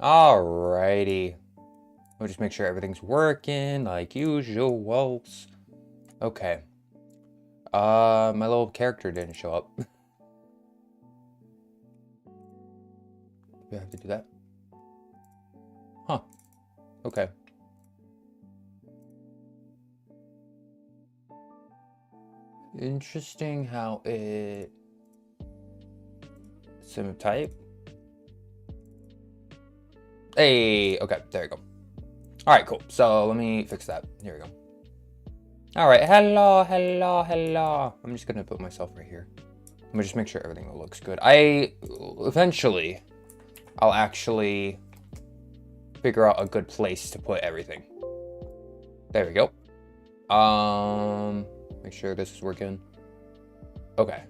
Alrighty. We'll just make sure everything's working like usual. Okay. My little character didn't show up. We have to do that. Huh. Okay. Interesting how it... Sim type. Hey, okay, there you go. Alright, cool. So let me fix that. Here we go. Alright, hello. I'm just gonna put myself right here. Let me just make sure everything looks good. Eventually, I'll actually figure out a good place to put everything. There we go. Make sure this is working. Okay.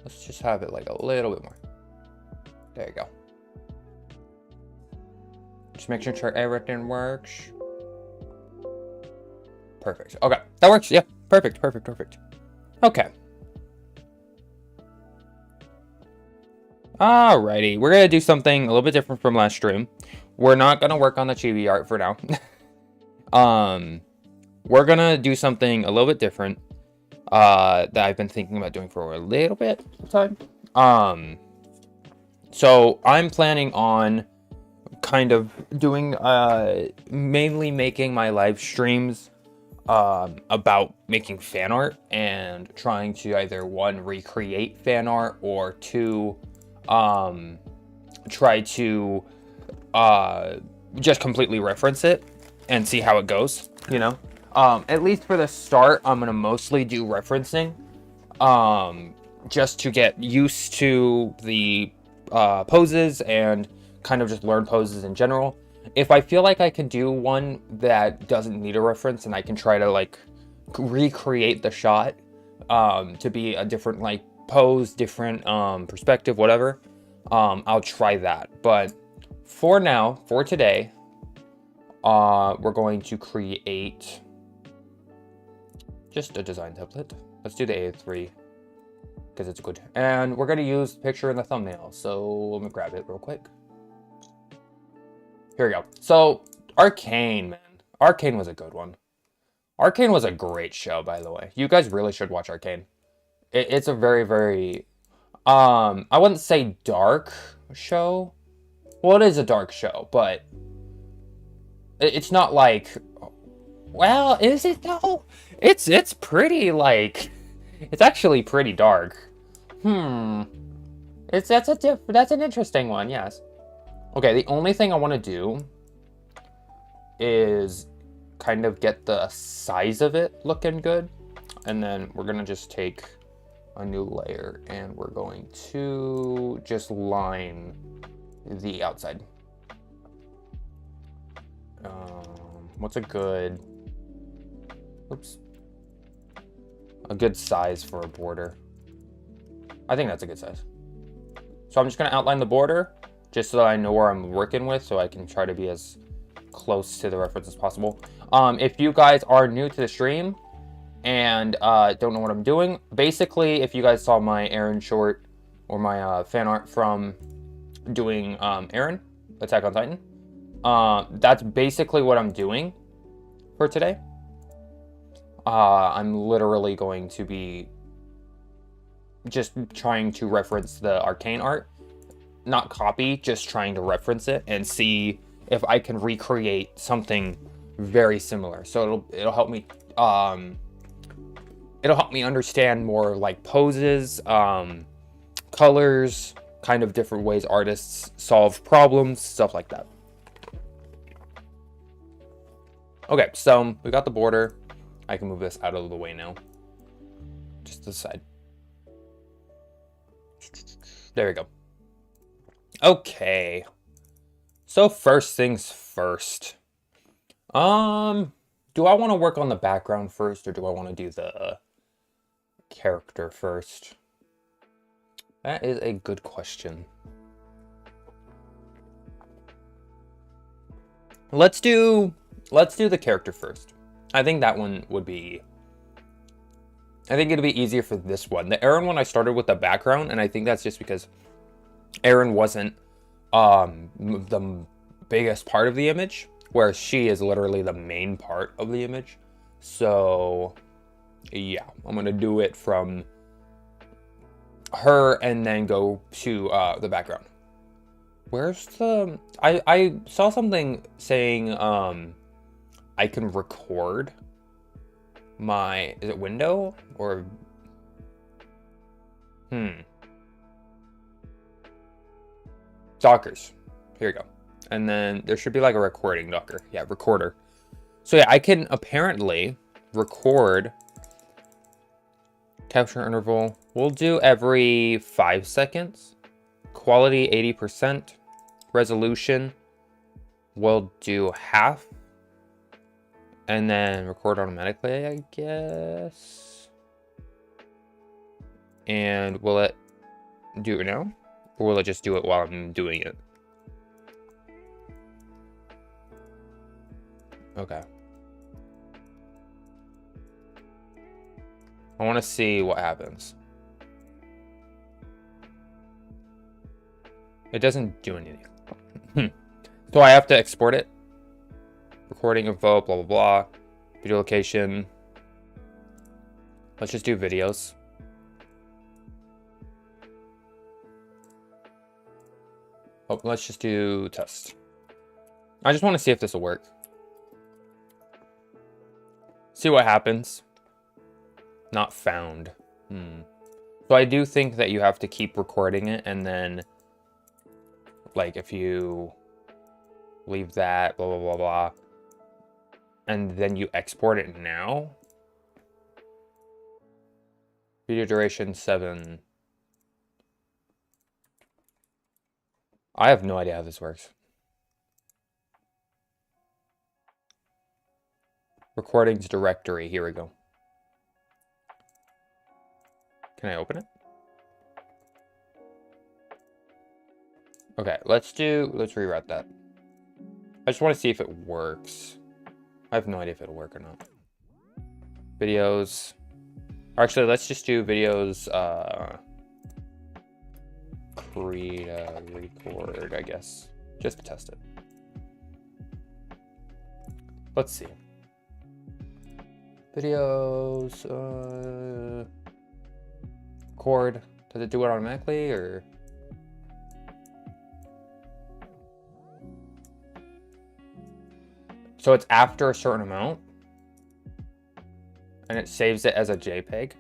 Let's just have it like a little bit more. There you go. Just making sure everything works. Perfect. Okay, that works. Yeah, perfect. Okay. Alrighty, we're gonna do something a little bit different from last stream. We're not gonna work on the chibi art for now. We're gonna do something a little bit different that I've been thinking about doing for a little bit of time. So I'm planning on kind of doing mainly making my live streams about making fan art and trying to either one, recreate fan art, or two, try to just completely reference it and see how it goes, you know. At least for the start, I'm gonna mostly do referencing, just to get used to the poses and kind of just learn poses in general. If I feel like I can do one that doesn't need a reference and I can try to like recreate the shot to be a different like pose, different perspective, whatever, I'll try that. But for now, for today, we're going to create just a design template. Let's do the A3 because it's good. And we're going to use the picture in the thumbnail. So let me grab it real quick. Here we go. So Arcane, man. Arcane was a good one. Arcane was a great show, by the way. You guys really should watch Arcane. It's a very, very, I wouldn't say dark show. Well, it is a dark show, but it's not like, well, is it though? It's pretty like, it's actually pretty dark. That's an interesting one, yes. Okay, the only thing I want to do is kind of get the size of it looking good. And then we're going to just take a new layer and we're going to just line the outside. What's a good size for a border? I think that's a good size. So I'm just going to outline the border just so that I know where I'm working with, so I can try to be as close to the reference as possible. If you guys are new to the stream and don't know what I'm doing, basically, if you guys saw my Eren short or my fan art from doing Eren, Attack on Titan, that's basically what I'm doing for today. I'm literally going to be just trying to reference the Arcane art. Not copy, just trying to reference it and see if I can recreate something very similar. So it'll help me understand more like poses, colors, kind of different ways artists solve problems, stuff like that. Okay, so we got the border. I can move this out of the way now. Just to the side. There we go. Okay, so first things first. Do I want to work on the background first, or do I want to do the character first? That is a good question. Let's do the character first. I think that one would be I think it'll be easier for this one. The Aaron one I started with the background, and I think that's just because Aaron wasn't the biggest part of the image, whereas she is literally the main part of the image. So yeah, I'm gonna do it from her and then go to the background. Where's the... I saw something saying I can record my... Is it window? Or... Dockers. Here you go. And then there should be like a recording docker. Yeah, recorder. So yeah, I can apparently record... Capture interval. We'll do every 5 seconds. Quality 80%. Resolution. We'll do half. And then record automatically, I guess. And will it do it now? Or will it just do it while I'm doing it? Okay. I want to see what happens. It doesn't do anything. So I have to export it. Recording info, blah, blah, blah. Video location. Let's just do videos. Oh, let's just do test. I just want to see if this will work. See what happens. Not found. So I do think that you have to keep recording it, and then, like, if you leave that, blah, blah, blah, blah, and then you export it now. Video duration 7. I have no idea how this works. Recordings directory. Here we go. Can I open it? Okay, let's reroute that. I just want to see if it works. I have no idea if it'll work or not. Videos. Actually, let's just do videos, create a record, I guess. Just to test it. Let's see. Videos, record. Does it do it automatically, or? So it's after a certain amount, and it saves it as a JPEG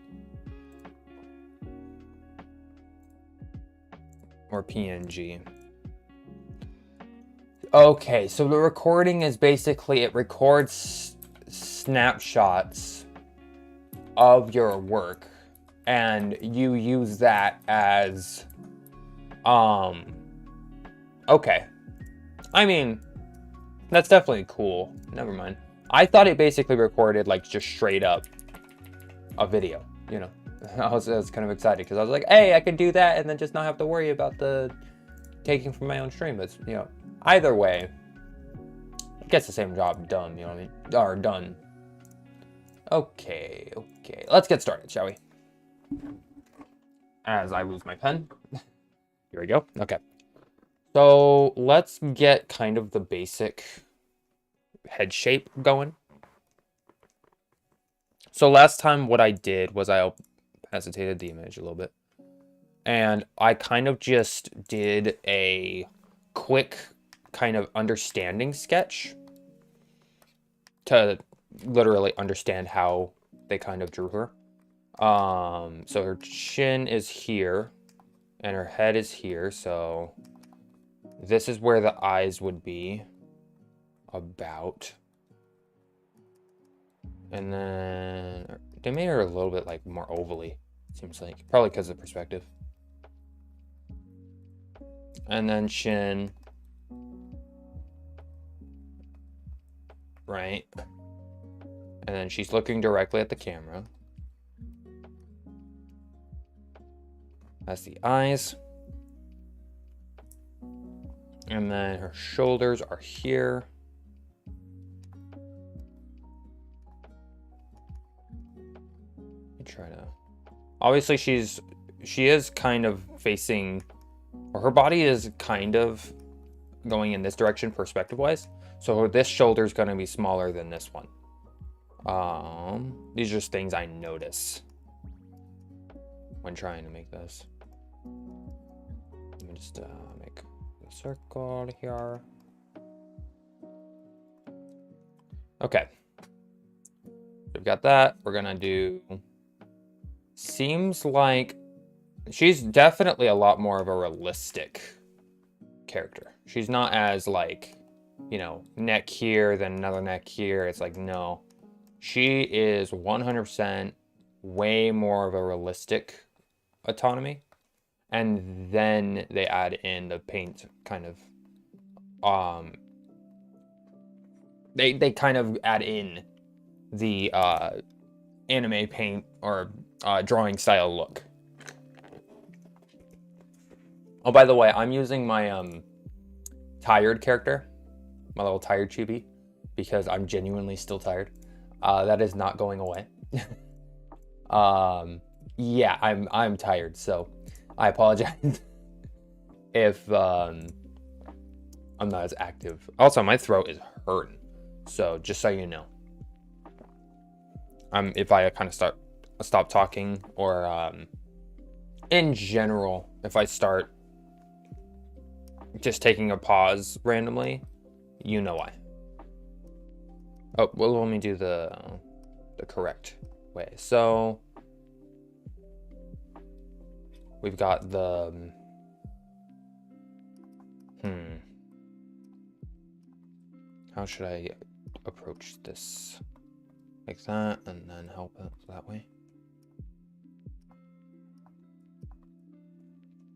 or PNG. Okay, so the recording is basically, it records snapshots of your work, and you use that as, okay. I mean, that's definitely cool. Never mind. I thought it basically recorded, like, just straight up a video, you know. I was kind of excited because I was like, hey, I can do that and then just not have to worry about the taking from my own stream. But, you know, either way, it gets the same job done, you know what I mean? Or done. Okay. Let's get started, shall we? As I lose my pen. Here we go. Okay. So let's get kind of the basic head shape going. So last time what I did was I opacitated the image a little bit. And I kind of just did a quick kind of understanding sketch to literally understand how they kind of drew her. So her chin is here and her head is here. So this is where the eyes would be, about. And then they made her a little bit like more ovally, seems like. Probably because of perspective. And then chin. Right. And then she's looking directly at the camera. That's the eyes. And then her shoulders are here. try to... Obviously, she is kind of facing... Or her body is kind of going in this direction perspective-wise. So this shoulder is going to be smaller than this one. These are just things I notice when trying to make this. Let me just make a circle here. Okay. We've got that. We're gonna do... Seems like she's definitely a lot more of a realistic character. She's not as like, you know, neck here, then another neck here. It's like, no. She is 100% way more of a realistic autonomy. And then they add in the paint kind of, they kind of add in the anime paint or drawing style look. Oh, by the way, I'm using my tired character, my little tired Chibi, because I'm genuinely still tired. That is not going away. Yeah, I'm tired, so I apologize if I'm not as active. Also, my throat is hurting, so just so you know. If I kind of stop talking, or in general, if I start just taking a pause randomly, you know why. Oh, well, let me do the correct way. So we've got the how should I approach this? Like that, and then help it that way.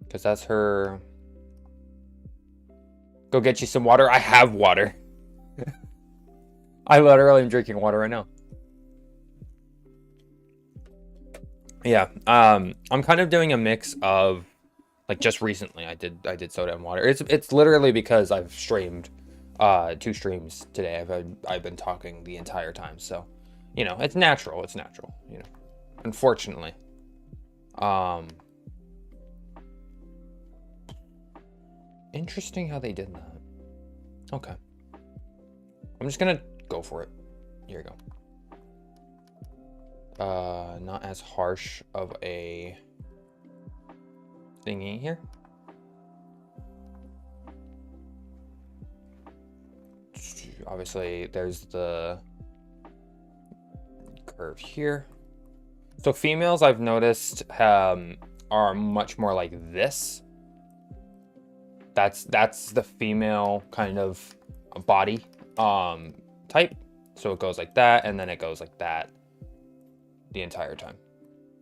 Because that's her. Go get you some water. I have water. I literally am drinking water right now. Yeah, I'm kind of doing a mix of, like, just recently I did soda and water. It's literally because I've streamed 2 streams today. I've been talking the entire time, so you know, it's natural, you know. Unfortunately. Interesting how they did that. Okay. I'm just gonna go for it. Here we go. Not as harsh of a thingy here. Obviously, there's the curve here. So females, I've noticed, are much more like this. That's the female kind of body type. So it goes like that, and then it goes like that the entire time,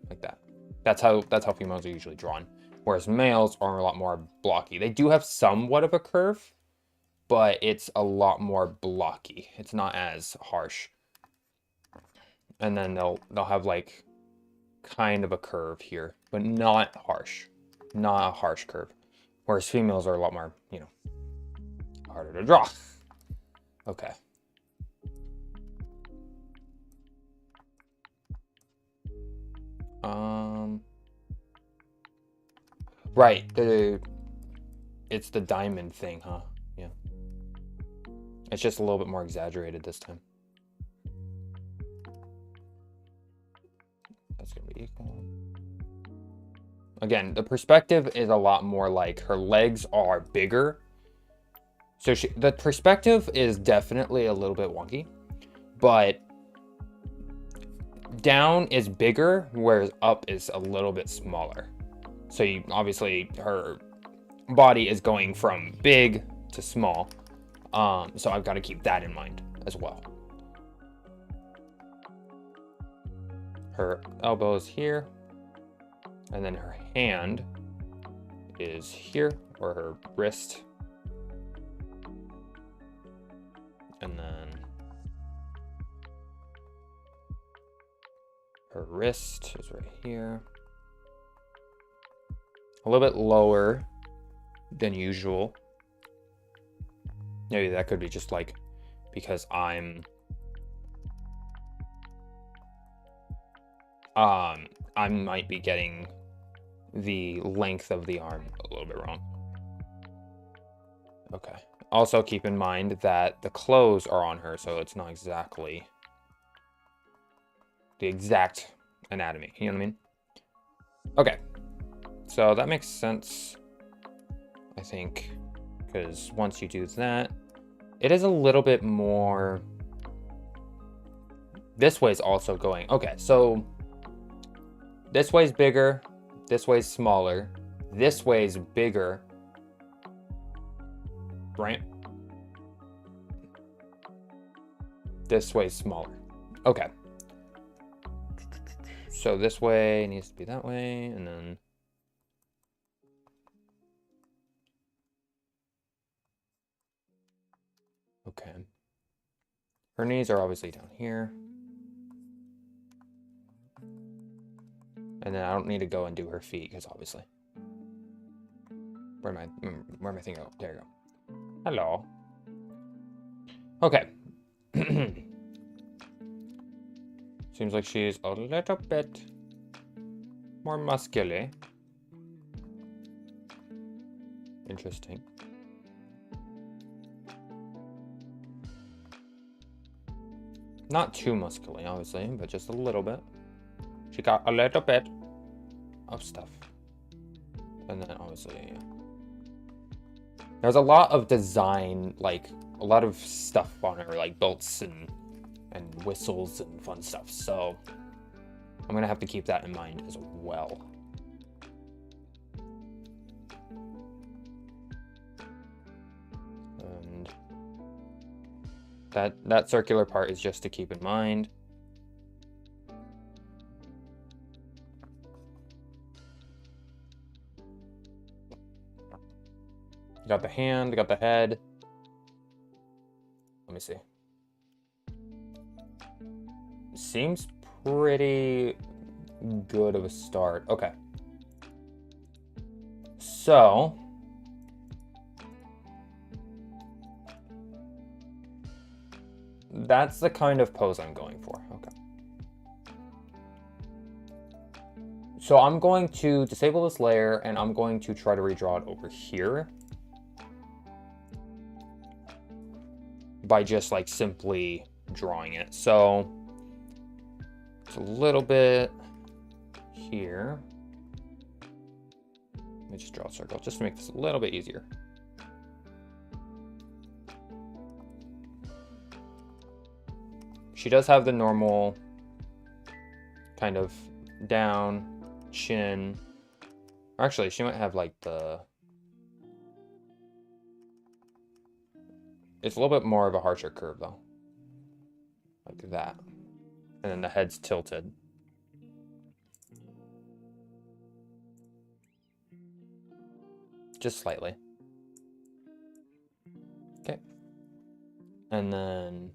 like that. That's how females are usually drawn. Whereas males are a lot more blocky. They do have somewhat of a curve, but it's a lot more blocky. It's not as harsh. And then they'll have like kind of a curve here, but not harsh, not a harsh curve. Whereas females are a lot more, you know, harder to draw. Okay. Right, it's the diamond thing, huh? Yeah. It's just a little bit more exaggerated this time. That's gonna be equal. Again, the perspective is a lot more like her legs are bigger. So the perspective is definitely a little bit wonky, but down is bigger, whereas up is a little bit smaller. So obviously her body is going from big to small. So I've got to keep that in mind as well. Her elbow is here, and then her hand is here, or her wrist. And then her wrist is right here. A little bit lower than usual. Maybe that could be just like because I'm I might be getting the length of the arm a little bit wrong. Okay. Also keep in mind that the clothes are on her, so it's not exactly the exact anatomy. You know what I mean? Okay. So that makes sense, I think, because once you do that, it is a little bit more... This way is also going... Okay, so this way is bigger, this way is smaller, this way is bigger, right? This way is smaller. Okay. So this way needs to be that way, and then... Okay. Her knees are obviously down here. And then I don't need to go and do her feet, because obviously. Where am I thinking? Oh, there you go. Hello. Okay. Seems like she's a little bit more muscular. Interesting. Not too muscular, obviously, but just a little bit. She got a little bit of stuff. And then obviously, yeah. There's a lot of design, like a lot of stuff on her, like belts and whistles and fun stuff. So I'm gonna have to keep that in mind as well. And that circular part is just to keep in mind. Got the hand, got the head. Let me see. Seems pretty good of a start. Okay. So that's the kind of pose I'm going for. Okay. So I'm going to disable this layer and I'm going to try to redraw it over here. By just like simply drawing it. So it's a little bit here. Let me just draw a circle just to make this a little bit easier. She does have the normal kind of down chin. Actually, she might have like the... It's a little bit more of a harsher curve though. Like that. And then the head's tilted. Just slightly. Okay. And then...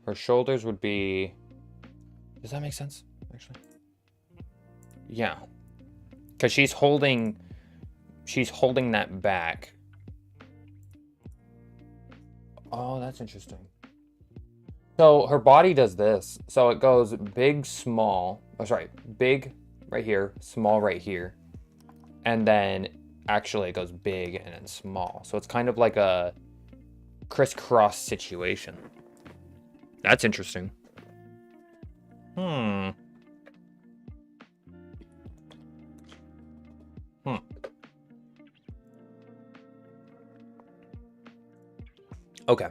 her shoulders would be... Does that make sense, actually? Yeah. Because she's holding that back. Oh, that's interesting. So her body does this. So it goes big, small. Oh, sorry. Big right here, small right here. And then actually it goes big and then small. So it's kind of like a crisscross situation. That's interesting. Okay.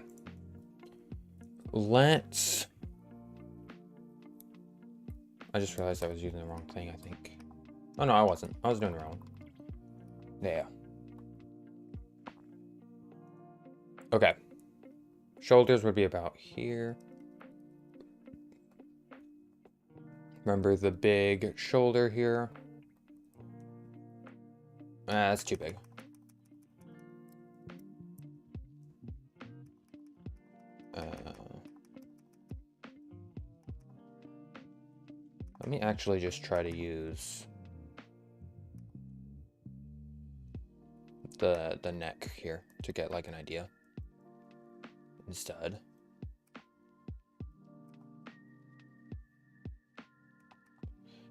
Let's... I just realized I was using the wrong thing, I think. Oh, no, I wasn't. I was doing it wrong. Yeah. Okay. Shoulders would be about here. Remember the big shoulder here? That's too big. Let me actually just try to use the neck here to get like an idea. instead.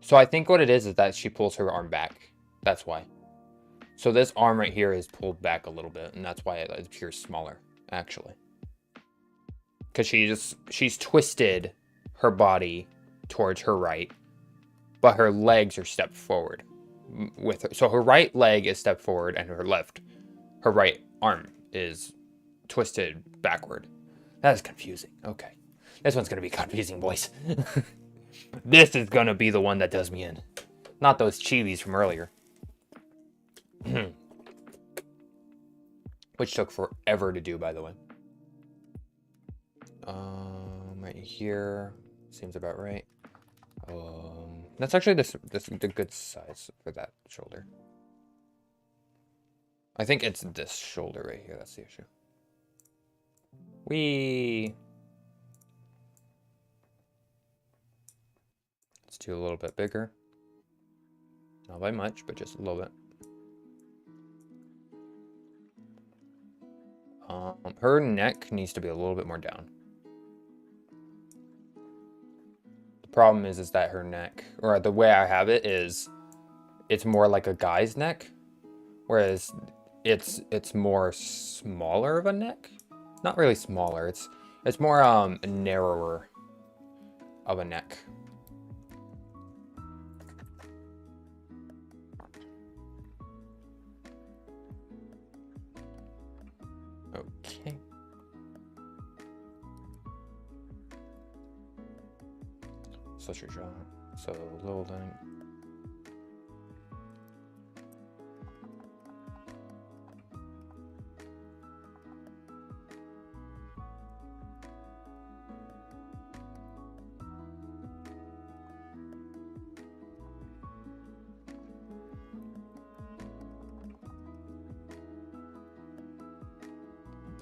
So I think what it is that she pulls her arm back. That's why. So this arm right here is pulled back a little bit, and that's why it appears smaller, actually. Because she's twisted her body towards her right, but her legs are stepped forward with her. So her right leg is stepped forward, and her right arm is twisted backward. That is confusing. Okay. This one's going to be confusing, boys. This is going to be the one that does me in. Not those chibis from earlier. Which took forever to do, by the way. Right here. Seems about right. That's actually the good size for that shoulder. I think it's this shoulder right here. That's the issue. Let's do a little bit bigger. Not by much, but just a little bit. Her neck needs to be a little bit more down. The problem is that her neck, or the way I have it is, it's more like a guy's neck, whereas it's more smaller of a neck. Not really smaller. It's more narrower of a neck. Okay. Such your jaw. So little thing.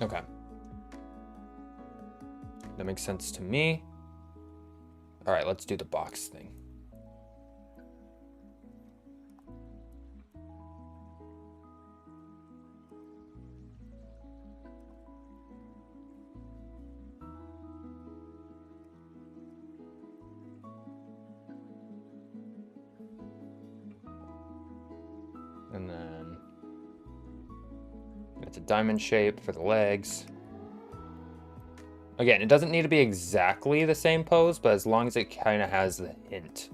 Okay. That makes sense to me. All right, let's do the box thing. And then it's a diamond shape for the legs. Again, it doesn't need to be exactly the same pose, but as long as it kind of has the hint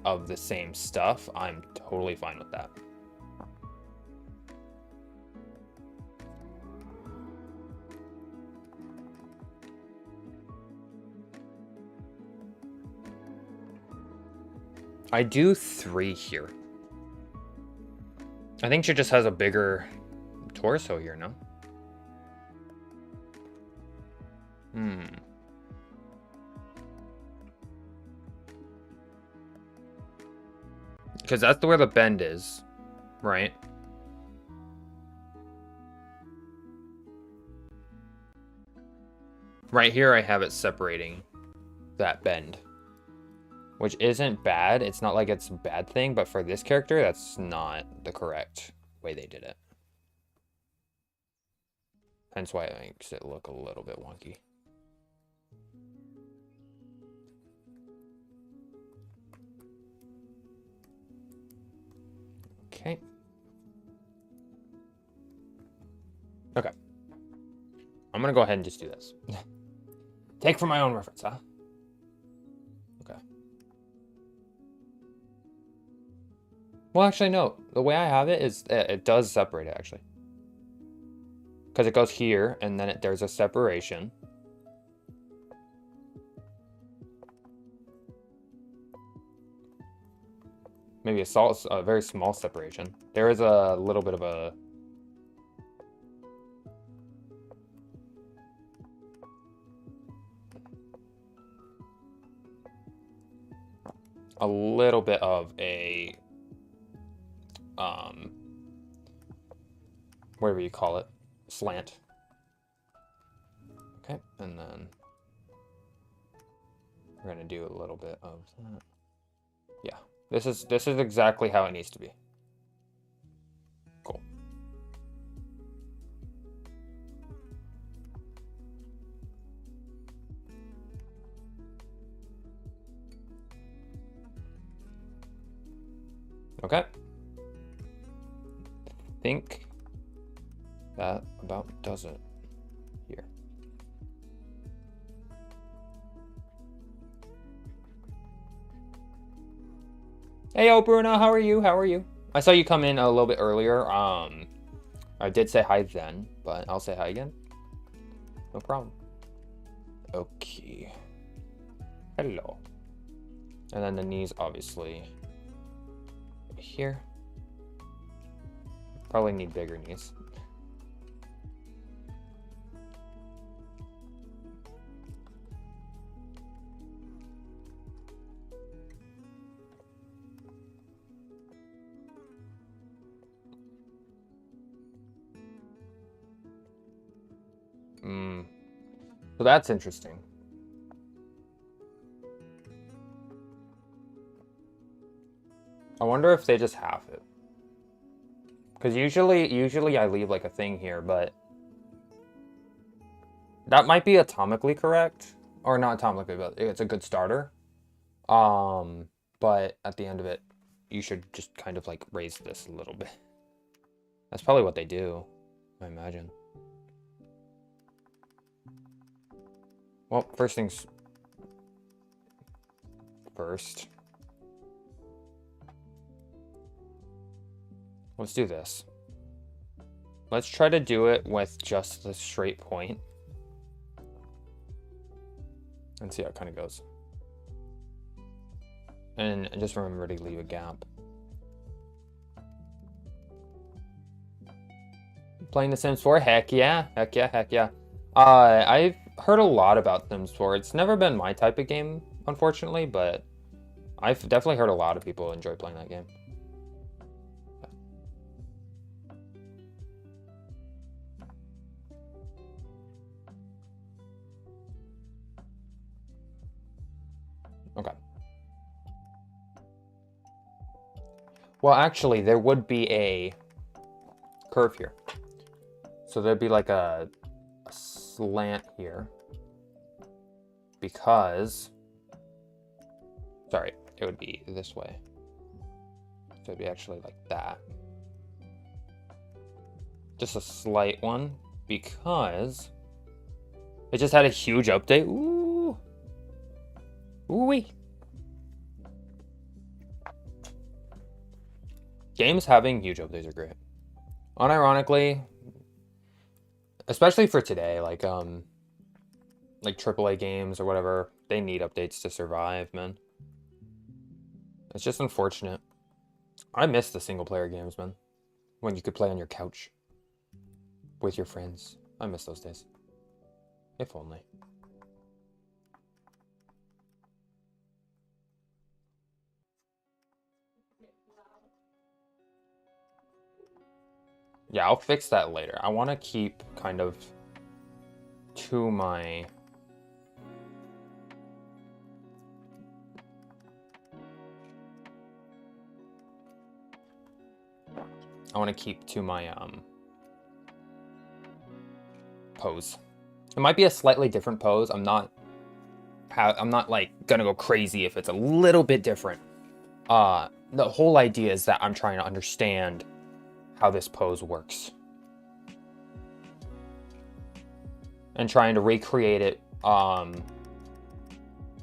of the same stuff, I'm totally fine with that. I do 3 here. I think she just has a bigger torso here, no? Because that's where the bend is, right? Right here I have it separating that bend, which isn't bad. It's not like it's a bad thing, but for this character, that's not the correct way they did it. Hence why it makes it look a little bit wonky. Okay. Okay. I'm gonna go ahead and just do this. Take for my own reference, huh? Okay. Well, actually, no. The way I have it is it does separate it, actually. Because it goes here, and then there's a separation. Maybe a very small separation. There is a little bit of a little bit of a whatever you call it, slant. Okay, and then we're gonna do a little bit of that. Yeah. This is exactly how it needs to be. Cool. Okay. Think that about does it here. Hey, yo, Bruno, how are you? How are you? I saw you come in a little bit earlier. I did say hi then, but I'll say hi again. No problem. Okay. Hello. And then the knees, obviously, here. Probably need bigger knees. So that's interesting. I wonder if they just half it. Because usually I leave like a thing here, but that might be atomically correct. Or not atomically, but it's a good starter. But at the end of it, you should just kind of like raise this a little bit. That's probably what they do, I imagine. Well, first things first. Let's do this. Let's try to do it with just the straight point. And see how it kind of goes. And just remember to leave a gap. Playing The Sims 4? Heck yeah. Heck yeah, heck yeah. I've heard a lot about Sims 4. It's never been my type of game, unfortunately, but I've definitely heard a lot of people enjoy playing that game. Okay. Well, actually, there would be a curve here. So there'd be like a slant here. Because... Sorry, it would be this way. So it'd be actually like that. Just a slight one. Because... it just had a huge update. Ooh! Ooh-wee! Games having huge updates are great. Unironically, especially for today, like AAA games or whatever, they need updates to survive, man. It's just unfortunate. I miss the single player games, man. When you could play on your couch with your friends. I miss those days. If only. Yeah, I'll fix that later. I want to keep kind of to my... I want to keep to my pose. It might be a slightly different pose. I'm not like gonna go crazy if it's a little bit different. The whole idea is that I'm trying to understand how this pose works. And trying to recreate it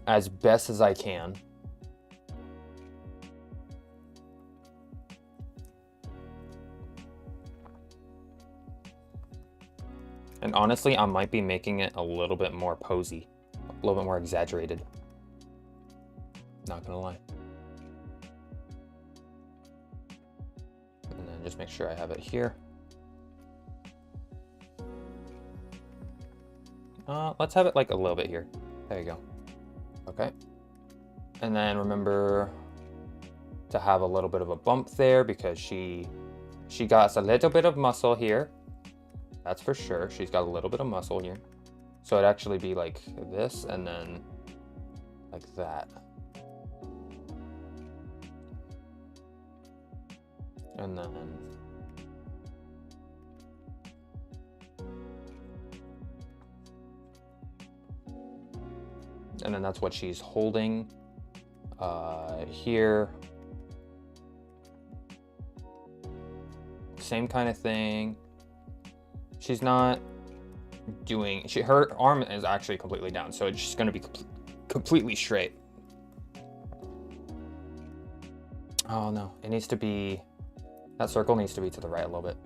as best as I can. And honestly, I might be making it a little bit more posy. A little bit more exaggerated. Not gonna lie. And then just make sure I have it here. Let's have it like a little bit here. There you go. Okay. And then remember to have a little bit of a bump there because she got a little bit of muscle here. That's for sure. She's got a little bit of muscle here. So it'd actually be like this and then like that. And then that's what she's holding here. same kind of thing. She's not doing... her arm is actually completely down, so it's just going to be completely straight. Oh, no. It needs to be... that circle needs to be to the right a little bit.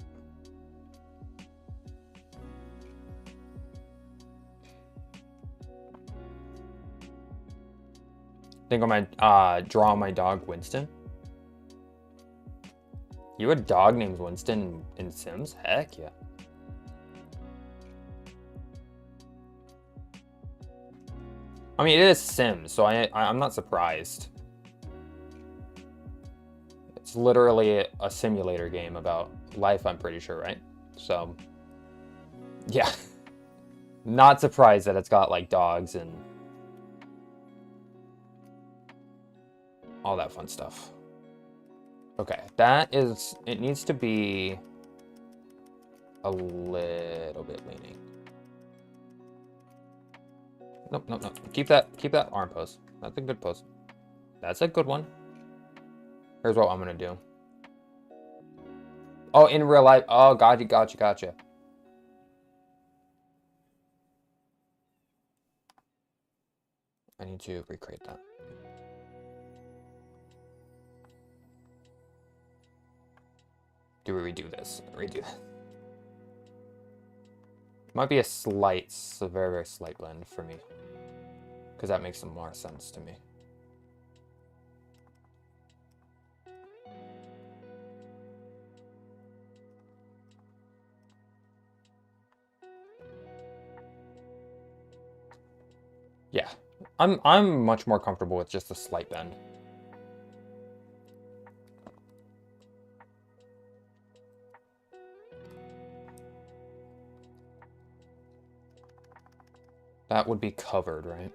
I think I'm gonna draw my dog Winston. You have a dog named Winston in Sims? Heck yeah. I mean, it is Sims, so I'm not surprised. It's literally a simulator game about life, I'm pretty sure, right? So, yeah. Not surprised that it's got, like, dogs and all that fun stuff. Okay, that is... it needs to be a little bit leaning. Nope, nope, nope. Keep that arm pose. That's a good pose. That's a good one. Here's what I'm gonna do. Oh, in real life. Oh, gotcha. I need to recreate that. Do we redo this? Redo that. Might be a very, very slight blend for me. Because that makes some more sense to me. Yeah. I'm much more comfortable with just a slight bend. That would be covered, right?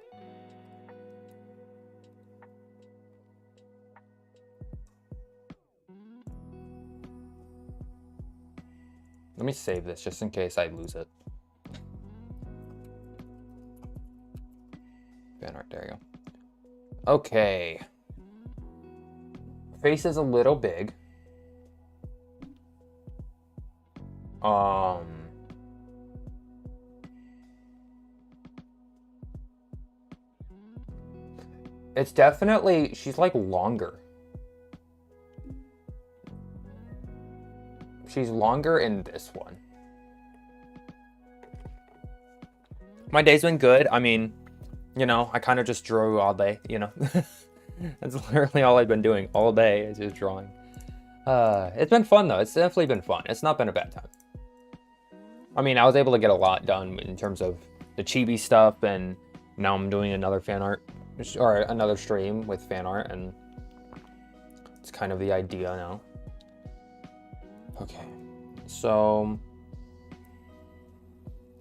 Let me save this just in case I lose it. Fanart, there you go. Okay. Face is a little big. It's definitely, she's like longer. She's longer in this one. My day's been good. I mean, you know, I kind of just drew all day, you know. That's literally all I've been doing all day is just drawing. It's been fun though. It's definitely been fun. It's not been a bad time. I mean, I was able to get a lot done in terms of the Chibi stuff, and now I'm doing another fan art, or another stream with fan art, and it's kind of the idea now. Okay, so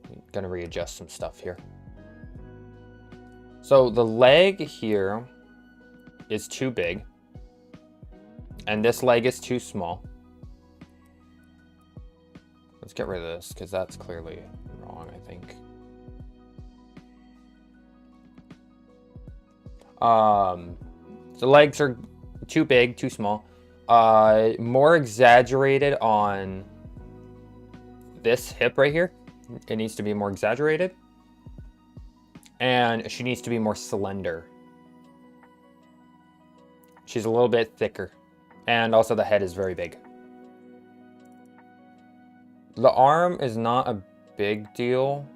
I'm gonna readjust some stuff here. So the leg here is too big, and this leg is too small. Let's get rid of this, because that's clearly wrong, I think. The legs are too big, too small. More exaggerated on this hip right here. It needs to be more exaggerated. And she needs to be more slender. She's a little bit thicker. And also the head is very big. The arm is not a big deal.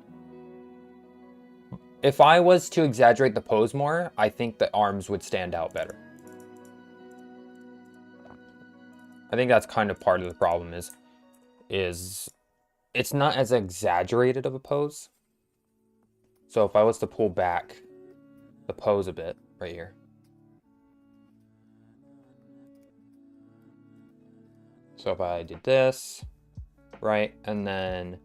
If I was to exaggerate the pose more, I think the arms would stand out better. I think that's kind of part of the problem is it's not as exaggerated of a pose. So if I was to pull back the pose a bit right here. So if I did this, right, and then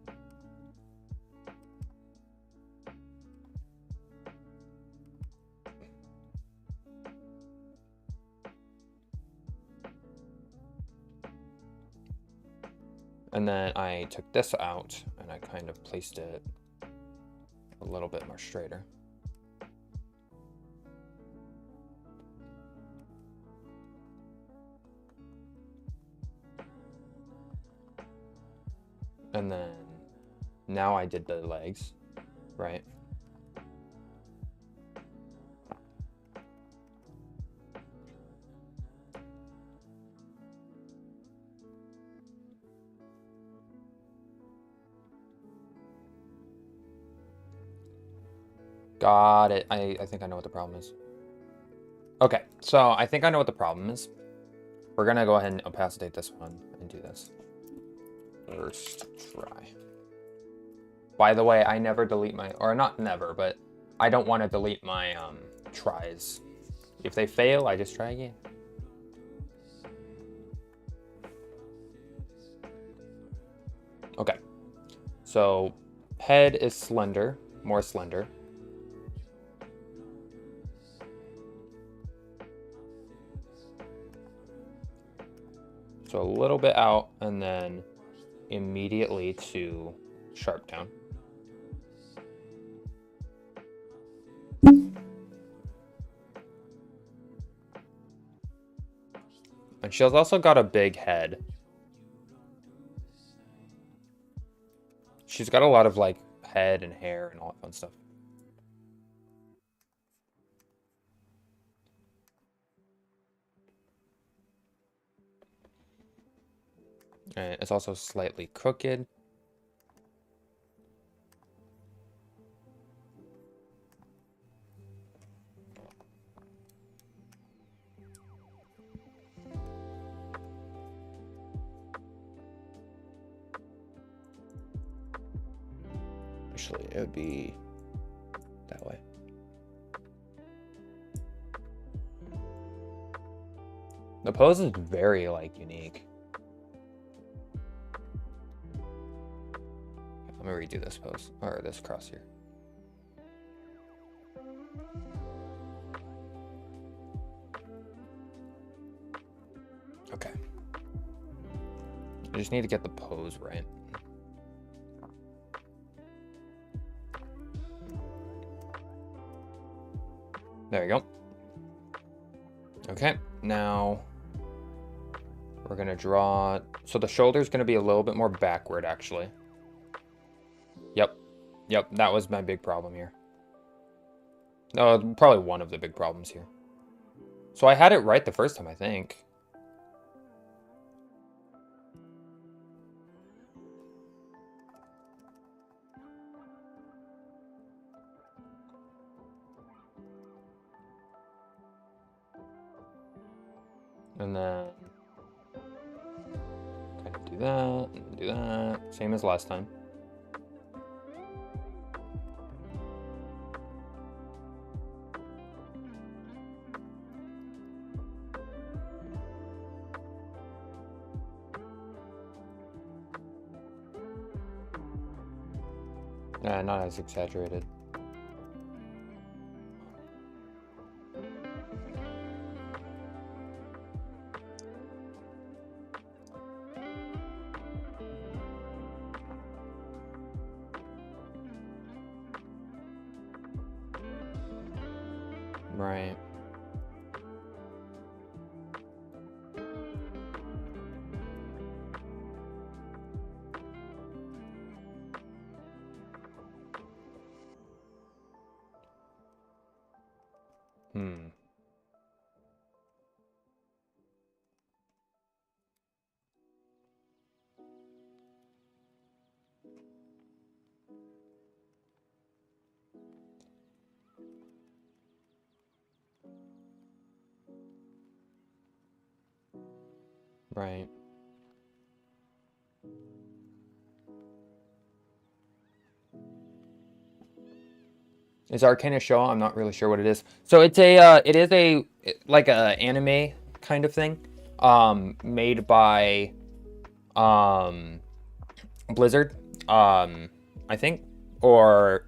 I took this out and I kind of placed it a little bit more straighter. And then now I did the legs, right? Got it. I think I know what the problem is. Okay, so I think I know what the problem is. We're gonna go ahead and opacitate this one and do this. First try. By the way, I never delete my, or not never, but I don't want to delete my tries. If they fail, I just try again. Okay, so head is slender, more slender. So a little bit out and then immediately to sharp tone. And she's also got a big head. She's got a lot of like head and hair and all that fun stuff. And it's also slightly crooked. Actually, it would be that way. The pose is very like unique. Let me redo this pose, or this cross here. Okay. I just need to get the pose right. There you go. Okay, now we're gonna draw, so the shoulder's gonna be a little bit more backward actually. Yep, that was my big problem here. No, probably one of the big problems here. So I had it right the first time, I think. And then kind of do that, and do that. Same as last time. Not as exaggerated. Right. Right. Is Arcane a show? I'm not really sure what it is. So it's a it is a like a anime kind of thing, made by Blizzard, I think, or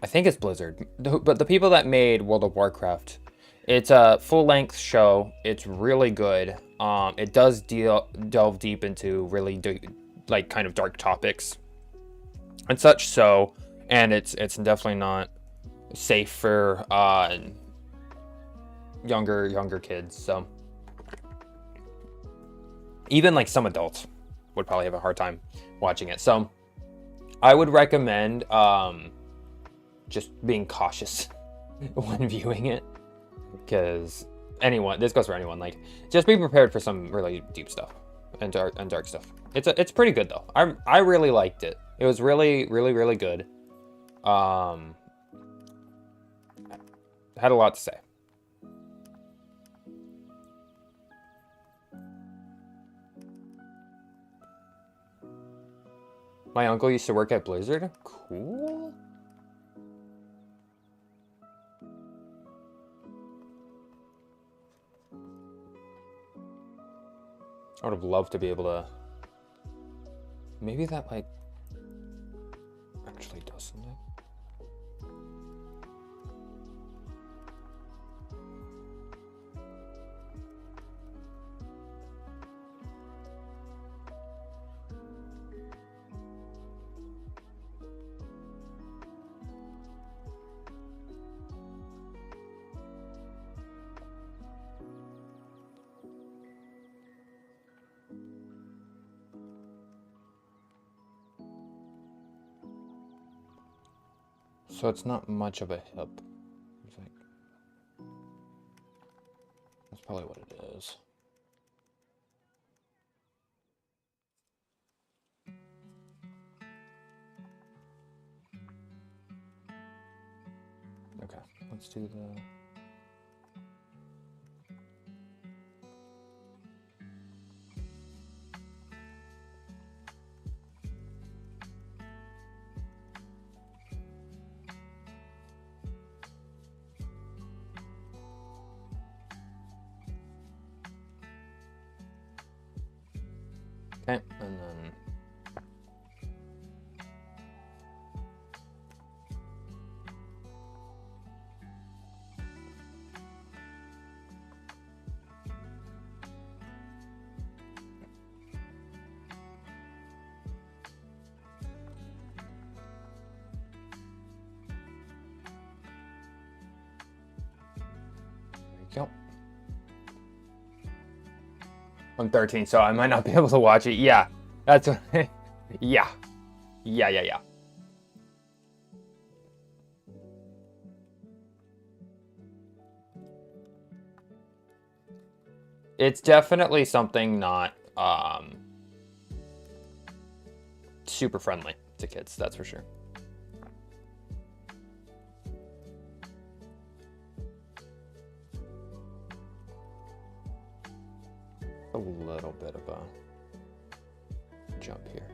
I think it's Blizzard, but the people that made World of Warcraft. It's a full-length show. It's really good. It does delve deep into really like kind of dark topics and such. So, and it's definitely not safe for younger kids. So, even like some adults would probably have a hard time watching it. So I would recommend just being cautious when viewing it, because this goes for anyone. Like, just be prepared for some really deep stuff and dark stuff. It's pretty good though. I really liked it. It was really good. Had a lot to say. My uncle used to work at Blizzard. Cool. I would have loved to be able to... Maybe that, like, actually does something. So it's not much of a hip. It's like, that's probably what it is. Okay, let's do the... Okay, and then... There you go. I'm 13, so I might not be able to watch it. Yeah, that's what... Yeah. Yeah. It's definitely something not super friendly to kids, that's for sure. A little bit of a jump here.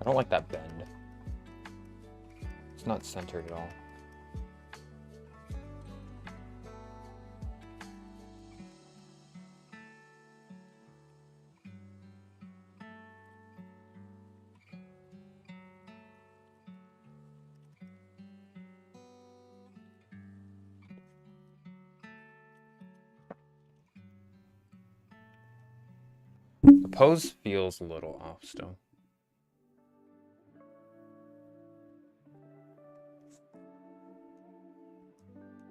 I don't like that bend. It's not centered at all. The pose feels a little off still.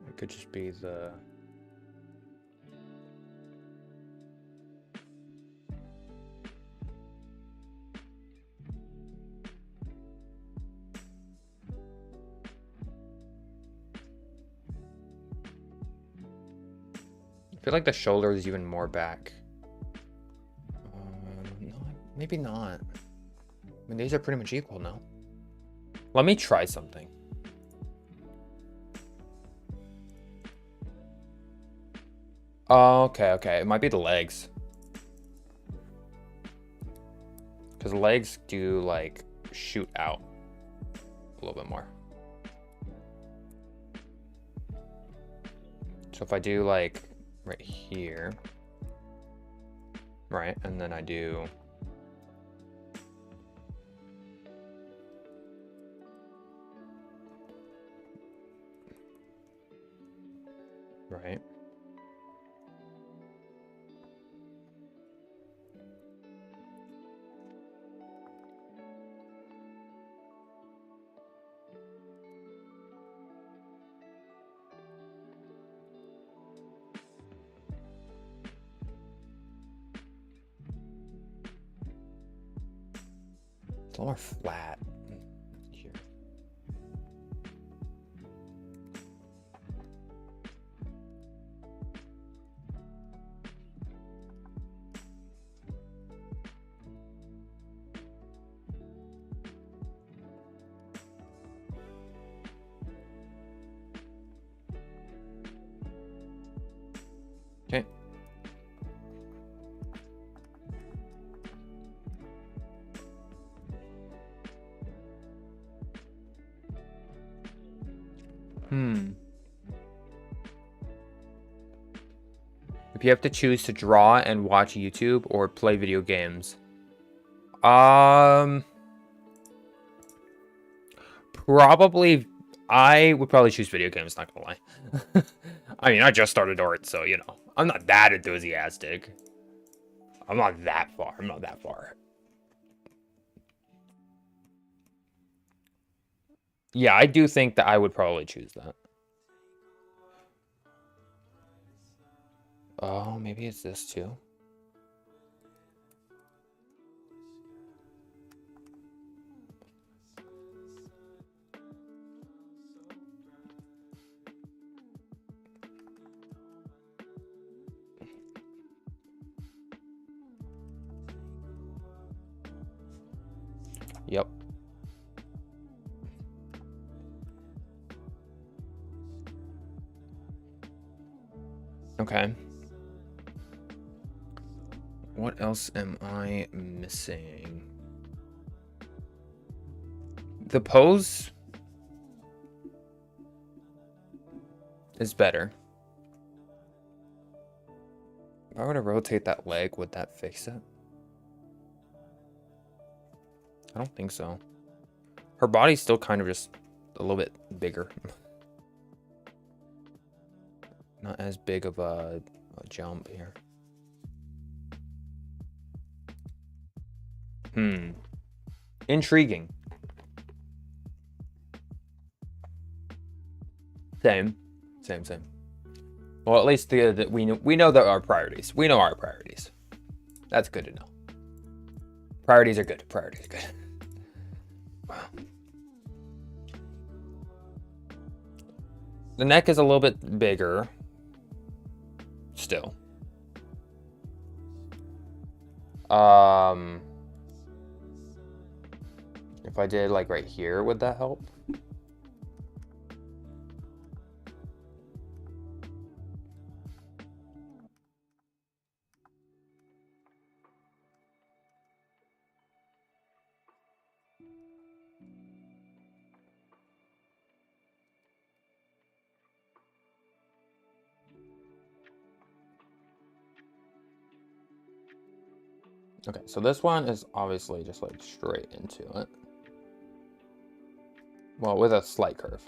It could just be the... I feel like the shoulder is even more back. No, maybe not. I mean, these are pretty much equal now. Let me try something. Oh, okay. It might be the legs. Because the legs do, like, shoot out a little bit more. So if I do, like, right here, right, and then I do... It's a little more flat. Here. Okay. If you have to choose to draw and watch YouTube or play video games, probably I would probably choose video games. Not gonna lie. I mean, I just started art, so you know, I'm not that enthusiastic. I'm not that far. I'm not that far. Yeah, I do think that I would probably choose that. Oh, maybe it's this too. Yep. Okay. What else am I missing? The pose is better. If I were to rotate that leg, would that fix it? I don't think so. Her body's still kind of just a little bit bigger. Not as big of a jump here. Intriguing. Same. Well, at least we know that our priorities. We know our priorities. That's good to know. Priorities are good. Priorities are good. Wow. The neck is a little bit bigger. Still. If I did like right here, would that help? Okay, so this one is obviously just like straight into it. Well, with a slight curve.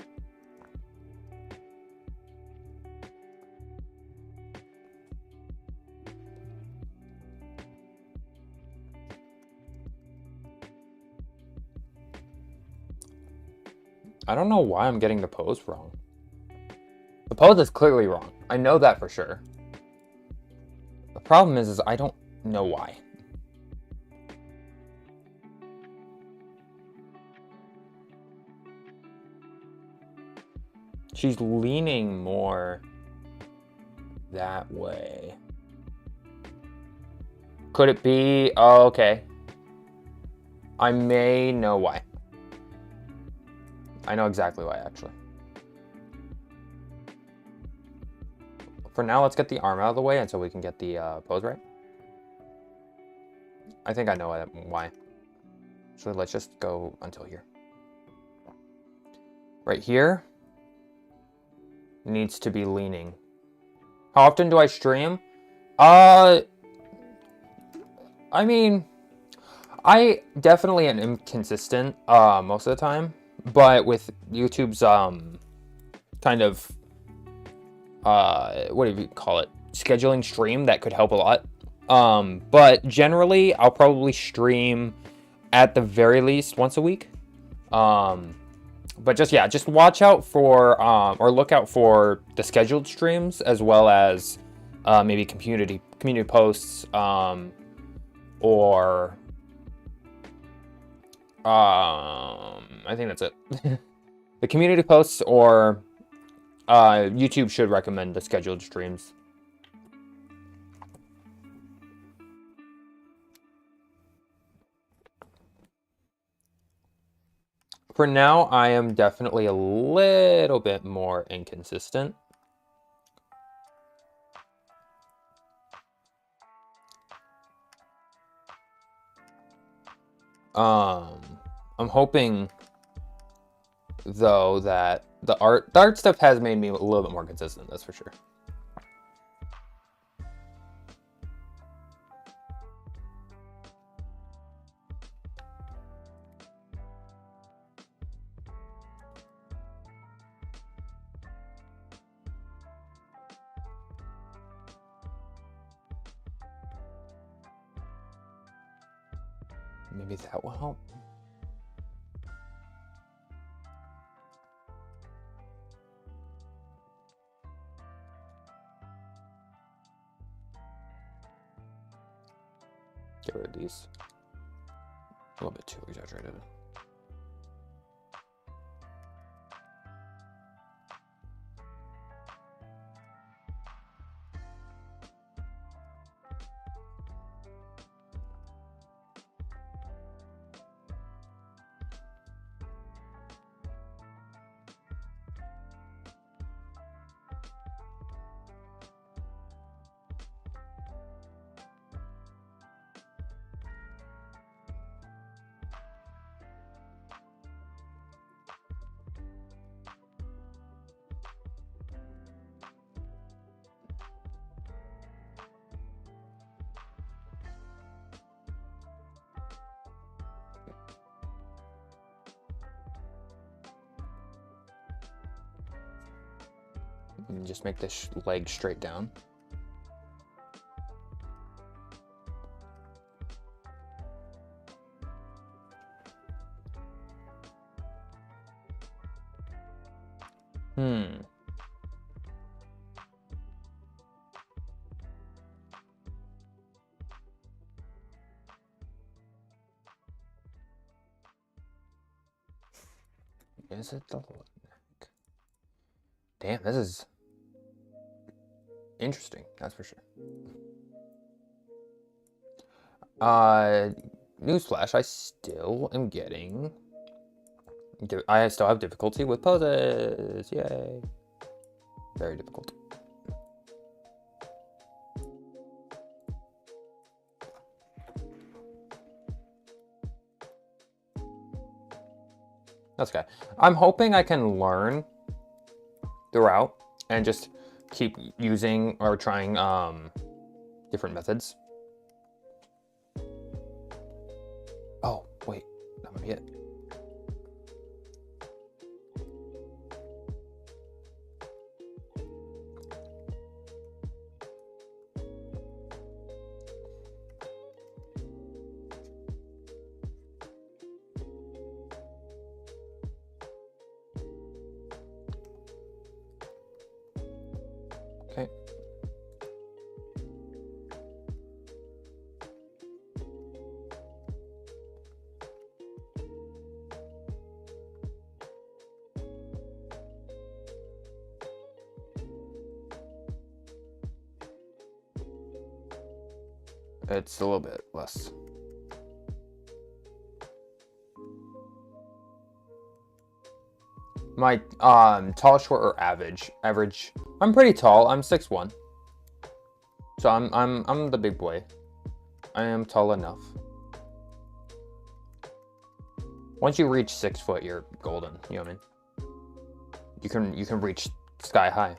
I don't know why I'm getting the pose wrong. The pose is clearly wrong. I know that for sure. The problem is I don't know why. She's leaning more that way. Could it be? Oh, okay. I may know why. I know exactly why, actually. For now, let's get the arm out of the way until we can get the pose right. I think I know why. So let's just go until here. Right here needs to be leaning. How often do I stream? I mean, I definitely am inconsistent most of the time, but with YouTube's kind of what do you call it? Scheduling stream, that could help a lot. But generally, I'll probably stream at the very least once a week. But just watch out for or look out for the scheduled streams, as well as maybe community posts, or I think that's it. The community posts or YouTube should recommend the scheduled streams. For now, I am definitely a little bit more inconsistent. I'm hoping, though, that the art stuff has made me a little bit more consistent, that's for sure. Maybe that will help. Get rid of these. A little bit too exaggerated. And just make this leg straight down. Is it the neck? Damn, this is interesting, that's for sure. Newsflash, I still am getting... I still have difficulty with poses, yay. Very difficult. That's okay. I'm hoping I can learn throughout and just keep using or trying different methods. Oh, wait, that might be it. Okay. It's a little bit less. My tall, short, or average? Average. I'm pretty tall. I'm 6'1". So I'm the big boy. I am tall enough. Once you reach 6 foot, you're golden. You know what I mean? You can reach sky high.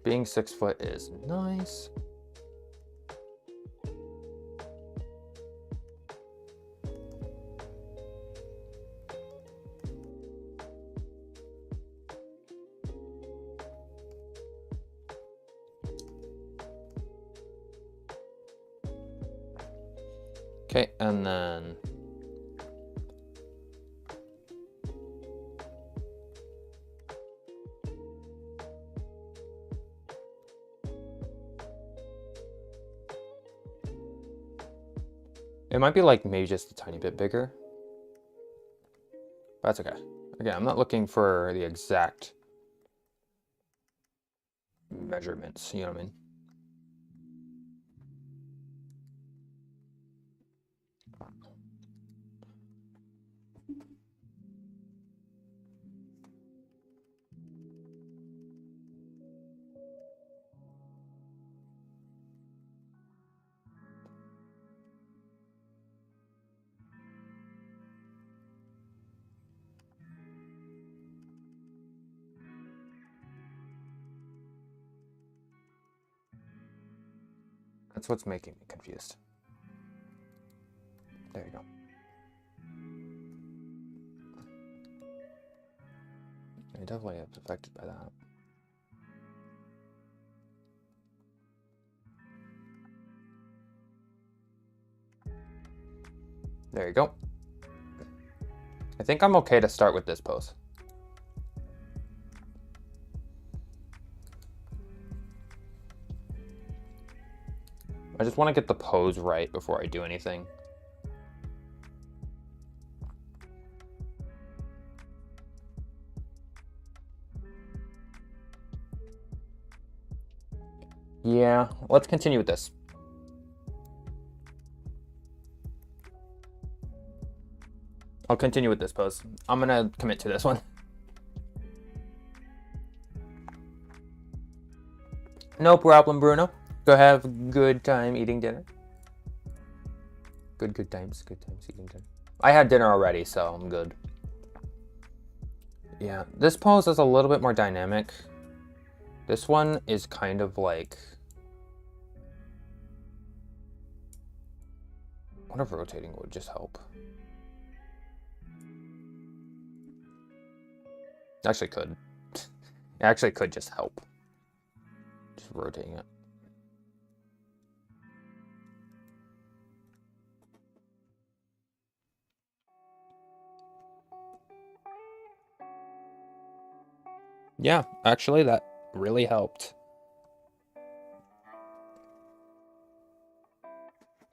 Being 6 foot is nice. Okay, and then It might be like maybe just a tiny bit bigger. That's okay. Again, I'm not looking for the exact measurements, you know what I mean? That's what's making me confused. There you go. I definitely am affected by that. There you go. I think I'm okay to start with this pose. I just want to get the pose right before I do anything. Yeah, let's continue with this. I'll continue with this pose. I'm gonna commit to this one. No problem, Bruno. Go have a good time eating dinner. Good times eating dinner. I had dinner already, so I'm good. Yeah, this pose is a little bit more dynamic. This one is kind of like... I wonder if rotating would just help. Actually could. It actually could just help. Just rotating it. Yeah, actually that really helped.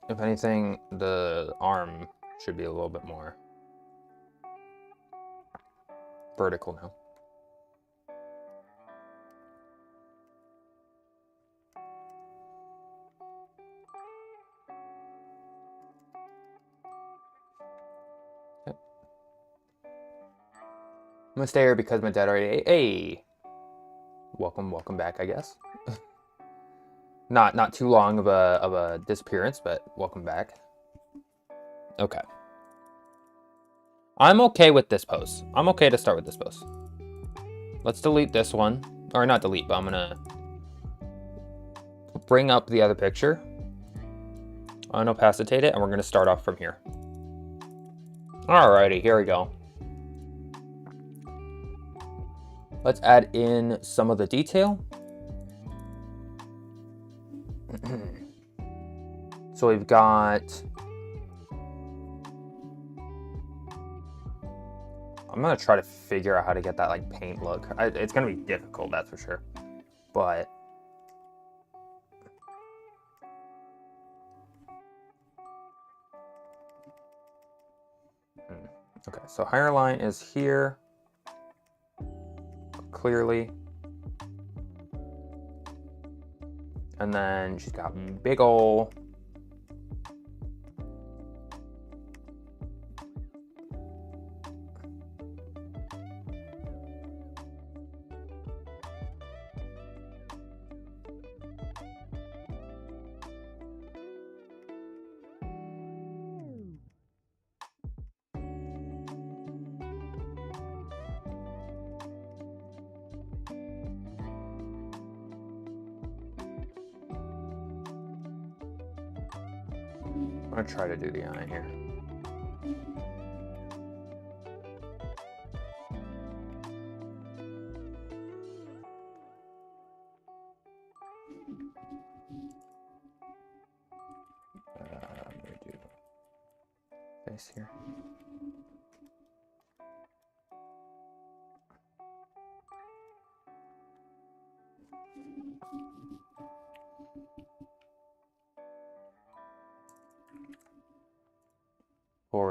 If anything, the arm should be a little bit more vertical now. Okay. I'm gonna stay here because my dad already ate. Hey! Welcome back, I guess. Not too long of a disappearance, but welcome back. Okay. I'm okay with this pose. I'm okay to start with this pose. Let's delete this one. Or not delete, but I'm gonna bring up the other picture. Unopacitate it, and we're gonna start off from here. Alrighty, here we go. Let's add in some of the detail. So we've got... I'm gonna try to figure out how to get that like paint look. It's gonna be difficult, that's for sure. But okay, so higher line is here. Clearly. And then she's got big ol' I'm gonna try to do the eye here. I'm gonna do face here.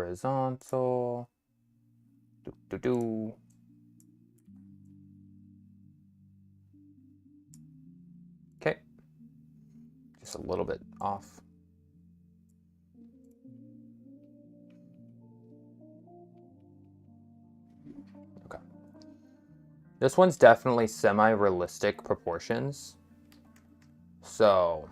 horizontal. Okay. Just a little bit off. Okay. This one's definitely semi-realistic proportions. So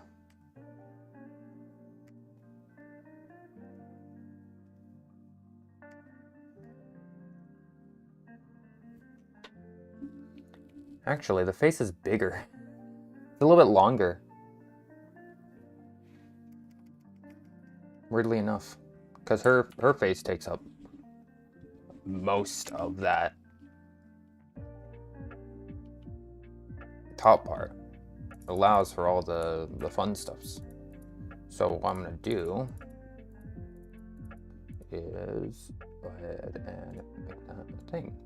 actually, the face is bigger. It's a little bit longer. Weirdly enough. Because her face takes up most of that top part. It allows for all the fun stuffs. So what I'm going to do is go ahead and make that a thing.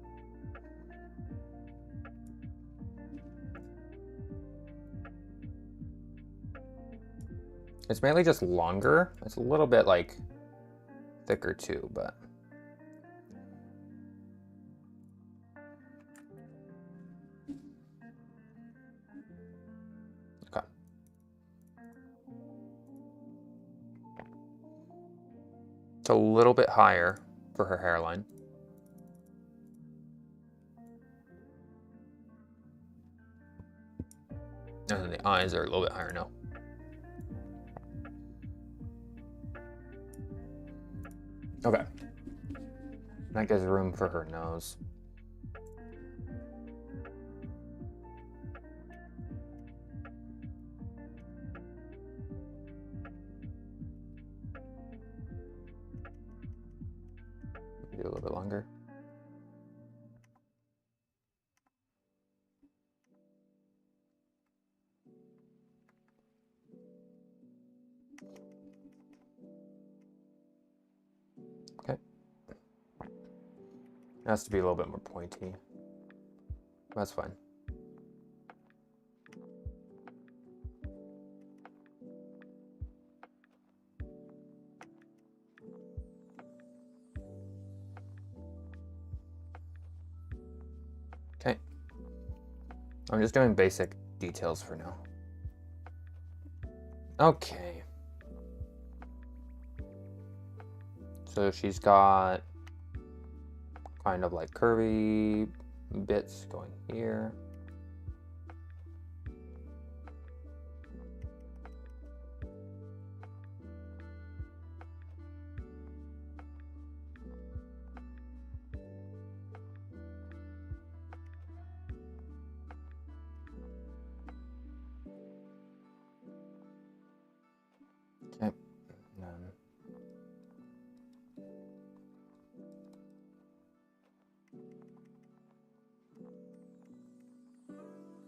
It's mainly just longer. It's a little bit like thicker too, but okay. It's a little bit higher for her hairline. And then the eyes are a little bit higher now. Okay. That gives room for her nose. Do a little bit longer. Okay. It has to be a little bit more pointy. That's fine. Okay. I'm just doing basic details for now. Okay. So she's got kind of like curvy bits going here. Okay.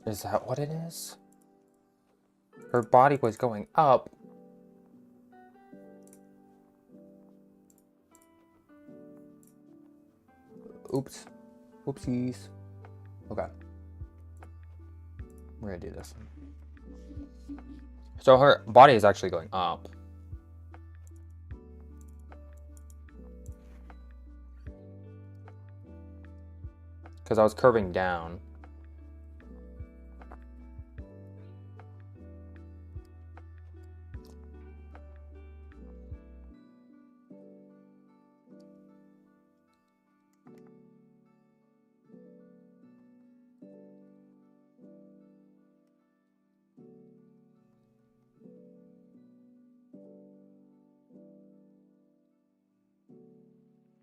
Is that what it is? Her body was going up. Oops. Whoopsies. Okay. We're gonna do this. So her body is actually going up. Because I was curving down.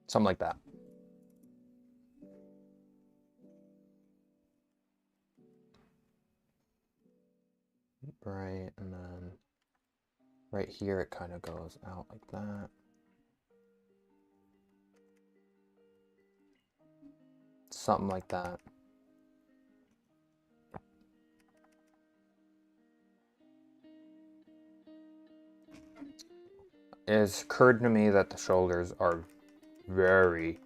Something like that. Right, and then right here it kind of goes out like that. Something like that. It's occurred to me that the shoulders are very...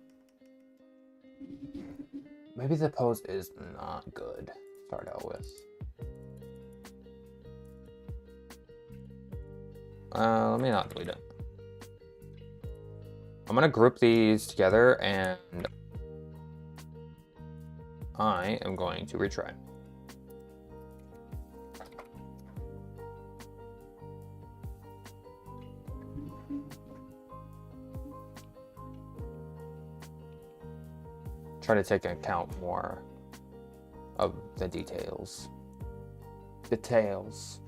Maybe the pose is not good to start out with. Let me not delete it. I'm I'm gonna group these together and I am going to retry. Try to take into account more of the details. Details.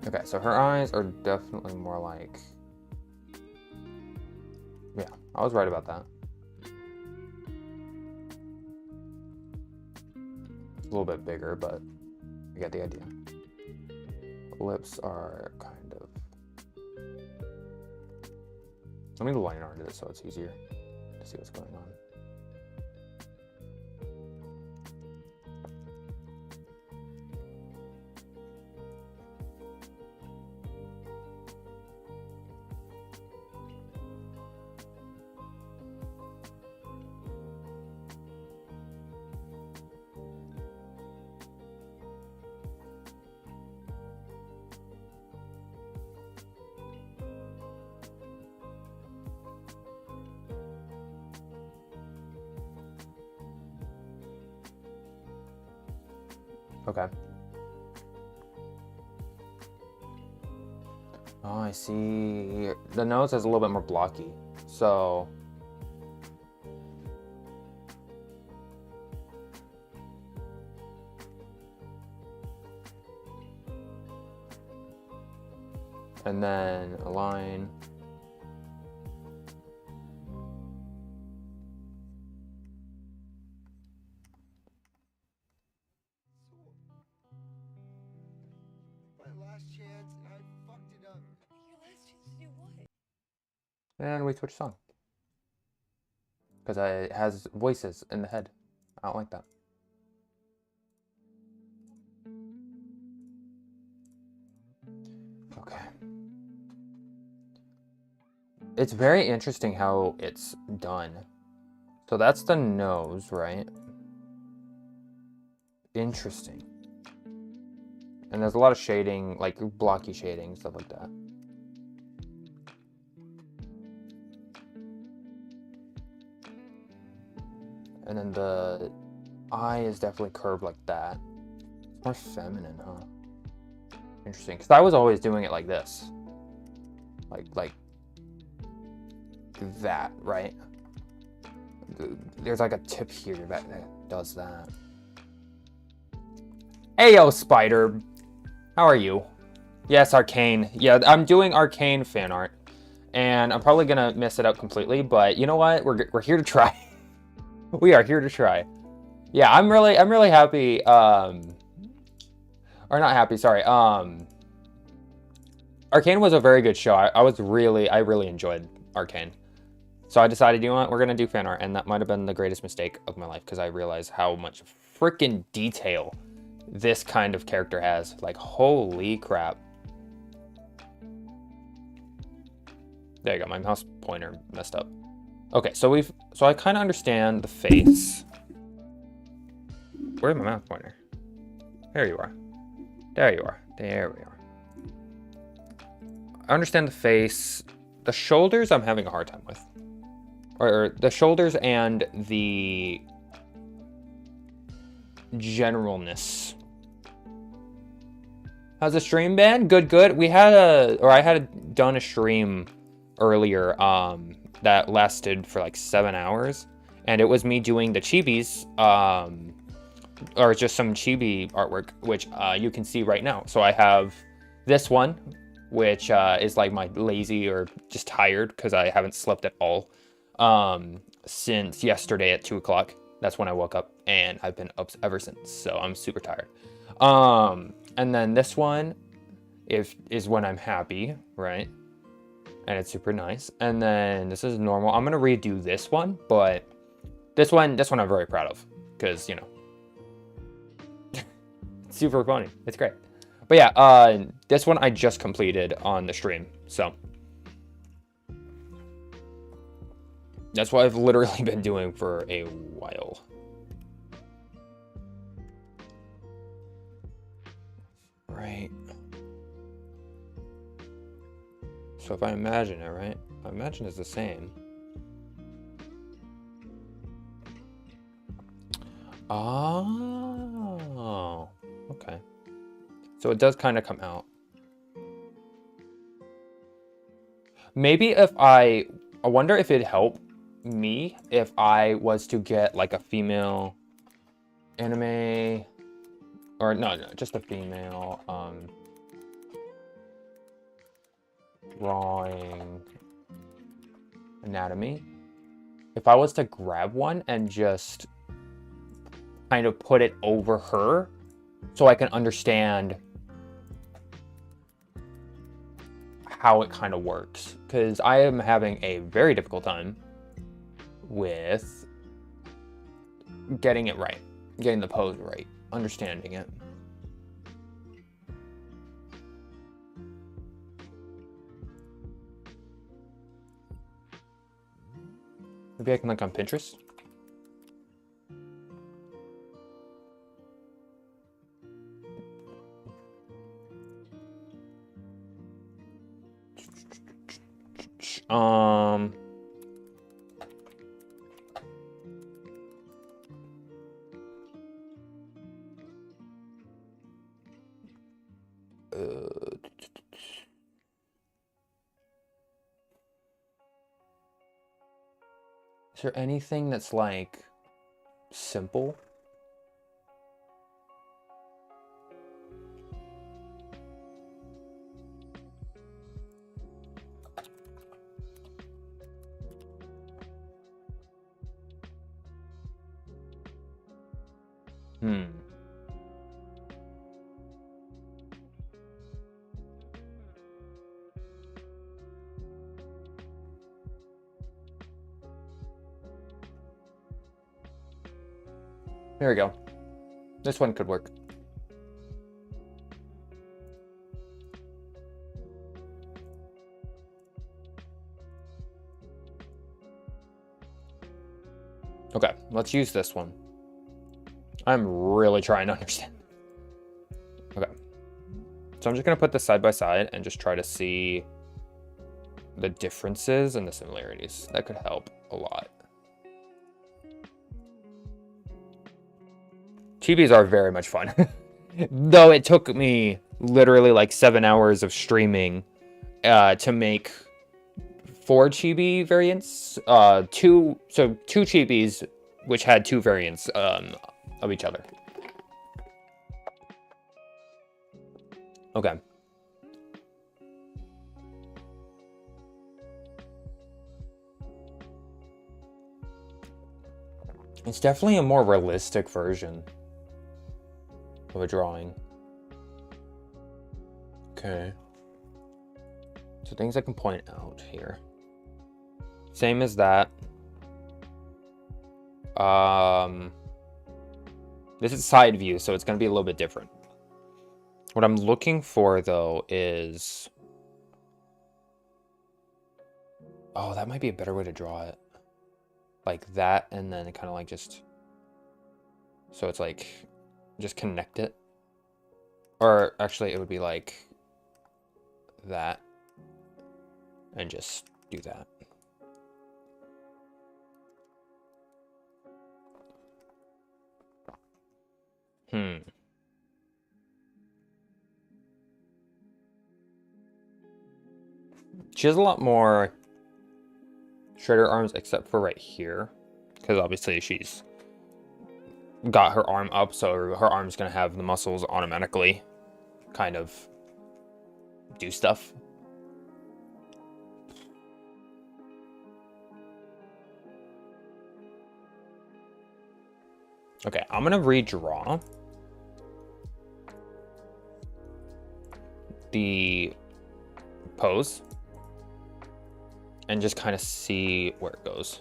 Okay, so her eyes are definitely more like... Yeah, I was right about that. A little bit bigger, but you get the idea. Lips are kind of... Let me line art it so it's easier to see what's going on. Okay. Oh, I see. The nose is a little bit more blocky. So... And then a line. And we switch song. Because it has voices in the head. I don't like that. Okay. It's very interesting how it's done. So that's the nose, right? Interesting. And there's a lot of shading, like blocky shading, stuff like that. And then the eye is definitely curved like that. It's more feminine, huh? Interesting, because I was always doing it like this. Like that, right? There's like a tip here that does that. Ayo, Spider! How are you? Yes, Arcane. Yeah, I'm doing Arcane fan art. And I'm probably gonna miss it out completely, but you know what? We're here to try. We are here to try. Yeah, I'm really happy, or not happy, sorry. Arcane was a very good show. I really enjoyed Arcane. So I decided, you know what, we're gonna do fan art, and that might have been the greatest mistake of my life, because I realized how much freaking detail this kind of character has. Like, holy crap. There you go, my mouse pointer messed up. Okay, so I kind of understand the face. Where's my mouse pointer? There you are. There you are. There we are. I understand the face. The shoulders I'm having a hard time with. Or the shoulders and the generalness. How's the stream been? Good, good. I had done a stream earlier that lasted for like 7 hours, and it was me doing the chibis, or just some chibi artwork, which you can see right now. So I have this one, which is like my lazy or just tired because I haven't slept at all since yesterday at 2 o'clock. That's when I woke up, and I've been up ever since, so I'm super tired. And then this one is when I'm happy, right? And it's super nice. And then this is normal. I'm gonna redo this one, but this one I'm very proud of, because, you know, it's super funny. It's great. But yeah, this one I just completed on the stream, so that's what I've literally been doing for a while. Right. So if I imagine it, right? I imagine it's the same. Oh, okay. So it does kind of come out. Maybe if I wonder if it'd help me if I was to get like a female anime, or no, just a female drawing anatomy. If I was to grab one and just kind of put it over her so I can understand how it kind of works, because I am having a very difficult time with getting it right, getting the pose right, understanding it. Maybe I can look on Pinterest. Is there anything that's like simple? There we go. This one could work. Okay, let's use this one. I'm really trying to understand. Okay. So I'm just going to put this side by side and just try to see the differences and the similarities. That could help a lot. Chibis are very much fun. Though it took me literally like 7 hours of streaming to make 4 Chibi variants. Two Chibis, which had 2 variants of each other. Okay. It's definitely a more realistic version of a drawing. Okay. So things I can point out here. Same as that. This is side view, so it's going to be a little bit different. What I'm looking for, though, is... Oh, that might be a better way to draw it. Like that, and then kind of like just... So it's like, just connect it. Or actually, it would be like that. And just do that. She has a lot more shredder arms, except for right here. Because obviously she's got her arm up, so her arm's going to have the muscles automatically kind of do stuff. Okay, I'm going to redraw the pose and just kind of see where it goes.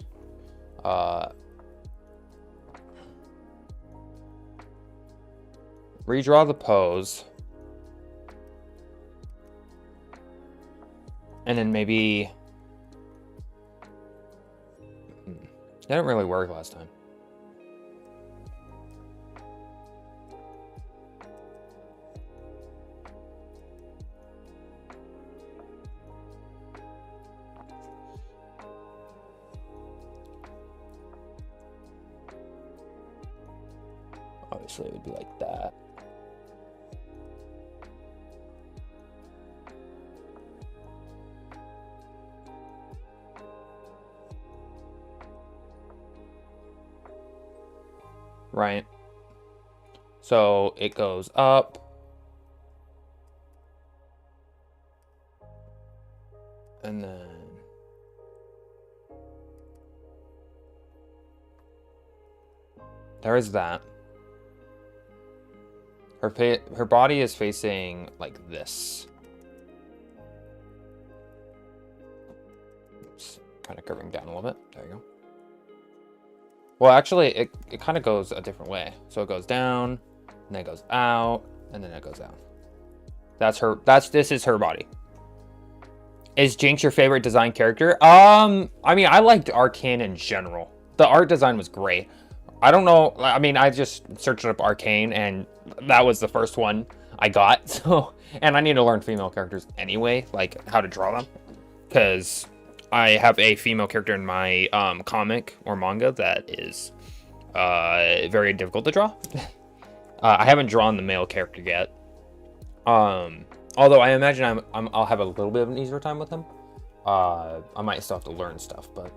Redraw the pose. And then maybe... That didn't really work last time. obviously it would be like that. Right. So it goes up. And then there is that. Her body is facing like this. Oops, kind of curving down a little bit. There you go. Well, actually, it kind of goes a different way. So it goes down, and then it goes out, and then it goes out. This is her body. Is Jinx your favorite design character? I mean, I liked Arcane in general. The art design was great. I don't know. I mean, I just searched up Arcane, and that was the first one I got. So, and I need to learn female characters anyway, like how to draw them, because I have a female character in my comic or manga that is very difficult to draw. I haven't drawn the male character yet. Although I imagine I'll have a little bit of an easier time with him. I might still have to learn stuff, but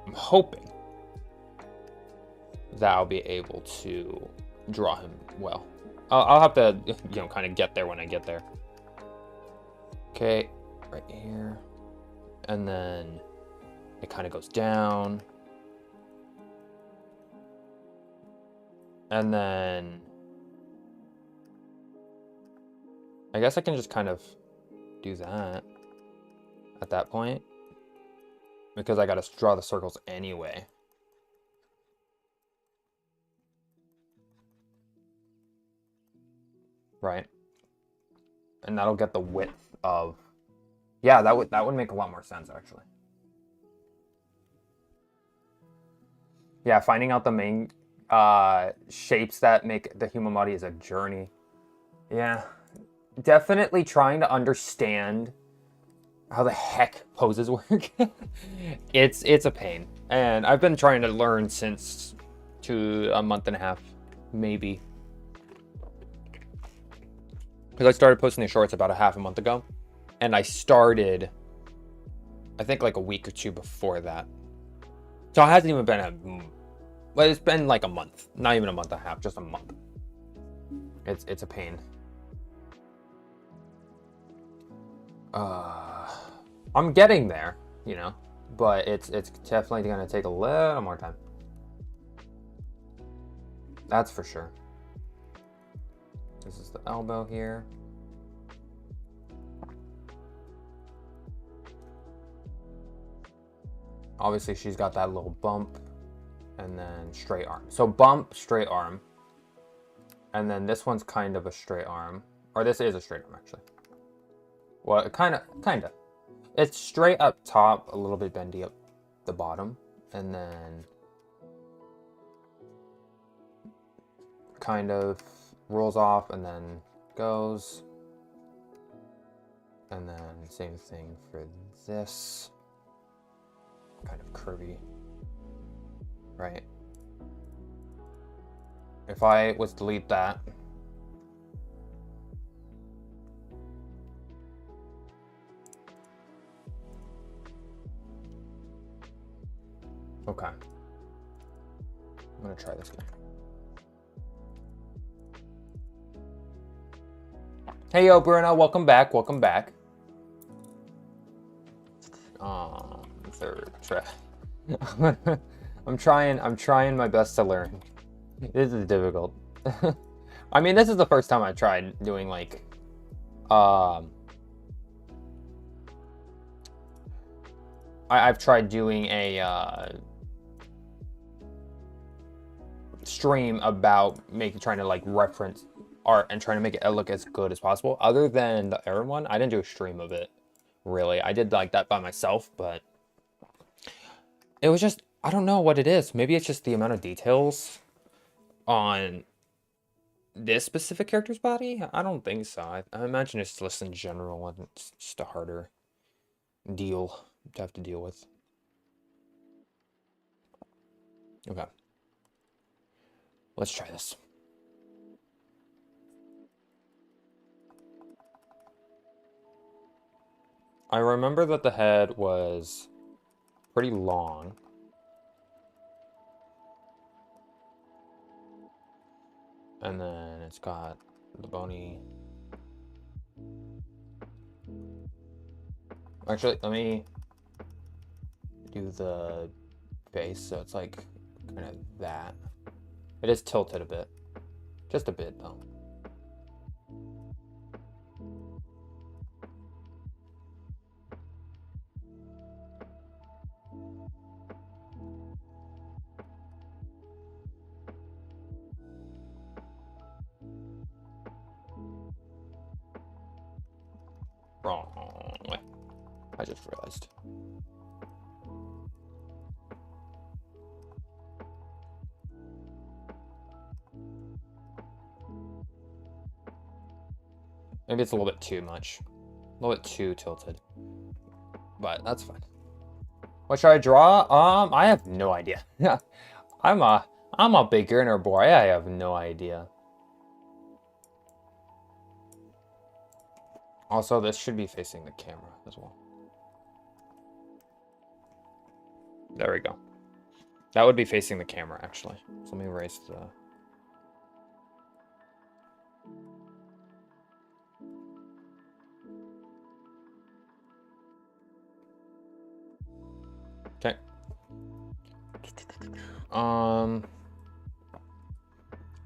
I'm hoping that I'll be able to draw him well. I'll have to, kind of get there when I get there. Okay, right here. And then it kind of goes down. And then I guess I can just kind of do that at that point, because I got to draw the circles anyway. Right. And that'll get the width of, yeah, that would make a lot more sense, actually. Yeah, finding out the main shapes that make the human body is a journey. Yeah, definitely trying to understand how the heck poses work. It's a pain, and I've been trying to learn since a month and a half, maybe. Because I started posting the shorts about a half a month ago, and I started, I think, like a week or two before that. So it hasn't even been well, it's been like a month, not even a month and a half, just a month. It's a pain. I'm getting there, but it's definitely gonna take a little more time. That's for sure. This is the elbow here. Obviously, she's got that little bump, and then straight arm. So bump, straight arm. And then this one's kind of a straight arm. Or this is a straight arm, actually. Well, kind of. It's straight up top, a little bit bendy up the bottom. And then kind of rolls off and then goes. And then same thing for this. Kind of curvy. Right? If I was to delete that, okay. I'm gonna try this again. Hey yo, Bruno, welcome back, welcome back. Third try. I'm trying my best to learn. This is difficult. I mean, this is the first time I tried doing like I've tried doing a stream about trying to like reference art and trying to make it look as good as possible. Other than the Aaron one, I didn't do a stream of it, really. I did like that by myself, but it was just, I don't know what it is. Maybe it's just the amount of details on this specific character's body. I don't think so. I imagine it's just in general, and it's just a harder deal to have to deal with. Okay. Let's try this. I remember that the head was pretty long. And then it's got the bony... Actually, let me do the face so it's like kind of that. It is tilted a bit. Just a bit, though. Wrong way. I just realized. Maybe it's a little bit too much. A little bit too tilted. But that's fine. What should I draw? I have no idea. I'm a beginner boy. I have no idea. Also, this should be facing the camera as well. There we go. That would be facing the camera, actually. So let me erase the... Okay.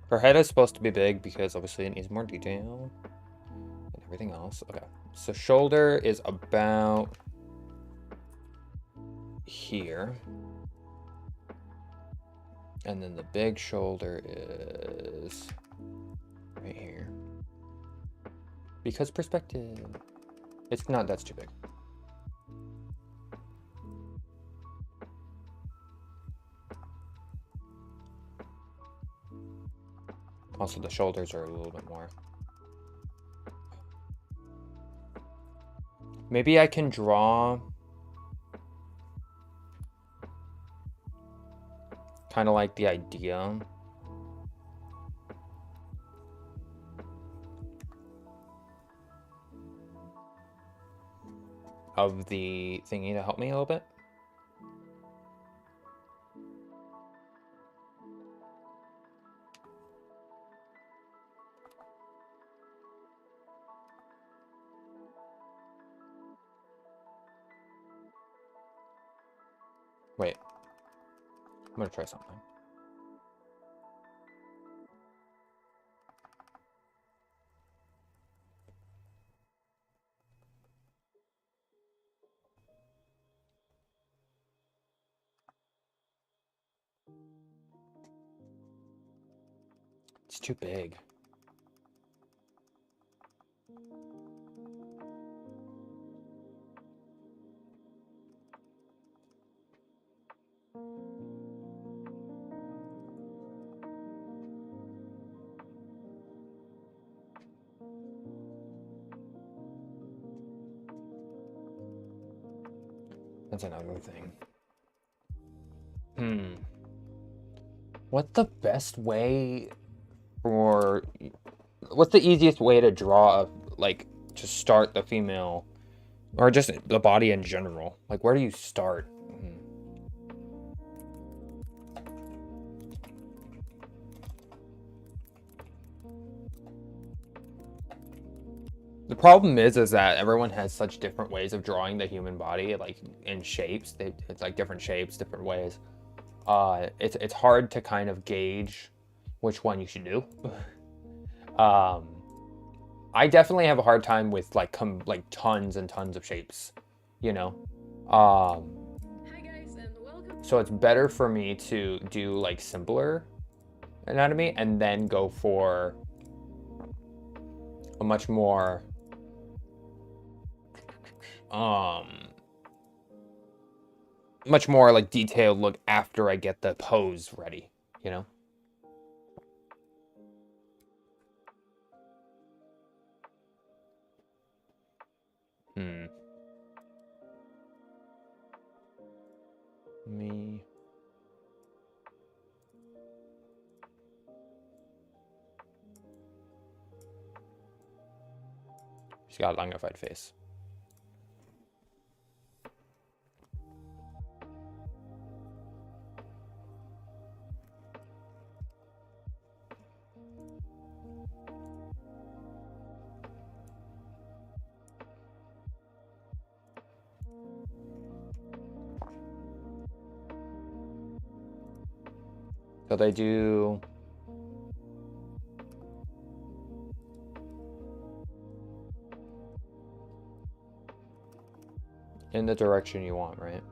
Her head is supposed to be big because obviously it needs more detail and everything else. Okay. So shoulder is about here. And then the big shoulder is right here. Because perspective. It's not, that's too big. Also, the shoulders are a little bit more. Maybe I can draw kind of like the idea of the thingy to help me a little bit. Wait, I'm gonna try something. It's too big. That's another thing. What's the best way for... What's the easiest way to draw, like, to start the female, or just the body in general? Like, where do you start? The problem is that everyone has such different ways of drawing the human body, like in shapes. It's like different shapes, different ways. It's hard to kind of gauge which one you should do. I definitely have a hard time with like tons and tons of shapes, you know. Hi guys, and welcome. So it's better for me to do like simpler anatomy and then go for a much more like detailed look after I get the pose ready, you know? Me. He's got a longified face. So they do... in the direction you want, right?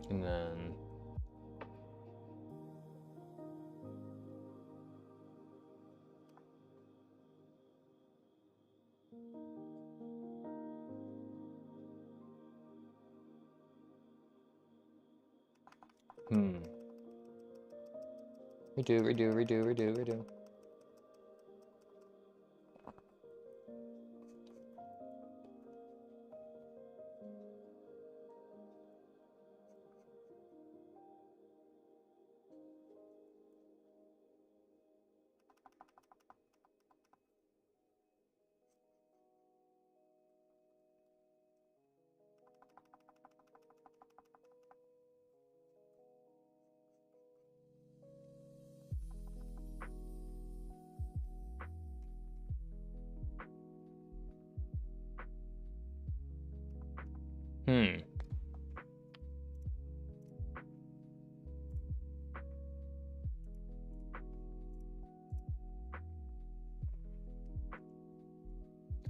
And then... Redo.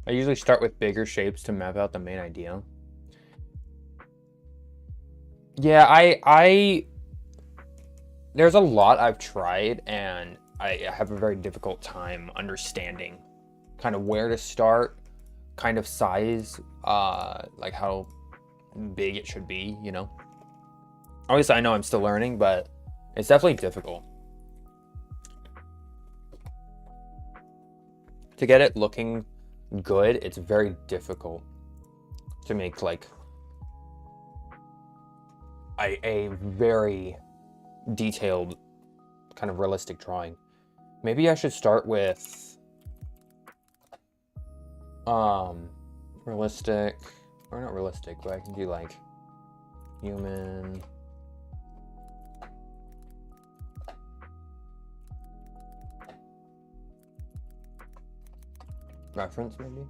I usually start with bigger shapes to map out the main idea. Yeah, I there's a lot I've tried, and I have a very difficult time understanding kind of where to start, kind of size, like how big it should be, you know? Obviously, I know I'm still learning, but it's definitely difficult. To get it looking good, it's very difficult to make like a very detailed kind of realistic drawing. Maybe I should start with realistic, or not realistic, but I can do like human. Reference, maybe?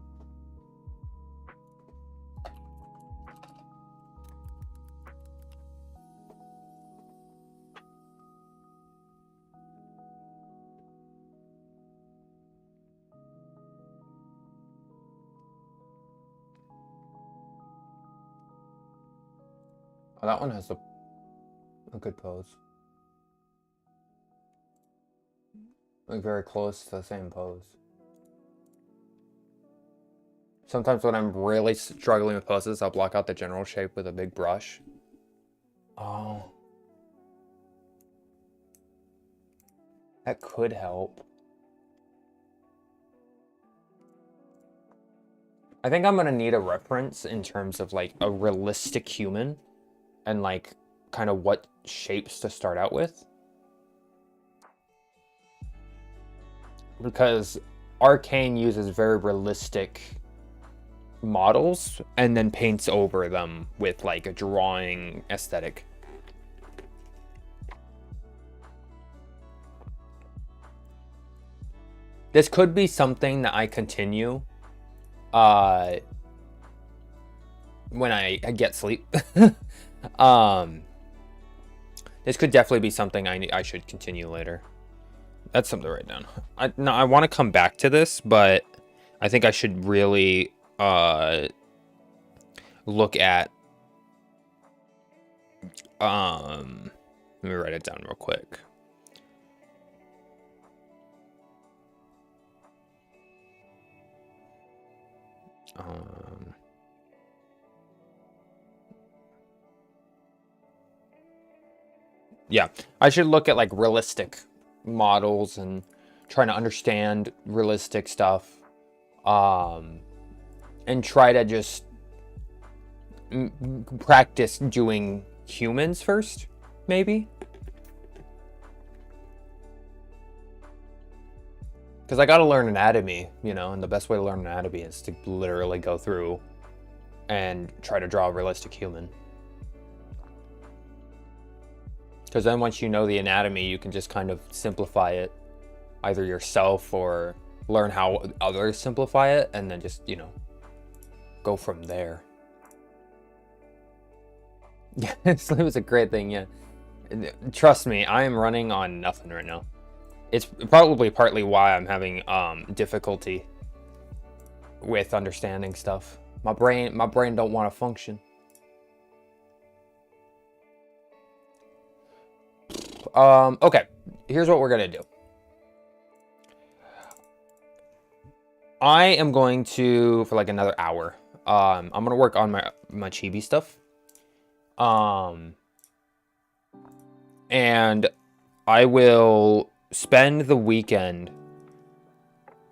Oh, that one has a good pose. Like very close to the same pose. Sometimes when I'm really struggling with poses, I'll block out the general shape with a big brush. Oh. That could help. I think I'm gonna need a reference in terms of like a realistic human and like kind of what shapes to start out with. Because Arcane uses very realistic models and then paints over them with like a drawing aesthetic. This could be something that I continue when I get sleep. This could definitely be something I should continue later. That's something to write down. I want to come back to this, but I think I should really look at let me write it down real quick. yeah, I should look at like realistic models and trying to understand realistic stuff, and try to just practice doing humans first, maybe. Because I got to learn anatomy, you know, and the best way to learn anatomy is to literally go through and try to draw a realistic human. Because then once you know the anatomy, you can just kind of simplify it either yourself or learn how others simplify it, and then just, you know, go from there. Yeah, sleep is a great thing, yeah. Trust me, I am running on nothing right now. It's probably partly why I'm having difficulty with understanding stuff. My brain don't want to function. Okay, here's what we're gonna do. I am going to, for like another hour, I'm gonna work on my Chibi stuff. And I will spend the weekend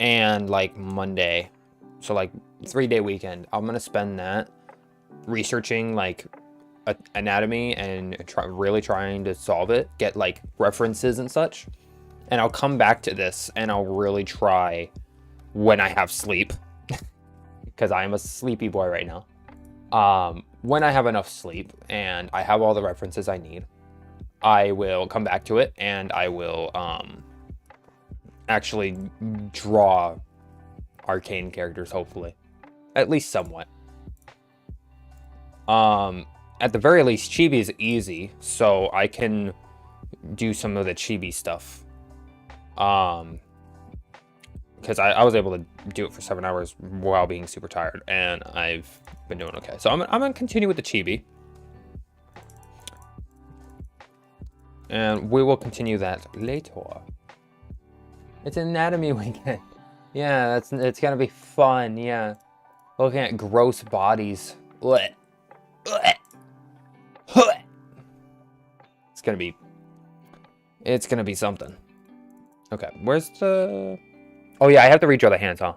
and like Monday, so like 3-day weekend, I'm gonna spend that researching like anatomy and really trying to solve it, get like references and such, and I'll come back to this and I'll really try when I have sleep, because I am a sleepy boy right now. When I have enough sleep and I have all the references I need, I will come back to it and I will actually draw arcane characters, hopefully, at least somewhat. At the very least, Chibi is easy, so I can do some of the Chibi stuff. Because I was able to do it for 7 hours while being super tired, and I've been doing okay. So I'm gonna continue with the Chibi, and we will continue that later. It's anatomy weekend. Yeah, it's gonna be fun. Yeah, looking at gross bodies. Blech. Blech. Blech. It's gonna be something. Okay, where's the... Oh yeah, I have to redraw the hands, huh?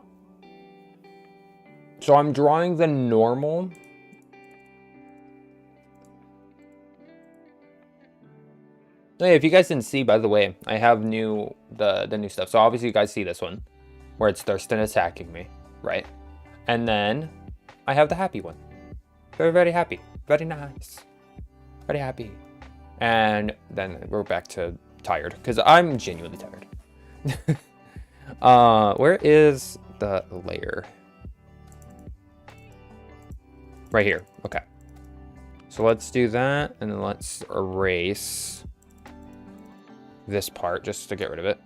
So I'm drawing the normal. Hey, if you guys didn't see, by the way, I have the new stuff. So obviously you guys see this one, where it's Thurston attacking me, right? And then I have the happy one. Very, very happy. Very nice. Very happy. And then we're back to tired, because I'm genuinely tired. Where is the layer? Right here. Okay. So let's do that, and then let's erase this part just to get rid of it.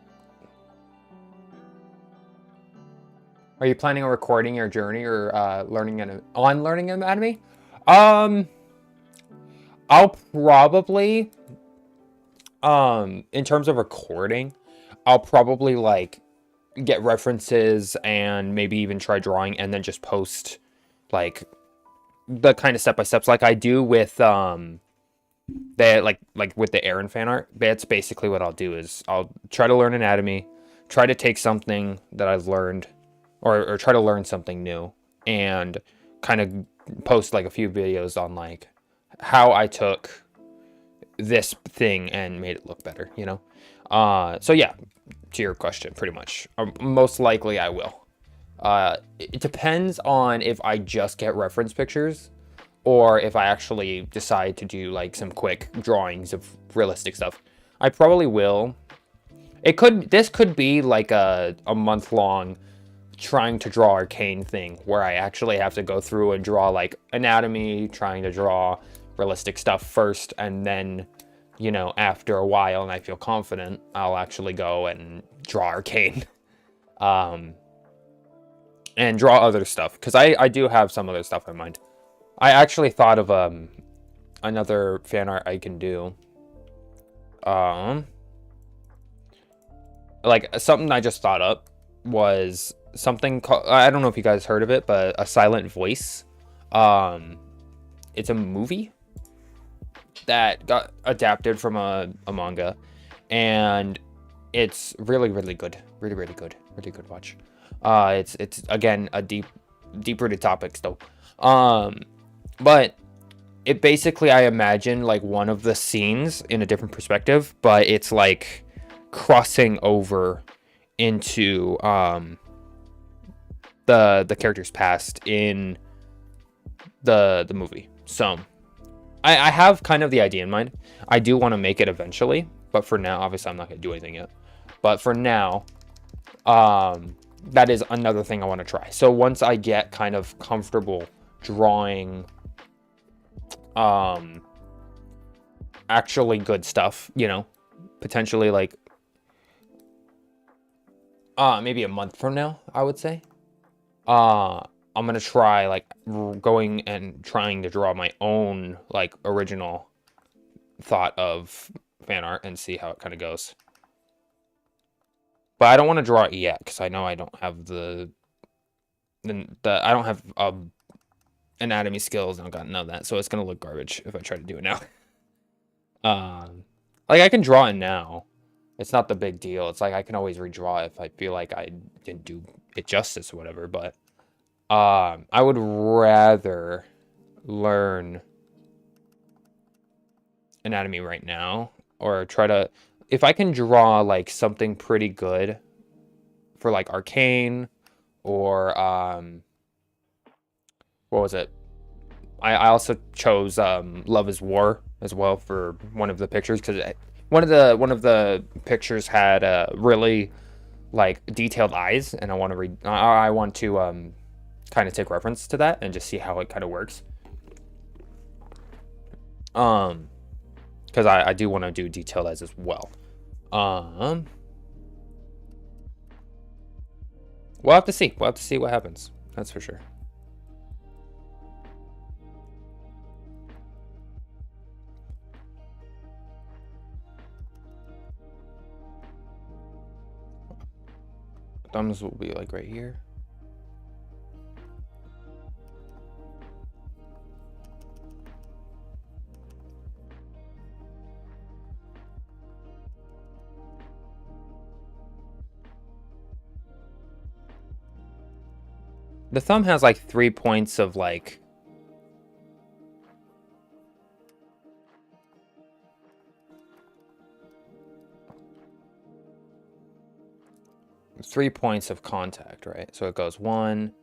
Are you planning on recording your journey or learning anatomy? I'll probably, in terms of recording, I'll probably like get references and maybe even try drawing, and then just post like the kind of step-by-steps like I do with with the Aaron fan art. That's basically what I'll do, is I'll try to learn anatomy, try to take something that I've learned, or try to learn something new, and kind of post like a few videos on like how I took this thing and made it look better, you know? So yeah, to your question, pretty much. Most likely I will. It depends on if I just get reference pictures, or if I actually decide to do like some quick drawings of realistic stuff. I probably will. This could be like a month-long trying to draw arcane thing, where I actually have to go through and draw like anatomy, trying to draw realistic stuff first, and then, you know, after a while and I feel confident, I'll actually go and draw arcane. And draw other stuff, because I do have some other stuff in mind. I actually thought of another fan art I can do. Like something I just thought up was something called, I don't know if you guys heard of it, but A Silent Voice. It's a movie. that got adapted from a manga, and it's really good, really good watch. It's again a deep-rooted topic still, but it basically, I imagine, like one of the scenes in a different perspective, but it's like crossing over into the character's past in the movie. So I have kind of the idea in mind. I do want to make it eventually, but for now, obviously I'm not going to do anything yet. But for now, that is another thing I want to try. So once I get kind of comfortable drawing actually good stuff, you know, potentially like maybe a month from now, I would say, I'm gonna try like going and trying to draw my own like original thought of fan art and see how it kind of goes. But I don't want to draw it yet because I know I don't have the I don't have anatomy skills. I don't got none of that, so it's gonna look garbage if I try to do it now. Like I can draw it now. It's not the big deal. It's like I can always redraw if I feel like I didn't do it justice or whatever. But I would rather learn anatomy right now, or try to, if I can draw like something pretty good for like Arcane, or what was it? I also chose Love is War as well for one of the pictures, because one of the pictures had really like detailed eyes, and I want to kind of take reference to that and just see how it kind of works. Because I do want to do detailed eyes as well. We'll have to see. We'll have to see what happens. That's for sure. Thumbs will be like right here. The thumb has like 3 points of like 3 points of contact, right? So it goes 1,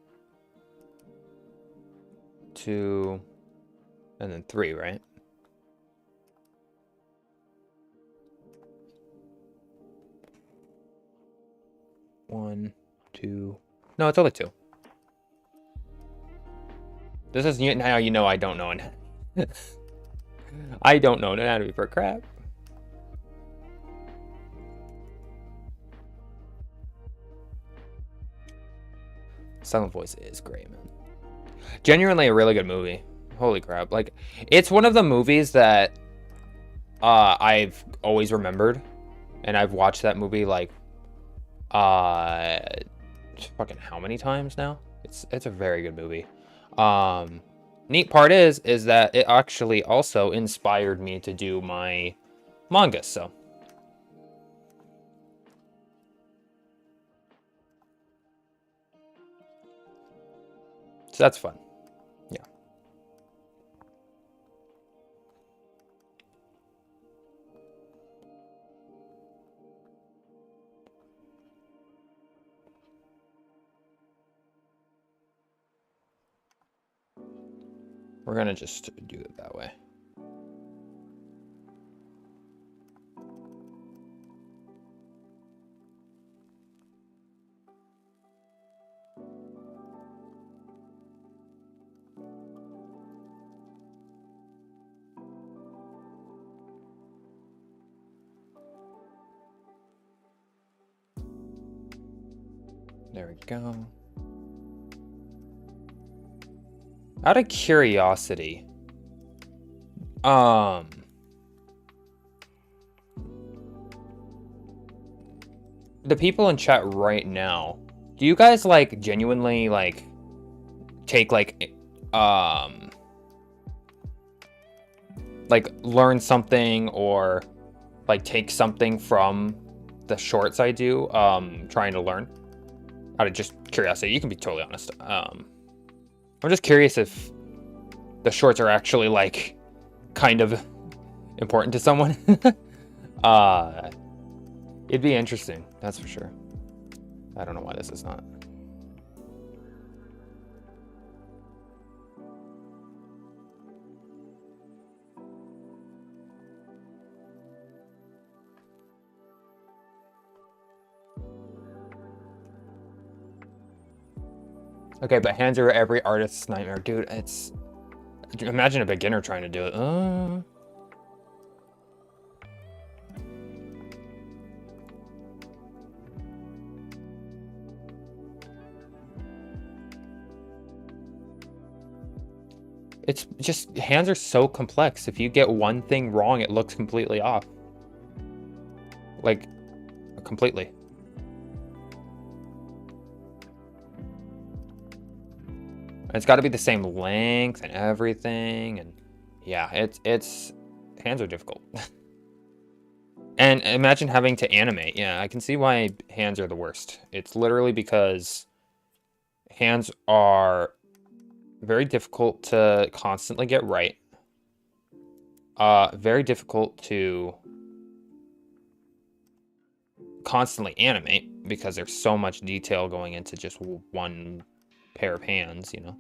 2, and then 3, right? One, two. No, it's only 2. This is now you know I don't know anatomy. I don't know anatomy for crap. Silent Voice is great, man. Genuinely a really good movie. Holy crap. Like, it's one of the movies that I've always remembered. And I've watched that movie like fucking how many times now? It's a very good movie. Neat part is that it actually also inspired me to do my manga, so that's fun. Yeah. We're gonna just do it that way. There we go. Out of curiosity, the people in chat right now, do you guys like genuinely like take like like learn something or like take something from the shorts I do, trying to learn out of just curiosity. You can be totally honest. I'm just curious if the shorts are actually like kind of important to someone. It'd be interesting, that's for sure. I don't know why this is not. Okay, but hands are every artist's nightmare. Dude, it's... Imagine a beginner trying to do it. It's just, hands are so complex. If you get one thing wrong, it looks completely off. Like, completely. And it's got to be the same length and everything, and yeah, it's hands are difficult. And imagine having to animate. Yeah, I can see why hands are the worst. It's literally because hands are very difficult to constantly get right. Very difficult to constantly animate because there's so much detail going into just one pair of hands, you know.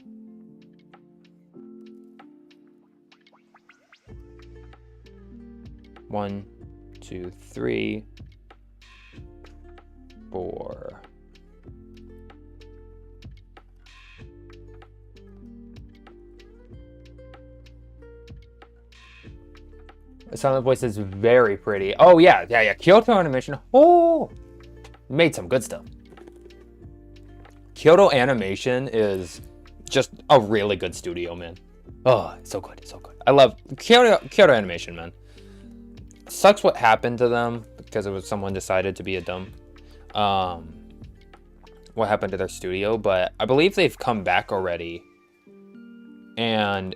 One, two, three, four. The silent voice is very pretty. Oh yeah, yeah. Kyoto Animation. Oh, made some good stuff. Kyoto Animation is just a really good studio, man. Oh, it's so good, so good. I love Kyoto Animation, man. Sucks what happened to them because it was someone decided to be a dumb. What happened to their studio, but I believe they've come back already, and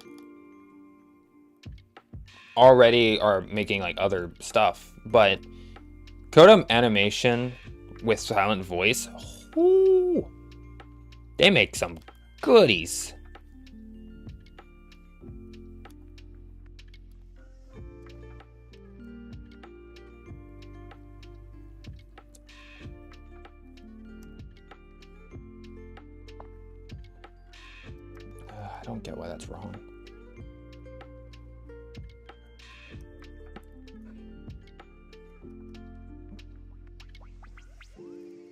already are making like other stuff. But Kyoto Animation with silent voice, ooh, they make some goodies. I don't get why that's wrong.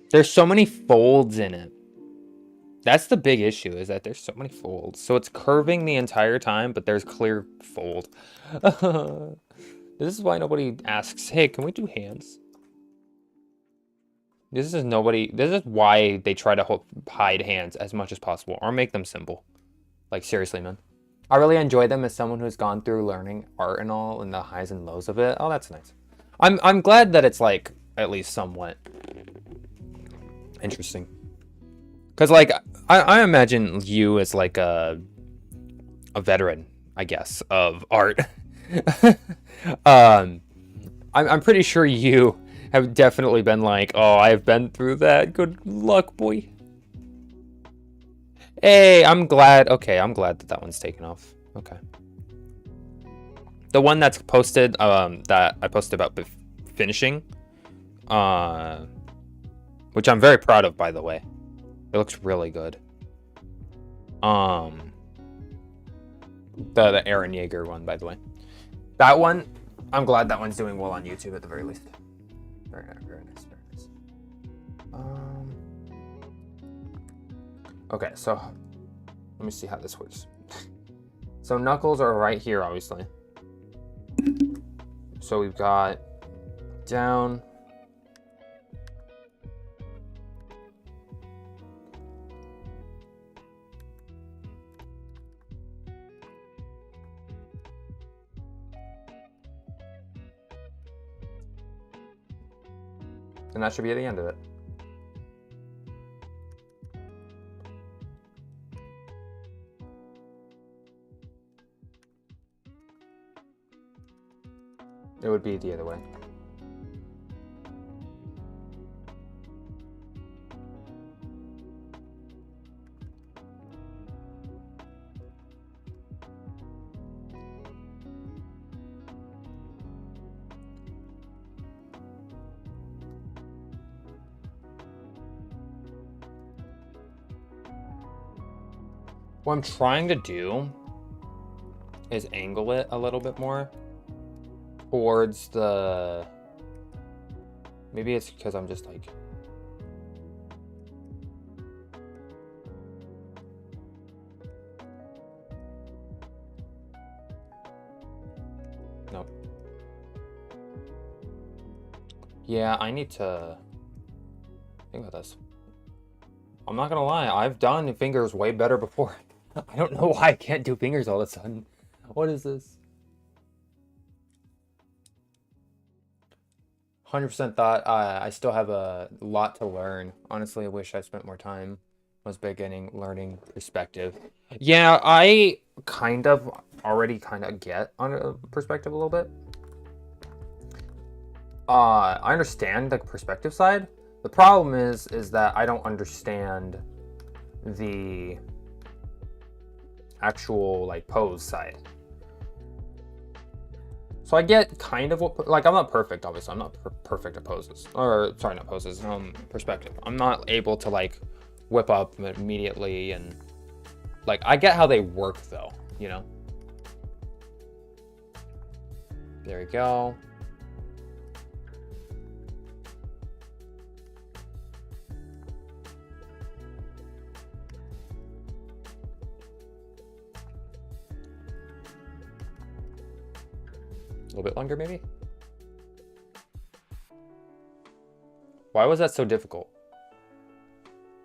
There's so many folds in it. That's the big issue, is that there's so many folds. So it's curving the entire time, but there's clear fold. This is why nobody asks, hey, can we do hands? This is why they try to hide hands as much as possible, or make them simple. Like, seriously, man. I really enjoy them as someone who's gone through learning art and all, and the highs and lows of it. Oh, that's nice. I'm glad that it's, like, at least somewhat interesting. Because, like, I imagine you as, like, a veteran, I guess, of art. I'm pretty sure you have definitely been like, oh, I've been through that. Good luck, boy. Hey, I'm glad. Okay, I'm glad that one's taken off. Okay. The one that's posted, that I posted about finishing, which I'm very proud of, by the way. It looks really good. The Aaron Yeager one, by the way. That one, I'm glad that one's doing well on YouTube at the very least. Very nice, very nice, very nice. Okay, so let me see how this works. So knuckles are right here, obviously. So we've got down. And that should be at the end of it. It would be the other way. What I'm trying to do is angle it a little bit more towards the... Maybe it's because I'm just like... Nope. Yeah, I need to think about this. I'm not gonna lie, I've done fingers way better before. I don't know why I can't do fingers all of a sudden. What is this? 100% thought I still have a lot to learn. Honestly, I wish I spent more time was beginning learning perspective. Yeah, I kind of already get on a perspective a little bit. I understand the perspective side. The problem is that I don't understand the actual like pose side. So I get kind of what, like, I'm not perfect, obviously. I'm not perfect at poses. Or, sorry, not poses, perspective. I'm not able to, like, whip up immediately and, like, I get how they work, though, you know? There we go. A little bit longer, maybe? Why was that so difficult?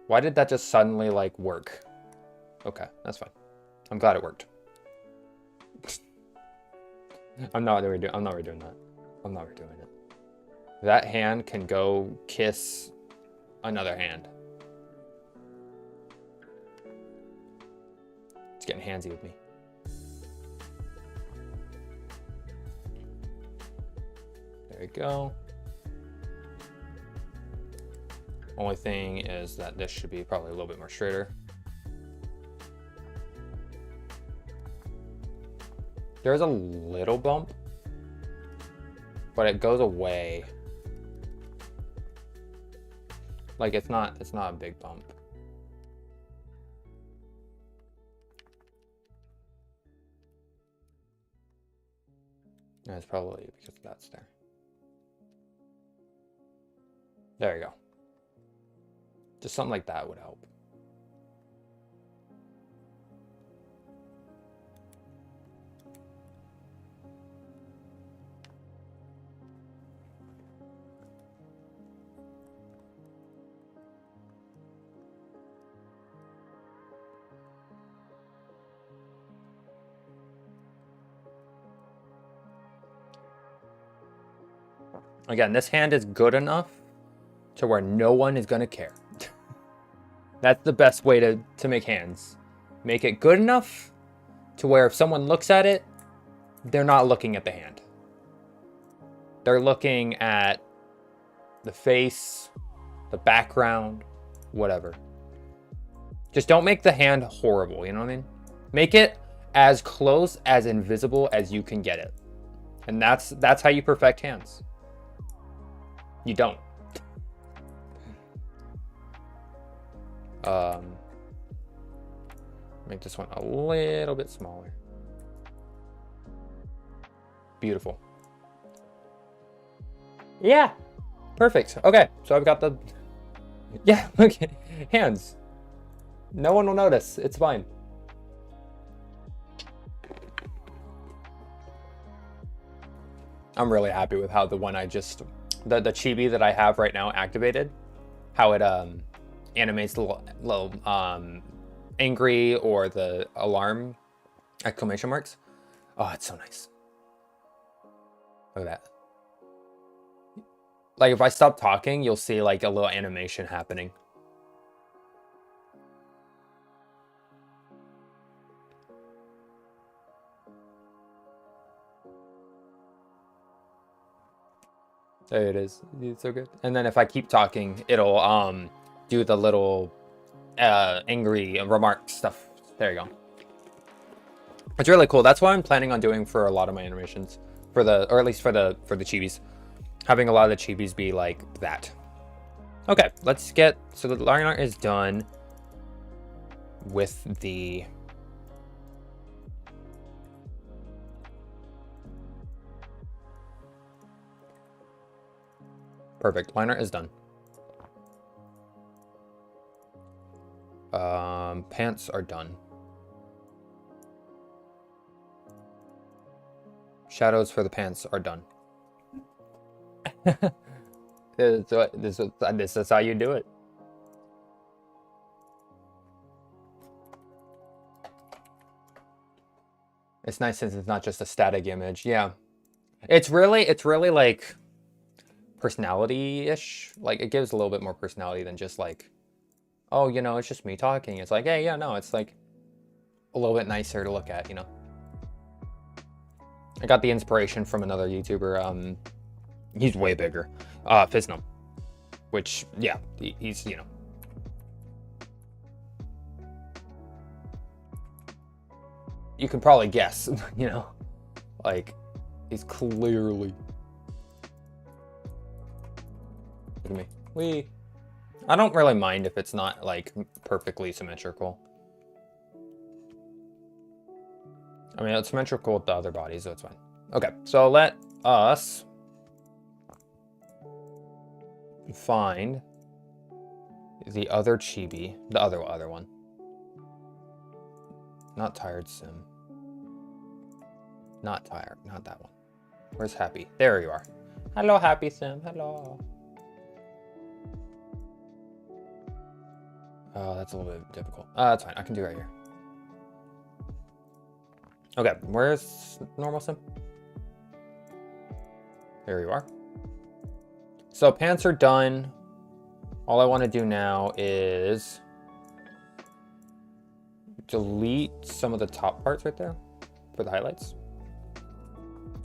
Why did that just suddenly, like, work? Okay, that's fine. I'm glad it worked. I'm not redoing that. I'm not redoing it. That hand can go kiss another hand. It's getting handsy with me. There we go. Only thing is that this should be probably a little bit more straighter. There's a little bump, but it goes away. Like it's not a big bump. That's probably because that's there. There you go. Just something like that would help. Again, this hand is good enough to where no one is going to care. That's the best way to make hands. Make it good enough to where if someone looks at it, they're not looking at the hand. They're looking at the face, the background, whatever. Just don't make the hand horrible, you know what I mean? Make it as close as invisible as you can get it. And that's how you perfect hands. You don't. Make this one a little bit smaller. Beautiful. Yeah, perfect. Okay, so I've got the, yeah, okay, hands. No one will notice, it's fine. I'm really happy with how the one I just, the Chibi that I have right now activated, how it animates the little angry or the alarm exclamation marks. Oh, it's so nice. Look at that. Like if I stop talking, you'll see like a little animation happening. There it is. It's so good. And then if I keep talking, it'll do the little angry remark stuff. There you go. It's really cool. That's what I'm planning on doing for a lot of my animations, or at least for the chibis, having a lot of the chibis be like that. Okay, let's get, so the line art is done with the perfect. Line art is done. Pants are done. Shadows for the pants are done. This is how you do it. It's nice since it's not just a static image. Yeah, it's really like personality-ish. Like it gives a little bit more personality than just like, oh, you know, it's just me talking. It's like, hey, yeah, no, it's like a little bit nicer to look at, you know. I got the inspiration from another YouTuber. He's way bigger, Fisnum, which, yeah, he's, you know. You can probably guess, you know, like he's clearly. Look at me. I don't really mind if it's not like perfectly symmetrical. I mean, it's symmetrical with the other bodies, so it's fine. Okay, so let us find the other chibi, the other one. Not tired sim. Not tired, not that one. Where's Happy? There you are. Hello, Happy Sim. Hello. Oh, that's a little bit difficult. That's fine. I can do it right here. Okay, where's normal sim? There you are. So pants are done. All I want to do now is delete some of the top parts right there for the highlights.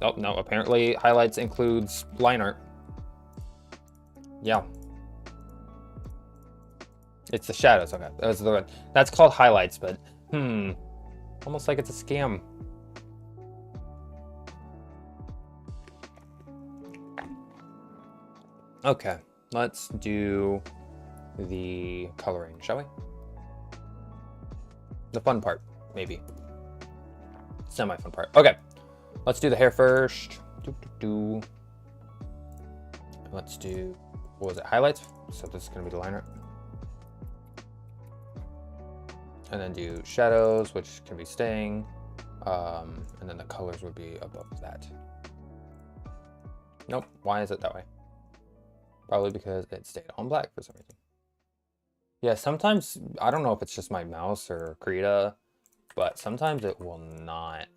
Oh, no, apparently highlights includes line art. Yeah. It's the shadows, okay. That's called highlights, but almost like it's a scam. Okay, let's do the coloring, shall we? The fun part, maybe. Semi-fun part. Okay, let's do the hair first. Let's do, what was it, highlights? So this is gonna be the line art. And then do shadows, which can be staying. And then the colors would be above that. Nope, why is it that way? Probably because it stayed on black for some reason. Yeah, sometimes, I don't know if it's just my mouse or Krita, but sometimes it will not.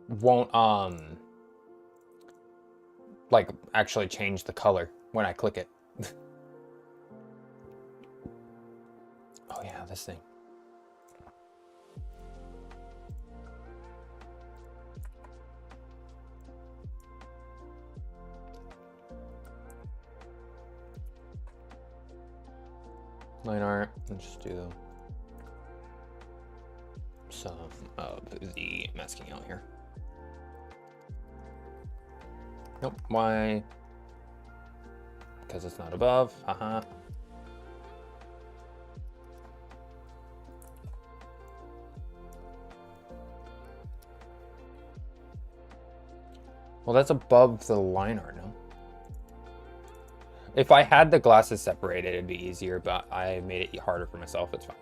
Won't, like, actually change the color when I click it. Oh yeah, this thing. Line art, let's just do some of the masking out here. Nope, why? Because it's not above, haha. Well, that's above the line art, no? If I had the glasses separated, it'd be easier, but I made it harder for myself. It's fine.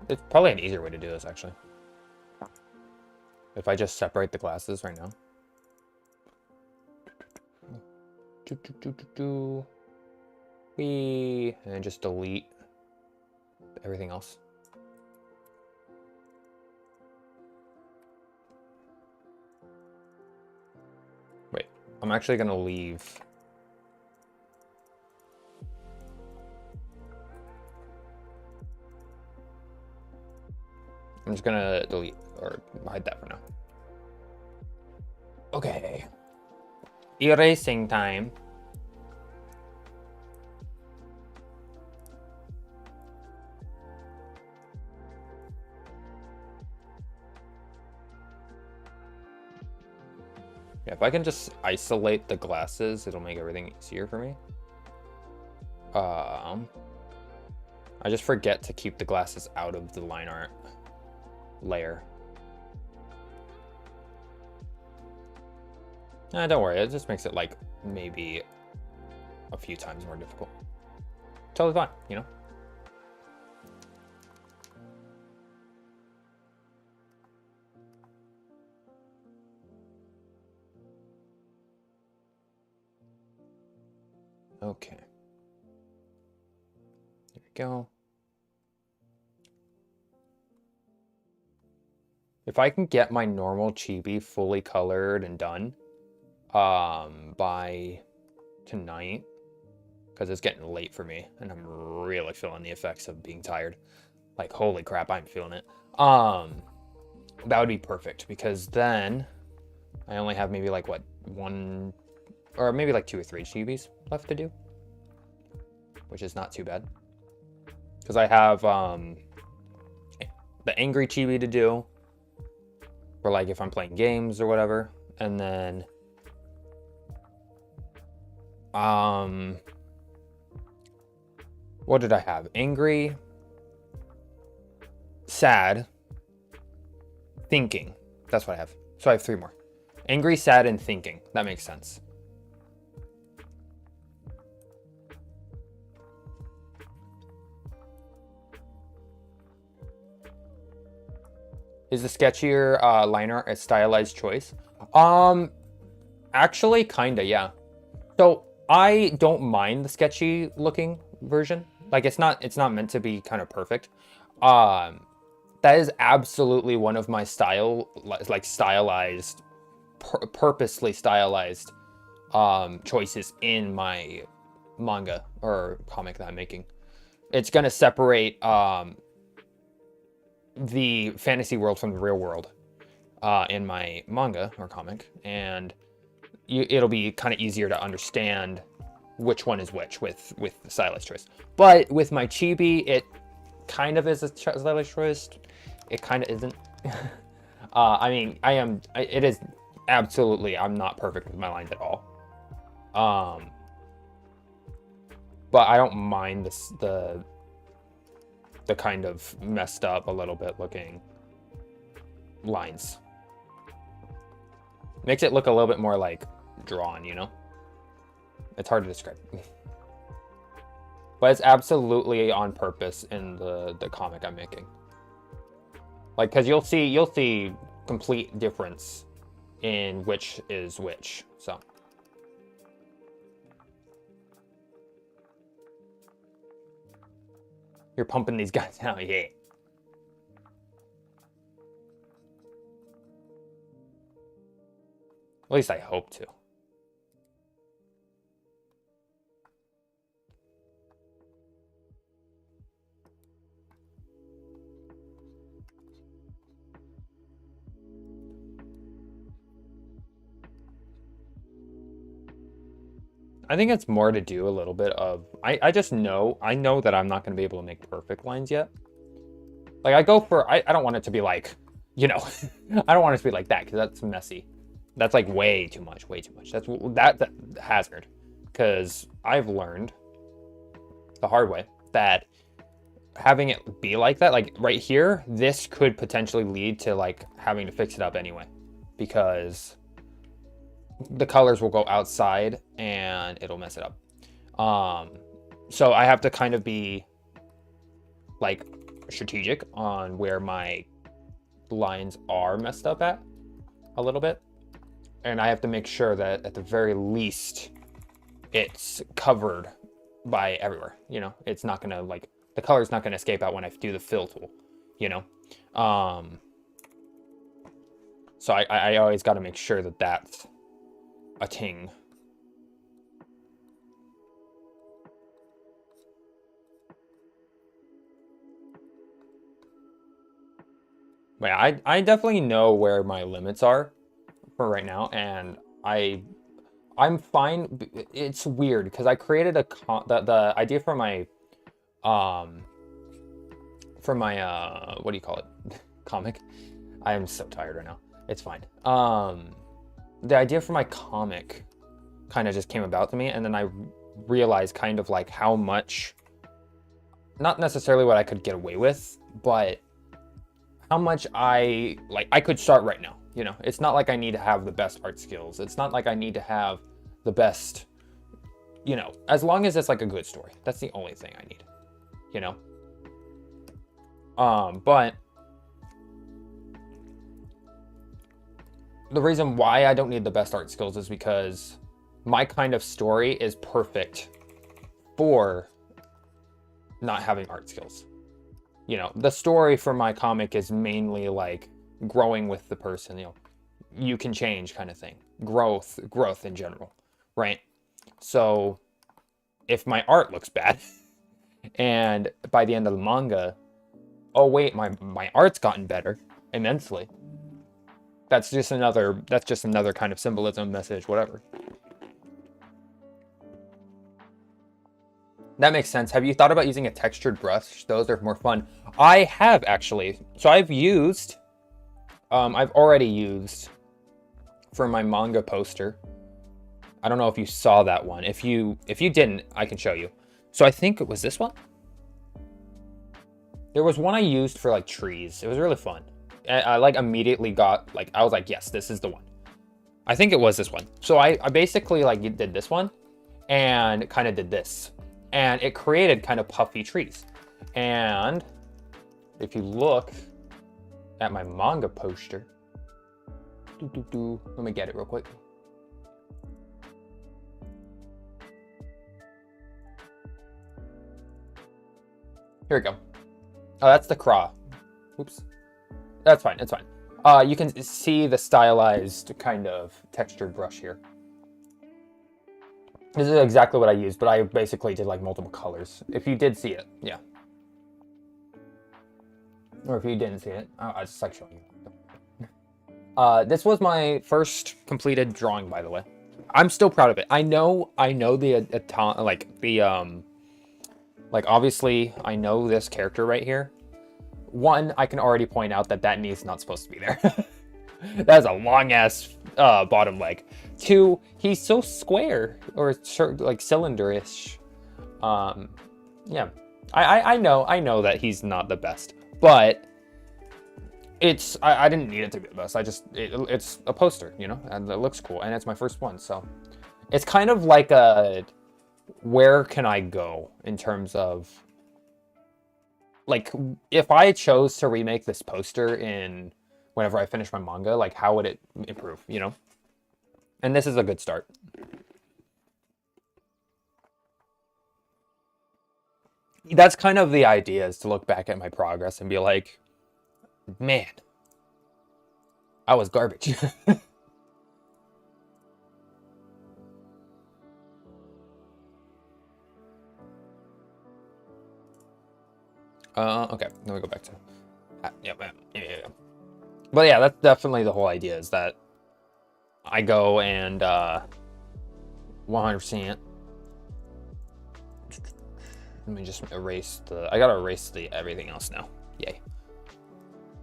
It's probably an easier way to do this, actually. If I just separate the glasses right now. And then just delete everything else. Wait, I'm actually gonna leave. I'm just gonna delete or hide that for now. Okay. Erasing time. Yeah, if I can just isolate the glasses, it'll make everything easier for me. I just forget to keep the glasses out of the line art layer. Don't worry, it just makes it like maybe a few times more difficult. Totally fine, you know? Okay. There we go. If I can get my normal Chibi fully colored and done by tonight, because it's getting late for me and I'm really feeling the effects of being tired. Like, holy crap, I'm feeling it. That would be perfect, because then I only have maybe like what, one or maybe like 2 or 3 Chibis left to do, which is not too bad, because I have the angry Chibi to do for like if I'm playing games or whatever, and then what did I have? Angry, sad, thinking. That's what I have. So I have 3 more. Angry, sad, and thinking. That makes sense. Is the sketchier line art a stylized choice? Actually, kinda, yeah. So I don't mind the sketchy looking version. Like, it's not meant to be kind of perfect. That is absolutely one of my stylized, purposely stylized choices in my manga or comic that I'm making. It's gonna separate the fantasy world from the real world in my manga or comic, and it'll be kind of easier to understand which one is which with the stylized choice. But with my Chibi, it kind of is a stylized choice. It kind of isn't. I mean, it is absolutely, I'm not perfect with my lines at all. But I don't mind the kind of messed up a little bit looking lines. Makes it look a little bit more like drawn, you know? It's hard to describe. But it's absolutely on purpose in the comic I'm making. Like, because you'll see complete difference in which is which, so. You're pumping these guys out, yeah. At least I hope to. I think it's more to do a little bit of, I just know, I know that I'm not going to be able to make perfect lines yet. Like, I go for, I don't want it to be like, you know, I don't want it to be like that, because that's messy. That's like way too much. That's hazard. Because I've learned the hard way that having it be like that, like right here, this could potentially lead to like having to fix it up anyway, because the colors will go outside and it'll mess it up. So I have to kind of be like strategic on where my lines are messed up at a little bit. And I have to make sure that at the very least, it's covered by everywhere. You know, it's not gonna like, the color's not gonna escape out when I do the fill tool, you know? So I always gotta make sure that that's a ting. Yeah, I definitely know where my limits are for right now, and I'm fine. It's weird because I created the idea um for my what do you call it, comic. I am so tired right now. It's fine. The idea for my comic kind of just came about to me, and then I realized kind of like how much, not necessarily what I could get away with, but how much I could start right now. You know, it's not like I need to have the best art skills. It's not like I need to have the best, you know, as long as it's like a good story. That's the only thing I need, you know? But the reason why I don't need the best art skills is because my kind of story is perfect for not having art skills. You know, the story for my comic is mainly like growing with the person, you know, you can change kind of thing. Growth in general, right? So if my art looks bad and by the end of the manga, oh wait, my art's gotten better immensely. That's just another kind of symbolism, message, whatever. That makes sense. Have you thought about using a textured brush? Those are more fun. I have actually. So I've already used for my manga poster. I don't know if you saw that one. If you didn't, I can show you. So I think it was this one. There was one I used for like trees. It was really fun. I like immediately got like, I was like, yes, this is the one. I think it was this one. So I basically like did this one and kind of did this. And it created kind of puffy trees. And if you look at my manga poster, let me get it real quick. Here we go. Oh, that's the craw. Oops. That's fine, it's fine. You can see the stylized kind of textured brush here. This is exactly what I used, but I basically did like multiple colors. If you did see it, yeah. Or if you didn't see it, I just like showing you. This was my first completed drawing, by the way. I'm still proud of it. I know like obviously I know this character right here. One, I can already point out that knee's not supposed to be there. That's a long ass bottom leg. Two, he's so square or like cylinderish. Yeah, I know that he's not the best, but I didn't need it to be the best. It's a poster, you know, and it looks cool, and it's my first one, so it's kind of like a where can I go in terms of like if I chose to remake this poster in whenever I finish my manga, like how would it improve, you know? And this is a good start. That's kind of the idea, is to look back at my progress and be like, man, I was garbage. Okay, let me go back to yeah. But yeah, that's definitely the whole idea, is that I go and 100%. Let me just erase I gotta erase everything else now. Yay.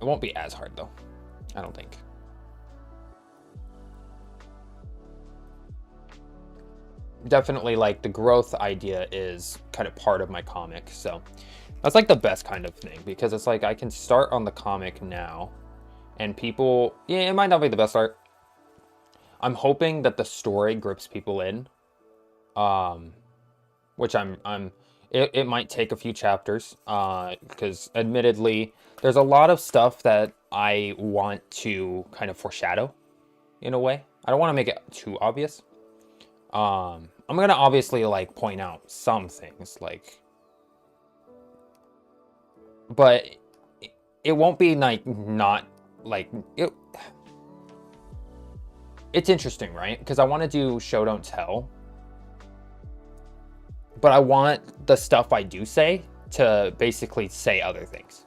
It won't be as hard though, I don't think. Definitely like the growth idea is kind of part of my comic, so that's like the best kind of thing, because it's like I can start on the comic now and people, yeah, it might not be the best art. I'm hoping that the story grips people in, which it might take a few chapters, because admittedly there's a lot of stuff that I want to kind of foreshadow in a way. I don't want to make it too obvious. I'm gonna obviously like point out some things, like, but it won't be like not like it. It's interesting, right? Because I want to do show don't tell, but I want the stuff I do say to basically say other things.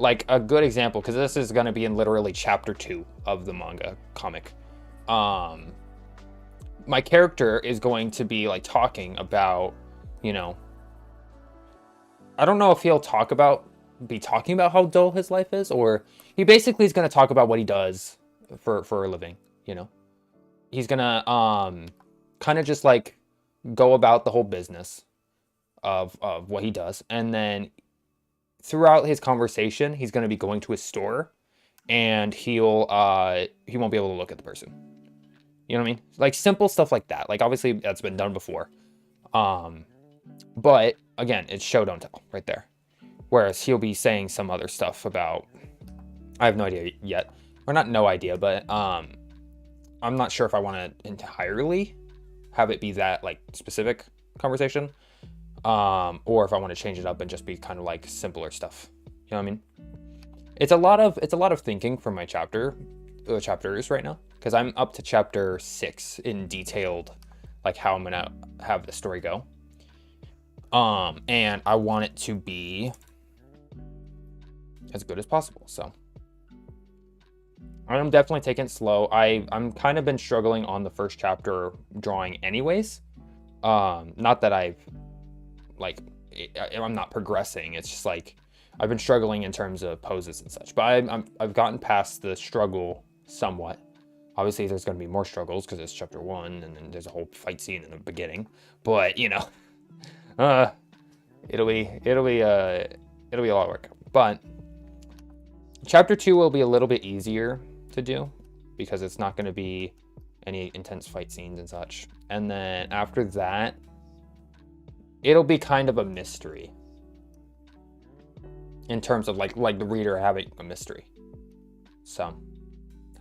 like a good example, because this is going to be in literally chapter 2 of the manga comic. My character is going to be like talking about, you know, I don't know if he'll be talking about how dull his life is, or he basically is going to talk about what he does for a living, you know. He's going to kind of just like go about the whole business of what he does, and then throughout his conversation, he's going to be going to his store, and he won't be able to look at the person. You know what I mean? Like simple stuff like that. Like obviously that's been done before. But again, it's show don't tell right there. Whereas he'll be saying some other stuff about, I have no idea yet, or not no idea, but I'm not sure if I want to entirely have it be that like specific conversation, or if I want to change it up and just be kind of like simpler stuff. You know what I mean? It's a lot of thinking for my chapters right now, because I'm up to chapter 6 in detailed, like how I'm gonna have the story go. And I want it to be as good as possible. So I'm definitely taking it slow. I'm kind of been struggling on the first chapter drawing anyways. Not that I'm not progressing. It's just like I've been struggling in terms of poses and such. But I've gotten past the struggle somewhat. Obviously, there's going to be more struggles because it's chapter 1, and then there's a whole fight scene in the beginning. But you know, it'll be a lot of work. But chapter 2 will be a little bit easier to do because it's not going to be any intense fight scenes and such. And then after that, it'll be kind of a mystery in terms of like the reader having a mystery. So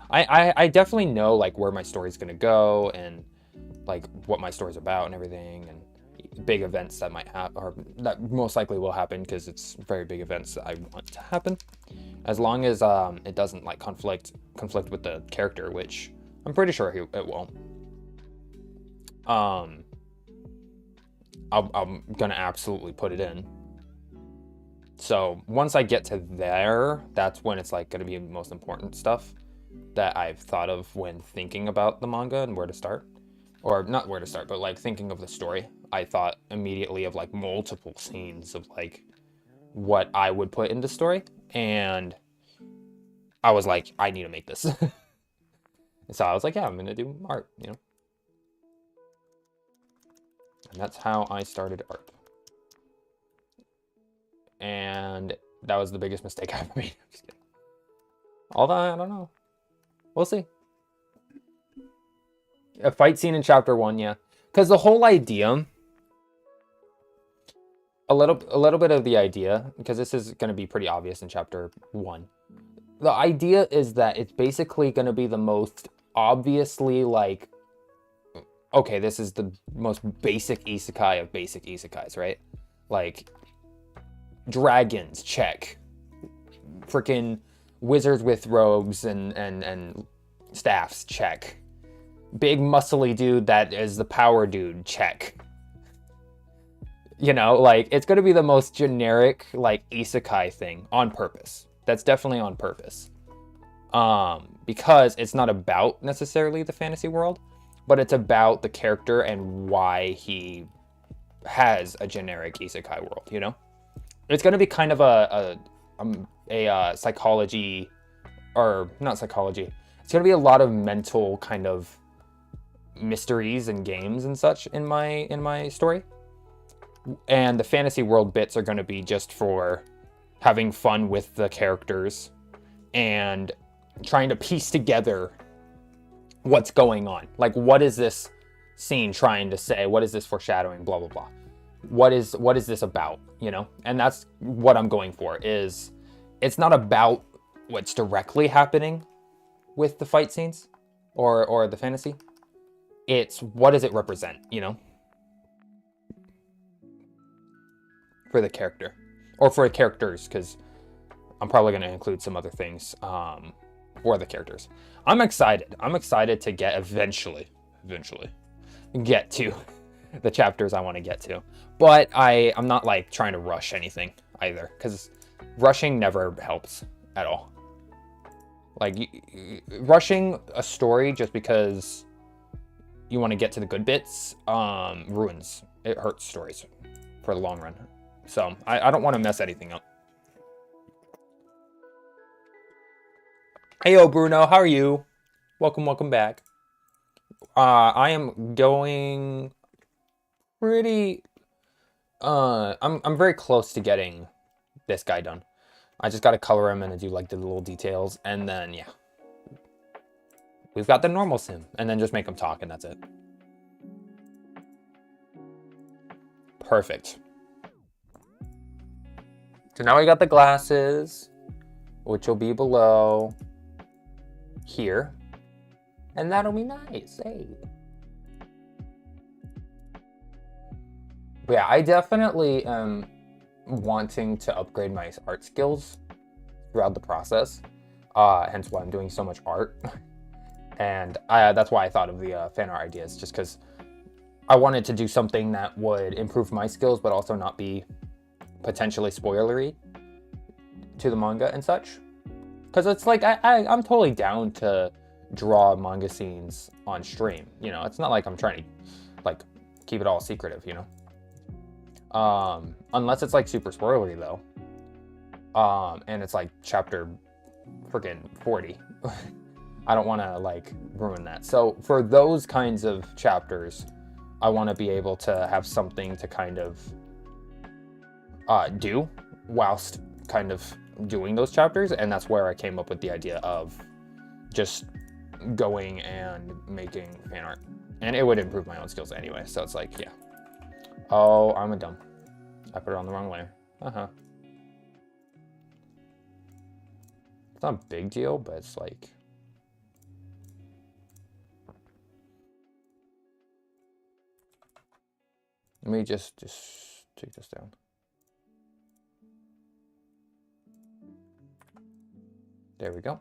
I definitely know like where my story's going to go and like what my story's about and everything, and big events that might happen, or that most likely will happen, because it's very big events that I want to happen, as long as it doesn't like conflict with the character, which I'm pretty sure it won't. I'm gonna absolutely put it in. So once I get to there, that's when it's like gonna be the most important stuff that I've thought of when thinking about the manga and where to start. Or not where to start, but like thinking of the story. I thought immediately of like multiple scenes of like what I would put into story, and I was like, I need to make this. So I was like, yeah, I'm gonna do art, you know. And that's how I started art. And that was the biggest mistake I've made. I'm just kidding. Although I don't know. We'll see. A fight scene in chapter 1, yeah. Because the whole idea, a little bit of the idea, because this is going to be pretty obvious in chapter 1. The idea is that it's basically going to be the most obviously like, okay, this is the most basic isekai of basic isekais, right? Like, dragons, check. Freaking wizards with robes and staffs, check. Big muscly dude that is the power dude, check. You know, like, it's gonna be the most generic, like, isekai thing on purpose. That's definitely on purpose. Because it's not about necessarily the fantasy world, but it's about the character and why he has a generic isekai world, you know? It's gonna be kind of a psychology, or not psychology. It's gonna be a lot of mental kind of mysteries and games and such in my story. And the fantasy world bits are gonna be just for having fun with the characters and trying to piece together what's going on. Like, what is this scene trying to say? What is this foreshadowing? Blah, blah, blah. What is this about, you know? And that's what I'm going for, is it's not about what's directly happening with the fight scenes or the fantasy. It's what does it represent, you know? For the character. Or for the characters, because I'm probably going to include some other things for the characters. I'm excited. I'm excited to get eventually get to the chapters I want to get to. But I'm not like trying to rush anything either, because rushing never helps at all. Like, rushing a story just because you want to get to the good bits ruins. It hurts stories for the long run. So I don't want to mess anything up. Hey, yo, Bruno, how are you? Welcome back. I am going pretty... I'm very close to getting this guy done. I just got to color him and do like the little details, and then yeah, we've got the normal sim, and then just make him talk, and that's it. Perfect. So now we got the glasses, which will be below here, and that'll be nice. Hey. But yeah, I definitely am wanting to upgrade my art skills throughout the process, hence why I'm doing so much art. And that's why I thought of the fan art ideas, just because I wanted to do something that would improve my skills but also not be potentially spoilery to the manga and such. Because it's like I'm totally down to draw manga scenes on stream, you know. It's not like I'm trying to like keep it all secretive, you know. Unless it's like super spoilery though. And it's like chapter freaking 40. I don't want to like ruin that. So for those kinds of chapters, I want to be able to have something to kind of do whilst kind of doing those chapters. And that's where I came up with the idea of just going and making fan art. And it would improve my own skills anyway. So it's like, yeah. Oh, I'm a dumb. I put it on the wrong layer. It's not a big deal, but it's like... Let me just take this down. There we go.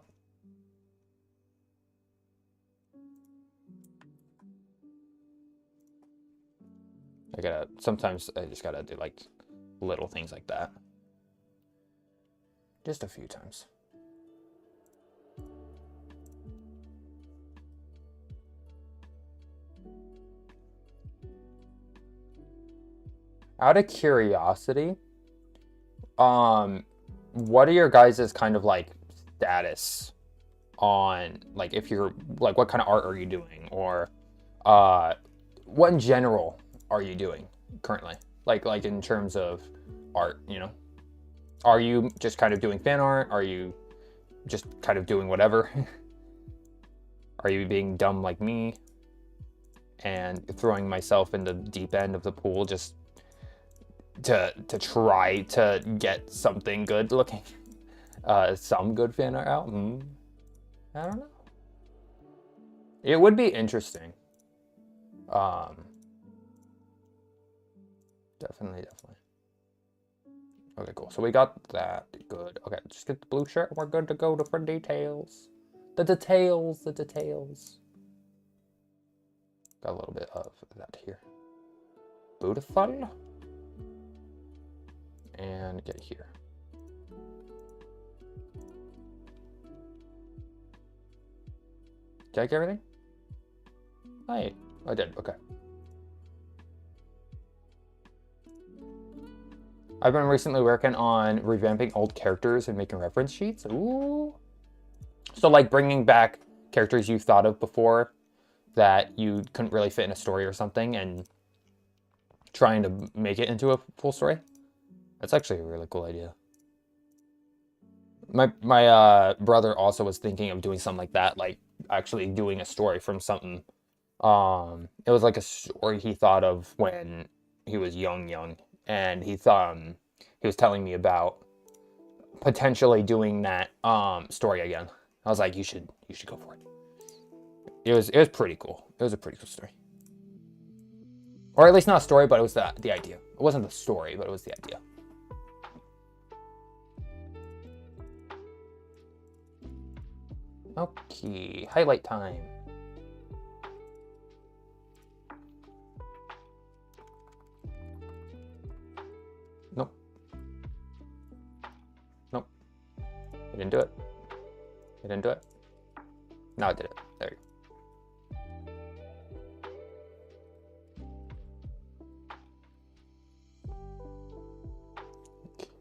Sometimes I just gotta do like little things like that. Just a few times. Out of curiosity, what are your guys' kind of like status on like if you're like what kind of art are you doing, or what in general are you doing currently? Like in terms of art, you know? Are you just kind of doing fan art? Are you just kind of doing whatever? Are you being dumb like me and throwing myself in the deep end of the pool just to try to get something good looking? Some good fan art out? I don't know. It would be interesting. Definitely. Okay, cool. So we got that. Good. Okay, just get the blue shirt and we're good to go for details. The details. Got a little bit of that here. Beautiful. And get here. Did I get everything? I did. Okay. I've been recently working on revamping old characters and making reference sheets. Ooh. So like bringing back characters you thought of before that you couldn't really fit in a story or something and trying to make it into a full story. That's actually a really cool idea. My brother also was thinking of doing something like that, like actually doing a story from something. It was like a story he thought of when he was young, and he thought he was telling me about potentially doing that story again. I was like, you should go for it. It was pretty cool. It was a pretty cool story, or at least not a story, but it was the idea. It wasn't the story, but it was the idea. Okay, highlight time. Nope. didn't do it. You didn't do it. No, I did it. There you go.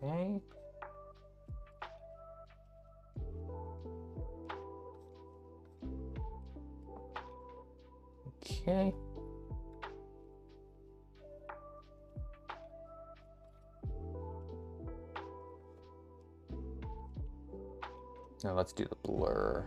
Okay. Okay. Now let's do the blur.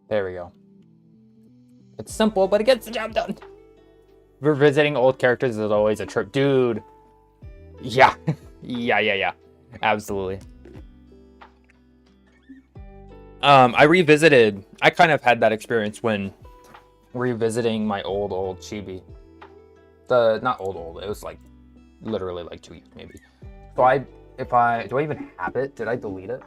There we go. It's simple, but it gets the job done. Revisiting old characters is always a trip. Dude. Yeah. Yeah. Absolutely. I kind of had that experience when revisiting my old Chibi. Not old, it was like literally like 2 years maybe. So do I even have it? Did I delete it?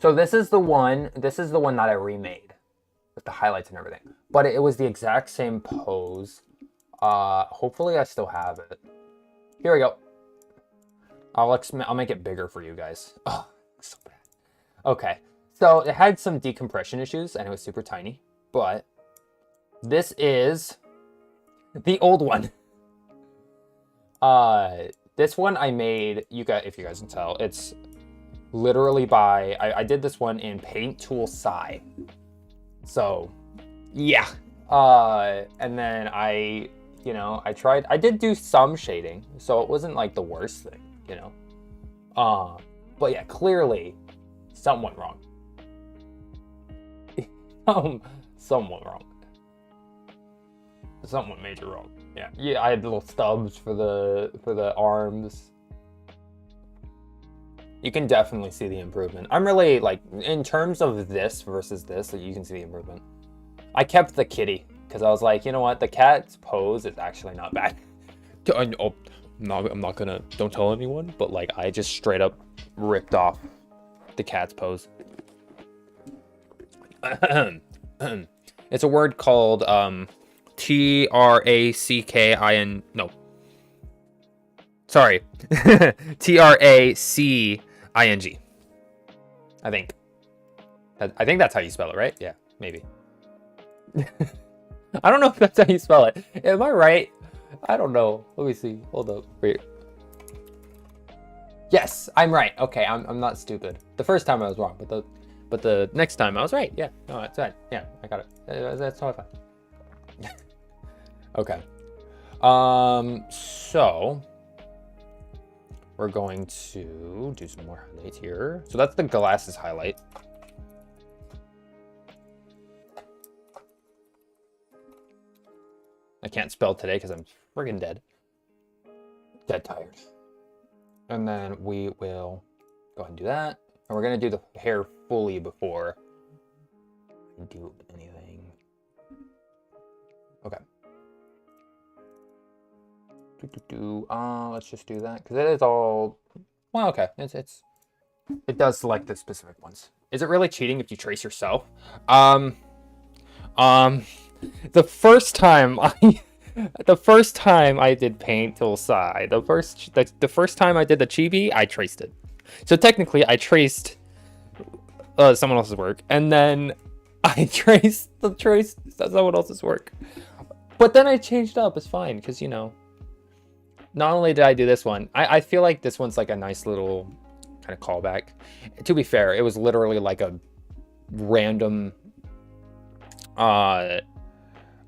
So this is the one that I remade with the highlights and everything. But it was the exact same pose. Hopefully I still have it. Here we go. I'll make it bigger for you guys. Oh, so bad. Okay. So it had some decompression issues and it was super tiny, but this is the old one. This one I made, if you guys can tell, it's literally I did this one in Paint Tool Sai. So yeah. And then I did do some shading, so it wasn't like the worst thing, you know. But yeah, clearly somewhat wrong. Somewhat wrong. Somewhat major wrong. Yeah, I had little stubs for the arms. You can definitely see the improvement. I'm really, like, in terms of this versus this, you can see the improvement. I kept the kitty, because I was like, you know what, the cat's pose is actually not bad. I'm not gonna, don't tell anyone, but, like, I just straight up ripped off the cat's pose. It's a word called, T-R-A-C-K-I-N, no. Sorry. T-R-A-C-I-N-G. I think that's how you spell it, right? Yeah, maybe. I don't know if that's how you spell it. Am I right? I don't know. Let me see. Hold up. Wait. Yes, I'm right. Okay, I'm not stupid. The first time I was wrong, but the next time I was right. Yeah, no, that's right. Yeah, I got it. That's totally fine. Okay. So we're going to do some more highlights here. So that's the glasses highlight. I can't spell today because I'm friggin' dead. Dead tired. And then we will go ahead and do that. And we're gonna do the hair fully before we do anything. Okay. Let's just do that because it is all. Well, okay. It does select the specific ones. Is it really cheating if you trace yourself? The first time I did Paint Tool Sai, the first time I did the Chibi, I traced it. So technically, I traced someone else's work, and then I traced someone else's work. But then I changed up. It's fine because, you know, not only did I do this one, I feel like this one's like a nice little kind of callback. To be fair, it was literally like a random. I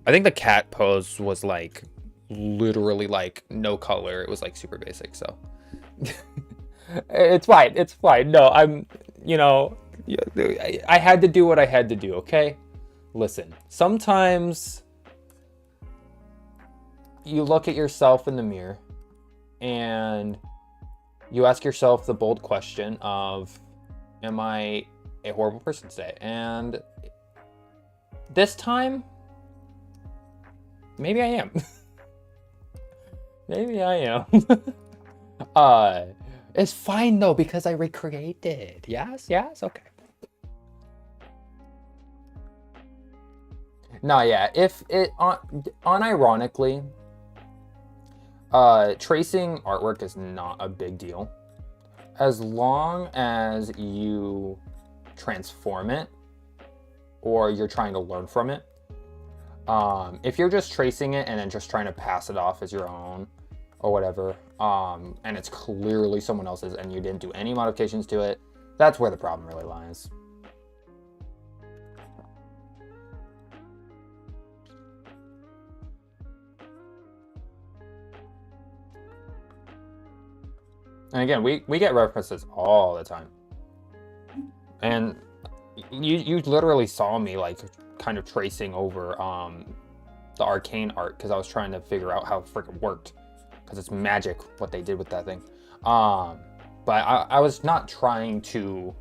think the cat pose was like literally like no color. It was like super basic, so it's fine. It's fine. No, I had to do what I had to do, okay? Listen, sometimes you look at yourself in the mirror and you ask yourself the bold question of, am I a horrible person today? And this time, maybe I am. Maybe I am. It's fine though, because I recreated. Yes, okay. No, yeah, if it, unironically, tracing artwork is not a big deal. As long as you transform it, or you're trying to learn from it. If you're just tracing it and then just trying to pass it off as your own, or whatever, and it's clearly someone else's and you didn't do any modifications to it, that's where the problem really lies. And again, we get references all the time. And you literally saw me like kind of tracing over the arcane art because I was trying to figure out how it freaking worked, because it's magic what they did with that thing. But I was not trying to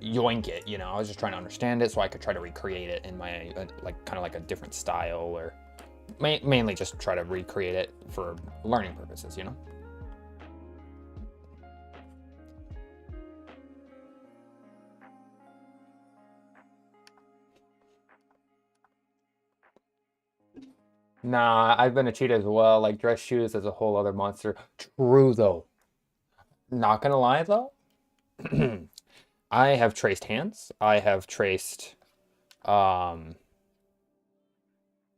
yoink it, you know. I was just trying to understand it so I could try to recreate it in my like kind of like a different style, or mainly just try to recreate it for learning purposes, you know. Nah, I've been a cheat as well. Like dress shoes is a whole other monster. True though. Not gonna lie though. I have traced hands. I have traced I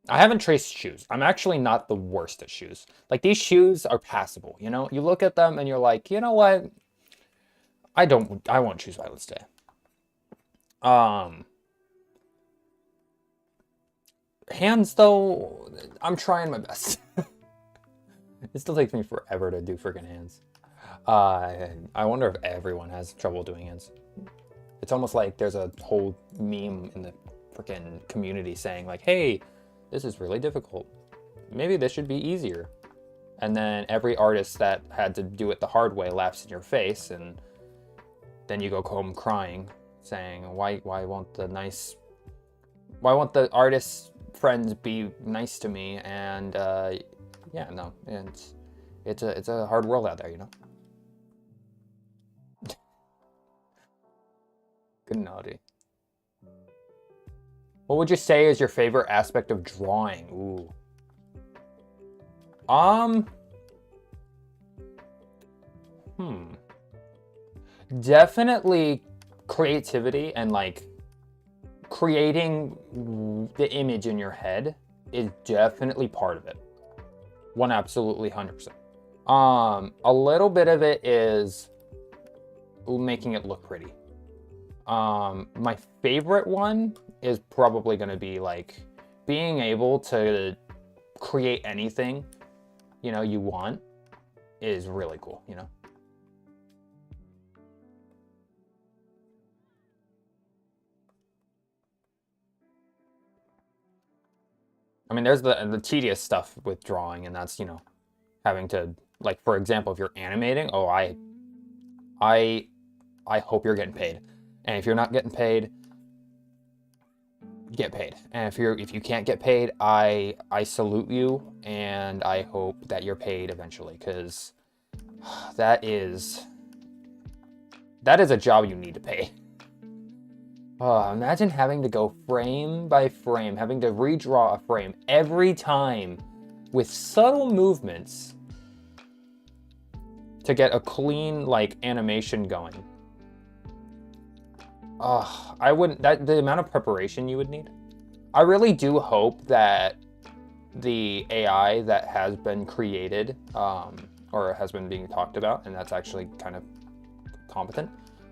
haven't traced shoes. I'm actually not the worst at shoes. Like these shoes are passable, you know? You look at them and you're like, you know what? I won't choose violence today. Hands though, I'm trying my best. It still takes me forever to do freaking hands. I wonder if everyone has trouble doing hands. It's almost like there's a whole meme in the freaking community saying like, hey, this is really difficult. Maybe this should be easier. And then every artist that had to do it the hard way laughs in your face, and then you go home crying, saying, why won't the artist's friends be nice to me? And yeah, no, it's a hard world out there, you know. Good naughty. What would you say is your favorite aspect of drawing? Ooh. Definitely creativity and like creating the image in your head is definitely part of it. One absolutely 100%. A little bit of it is making it look pretty. My favorite one is probably going to be like being able to create anything, you know, you want is really cool, you know. I mean, there's the tedious stuff with drawing, and that's, you know, having to, like, for example, if you're animating, oh, I hope you're getting paid. And if you're not getting paid, get paid. And if you can't get paid, I salute you, and I hope that you're paid eventually, because that is a job you need to pay. Imagine having to go frame by frame, having to redraw a frame every time with subtle movements to get a clean, like, animation going. I wouldn't, the amount of preparation you would need. I really do hope that the AI that has been created, or has been being talked about, and that's actually kind of competent,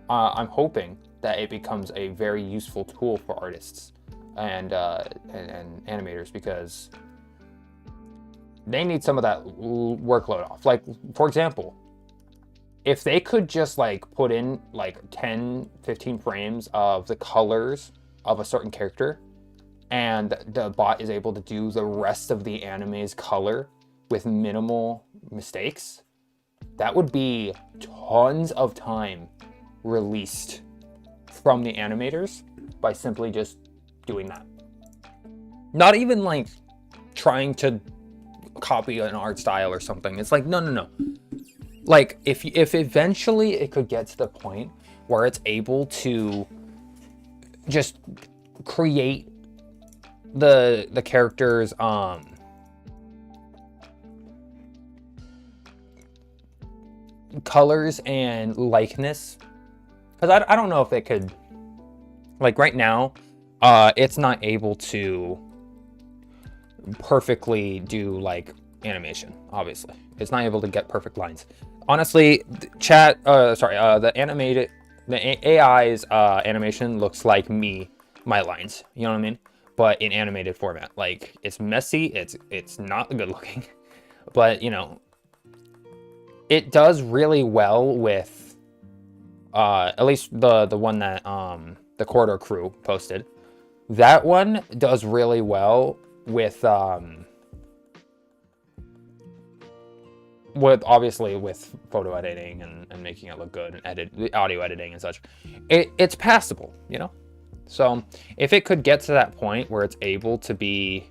I'm hoping that it becomes a very useful tool for artists and animators, because they need some of that workload off. Like, for example, if they could just like put in like 10, 15 frames of the colors of a certain character, and the bot is able to do the rest of the anime's color with minimal mistakes, that would be tons of time released from the animators by simply just doing that. Not even like trying to copy an art style or something. It's like, no. Like, if eventually it could get to the point where it's able to just create the characters colors and likeness, because I don't know if it could, like right now it's not able to perfectly do like animation. Obviously it's not able to get perfect lines. Honestly, the AI's animation looks like my lines, you know what I mean, but in animated format. Like, it's messy, it's not good looking, but you know, it does really well with at least the one that the Corridor crew posted. That one does really well with obviously with photo editing and making it look good, and audio editing and such. It's passable, you know. So if it could get to that point where it's able to be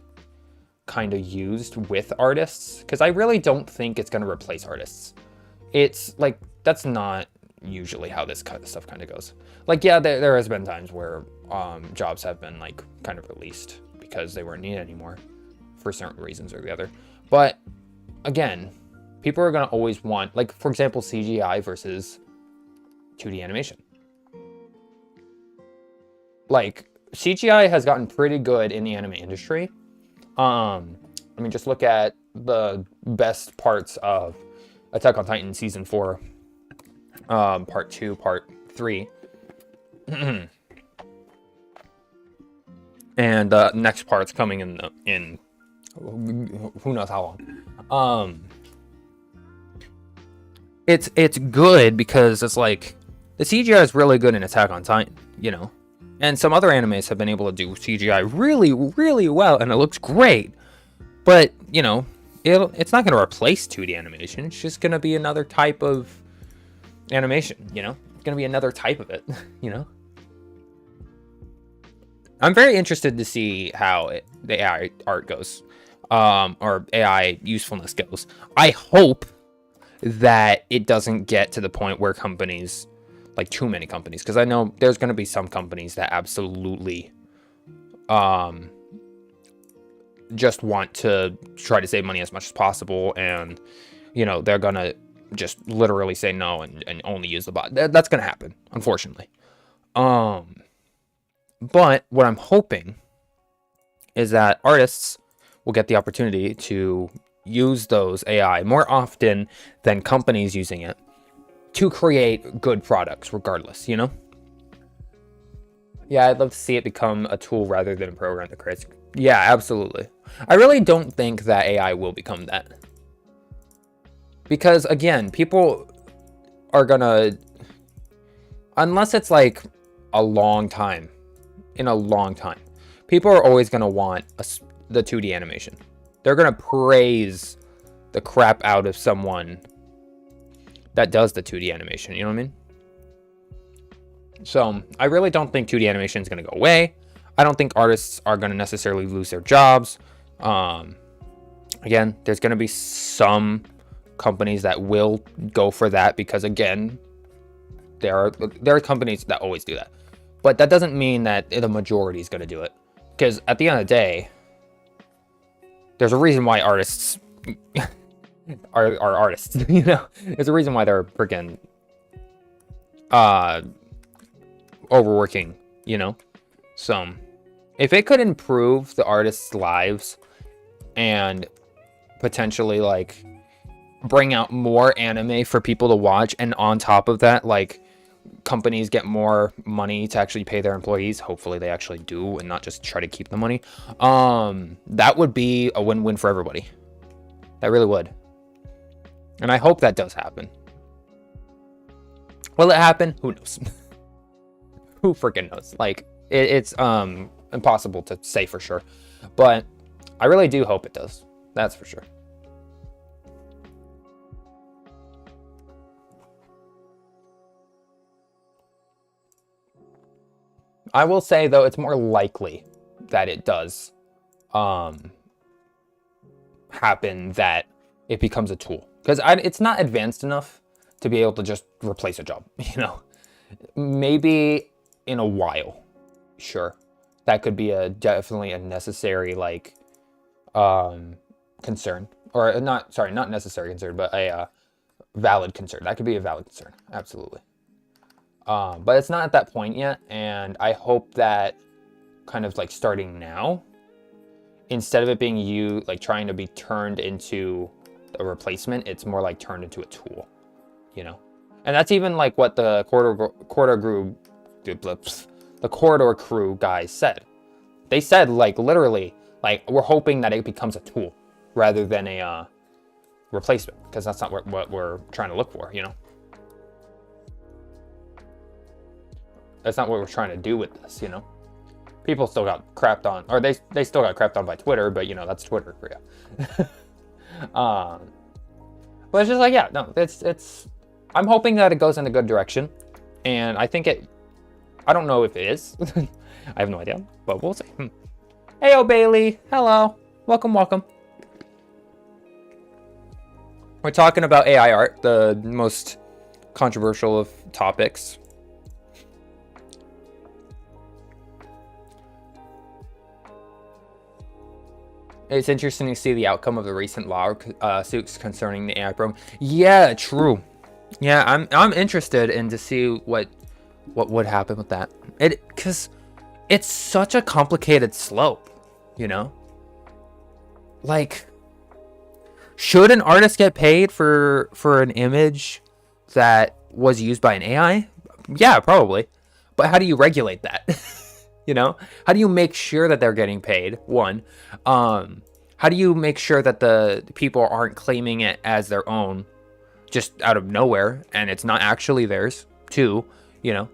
kind of used with artists, because I really don't think it's going to replace artists. It's like, that's not usually how this kind of stuff kind of goes. Like, yeah, there has been times where jobs have been like kind of released because they weren't needed anymore for certain reasons or the other. But again, people are going to always want, like, for example, CGI versus 2D animation. Like, CGI has gotten pretty good in the anime industry. I mean, just look at the best parts of Attack on Titan Season 4, Part 2, Part 3. And the next part's coming in who knows how long. It's good because it's like, the CGI is really good in Attack on Titan, you know? And some other animes have been able to do CGI really, really well, and it looks great. But, you know, it's not going to replace 2D animation. It's just going to be another type of animation, you know? It's going to be another type of it, you know? I'm very interested to see how the AI art goes, or AI usefulness goes. I hope that it doesn't get to the point where companies, like too many companies, because I know there's going to be some companies that absolutely just want to try to save money as much as possible, and you know, they're going to just literally say no and only use the bot. That's going to happen, unfortunately. But what I'm hoping is that artists will get the opportunity to use those AI more often than companies using it to create good products regardless, you know? Yeah, I'd love to see it become a tool rather than a program that creates. Yeah, absolutely. I really don't think that AI will become that. Because again, people are gonna, unless it's like a long time, in a long time, people are always gonna want the 2D animation. They're gonna praise the crap out of someone that does the 2D animation, you know what I mean? So I really don't think 2D animation is gonna go away. I don't think artists are gonna necessarily lose their jobs. Again, there's gonna be some companies that will go for that because, again, there are companies that always do that. But that doesn't mean that the majority is going to do it. Because at the end of the day, there's a reason why artists are artists, you know? There's a reason why they're freaking overworking, you know? So, if it could improve the artists' lives and potentially, like, bring out more anime for people to watch, and on top of that, like, companies get more money to actually pay their employees, hopefully they actually do and not just try to keep the money, that would be a win-win for everybody. That really would. And I hope that does happen. Will it happen? Who knows? Who freaking knows? Like, it's impossible to say for sure, but I really do hope it does. That's for sure. I will say, though, it's more likely that it does happen that it becomes a tool. Because it's not advanced enough to be able to just replace a job, you know? Maybe in a while, sure. That could be definitely a necessary, like, concern. Or not necessary concern, but a valid concern. That could be a valid concern, absolutely. But it's not at that point yet, and I hope that kind of like starting now, instead of it being like trying to be turned into a replacement, it's more like turned into a tool, you know? And that's even like what the corridor crew guys said. They said, like, literally, like, we're hoping that it becomes a tool rather than a replacement, because that's not what we're trying to look for, you know? That's not what we're trying to do with this, you know? People still got crapped on, or they still got crapped on by Twitter, but, you know, that's Twitter for you. But it's just like, yeah, no, it's I'm hoping that it goes in a good direction, and I think I don't know if it is. I have no idea, but we'll see. Hey, Bailey, hello, welcome. We're talking about AI art, the most controversial of topics. It's interesting to see the outcome of the recent lawsuits concerning the AI program. Yeah, true. Yeah, I'm interested in to see what would happen with that. Because it's such a complicated slope, you know? Like, should an artist get paid for an image that was used by an AI? Yeah, probably. But how do you regulate that? You know, how do you make sure that they're getting paid? One, how do you make sure that the people aren't claiming it as their own just out of nowhere and it's not actually theirs? Two, you know.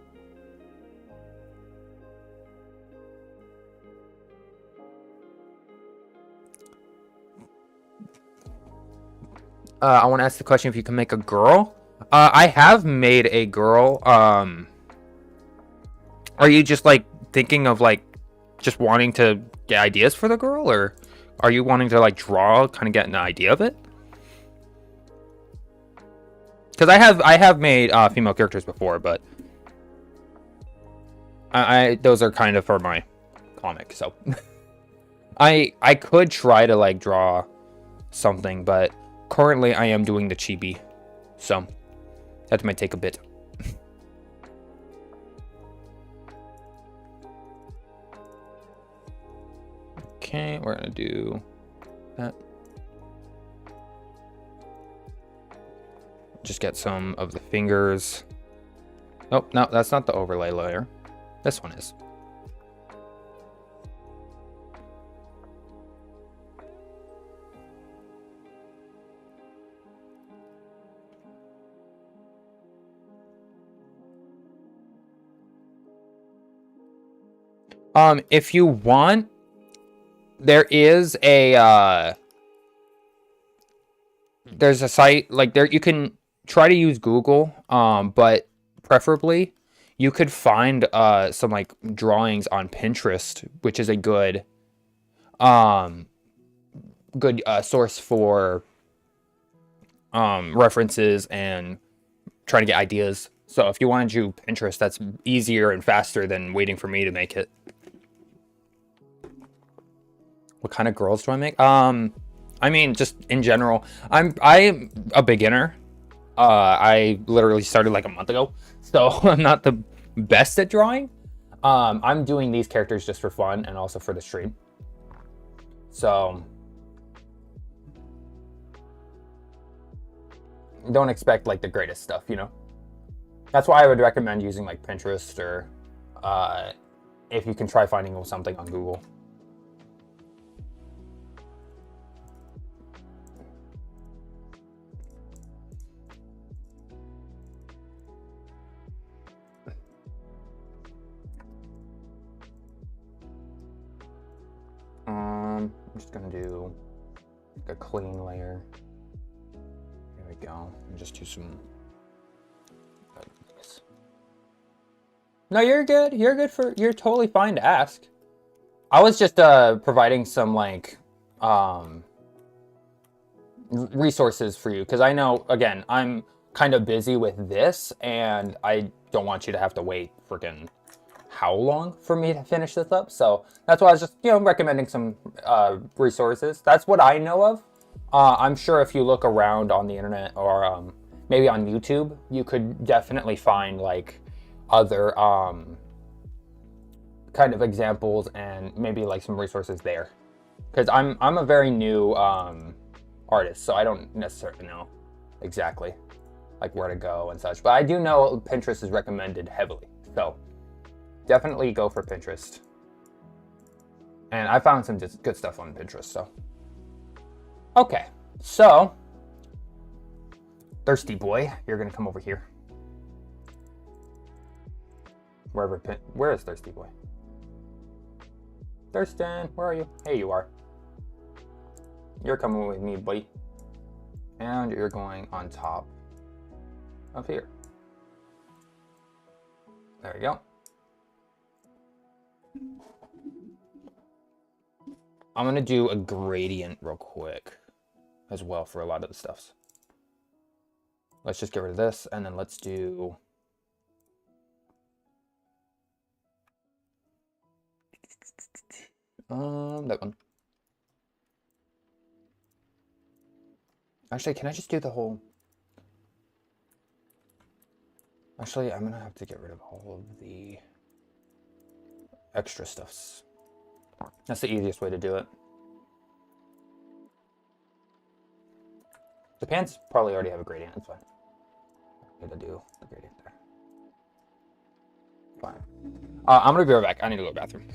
I want to ask the question if you can make a girl. I have made a girl. Are you just like thinking of like just wanting to get ideas for the girl, or are you wanting to like draw, kind of get an idea of it? Because I have made female characters before, but I those are kind of for my comic, so I could try to like draw something, but currently I am doing the chibi, so that might take a bit. Okay, we're gonna do that. Just get some of the fingers. Oh, no, that's not the overlay layer. This one is. If you want, there is a there's a site like there you can try to use Google, but preferably you could find some like drawings on Pinterest, which is a good source for references and trying to get ideas. So if you want to do Pinterest, that's easier and faster than waiting for me to make it. What kind of girls do I make? I mean, just in general, I'm a beginner. I literally started like a month ago, so I'm not the best at drawing. I'm doing these characters just for fun and also for the stream. So don't expect like the greatest stuff, you know? That's why I would recommend using like Pinterest, or if you can try finding something on Google. I'm just gonna do a clean layer. Here we go. And just do some. No, you're good. You're totally fine to ask. I was just providing some like resources for you because I know, again, I'm kind of busy with this and I don't want you to have to wait freaking how long for me to finish this up. So that's why I was just, recommending some resources. That's what I know of. I'm sure if you look around on the internet or maybe on YouTube, you could definitely find like other kind of examples and maybe like some resources there. Because I'm a very new artist, so I don't necessarily know exactly like where to go and such. But I do know Pinterest is recommended heavily, so definitely go for Pinterest. And I found some just good stuff on Pinterest, so. Okay, so Thirsty Boy, you're gonna come over here. Where is Thirsty Boy? Thurston, where are you? Hey, you are. You're coming with me, buddy. And you're going on top of here. There you go. I'm gonna do a gradient real quick as well for a lot of the stuffs. Let's just get rid of this and then let's do that one. Actually, can I just do the whole? Actually, I'm gonna have to get rid of all of the extra stuffs. That's the easiest way to do it. The pants probably already have a gradient, it's fine. I need to do the gradient there. Fine. I'm gonna be right back. I need to go to the bathroom.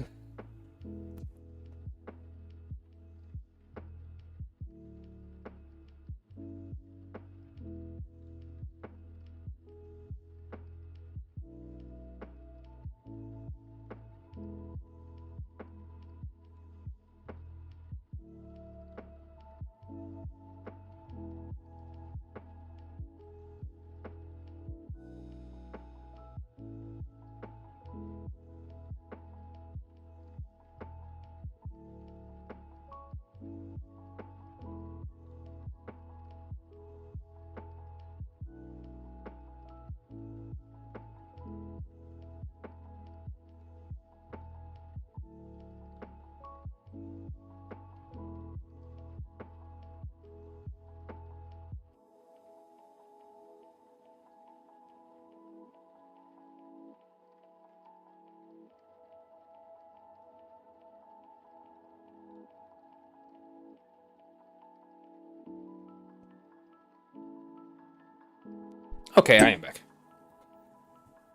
Okay, I am back.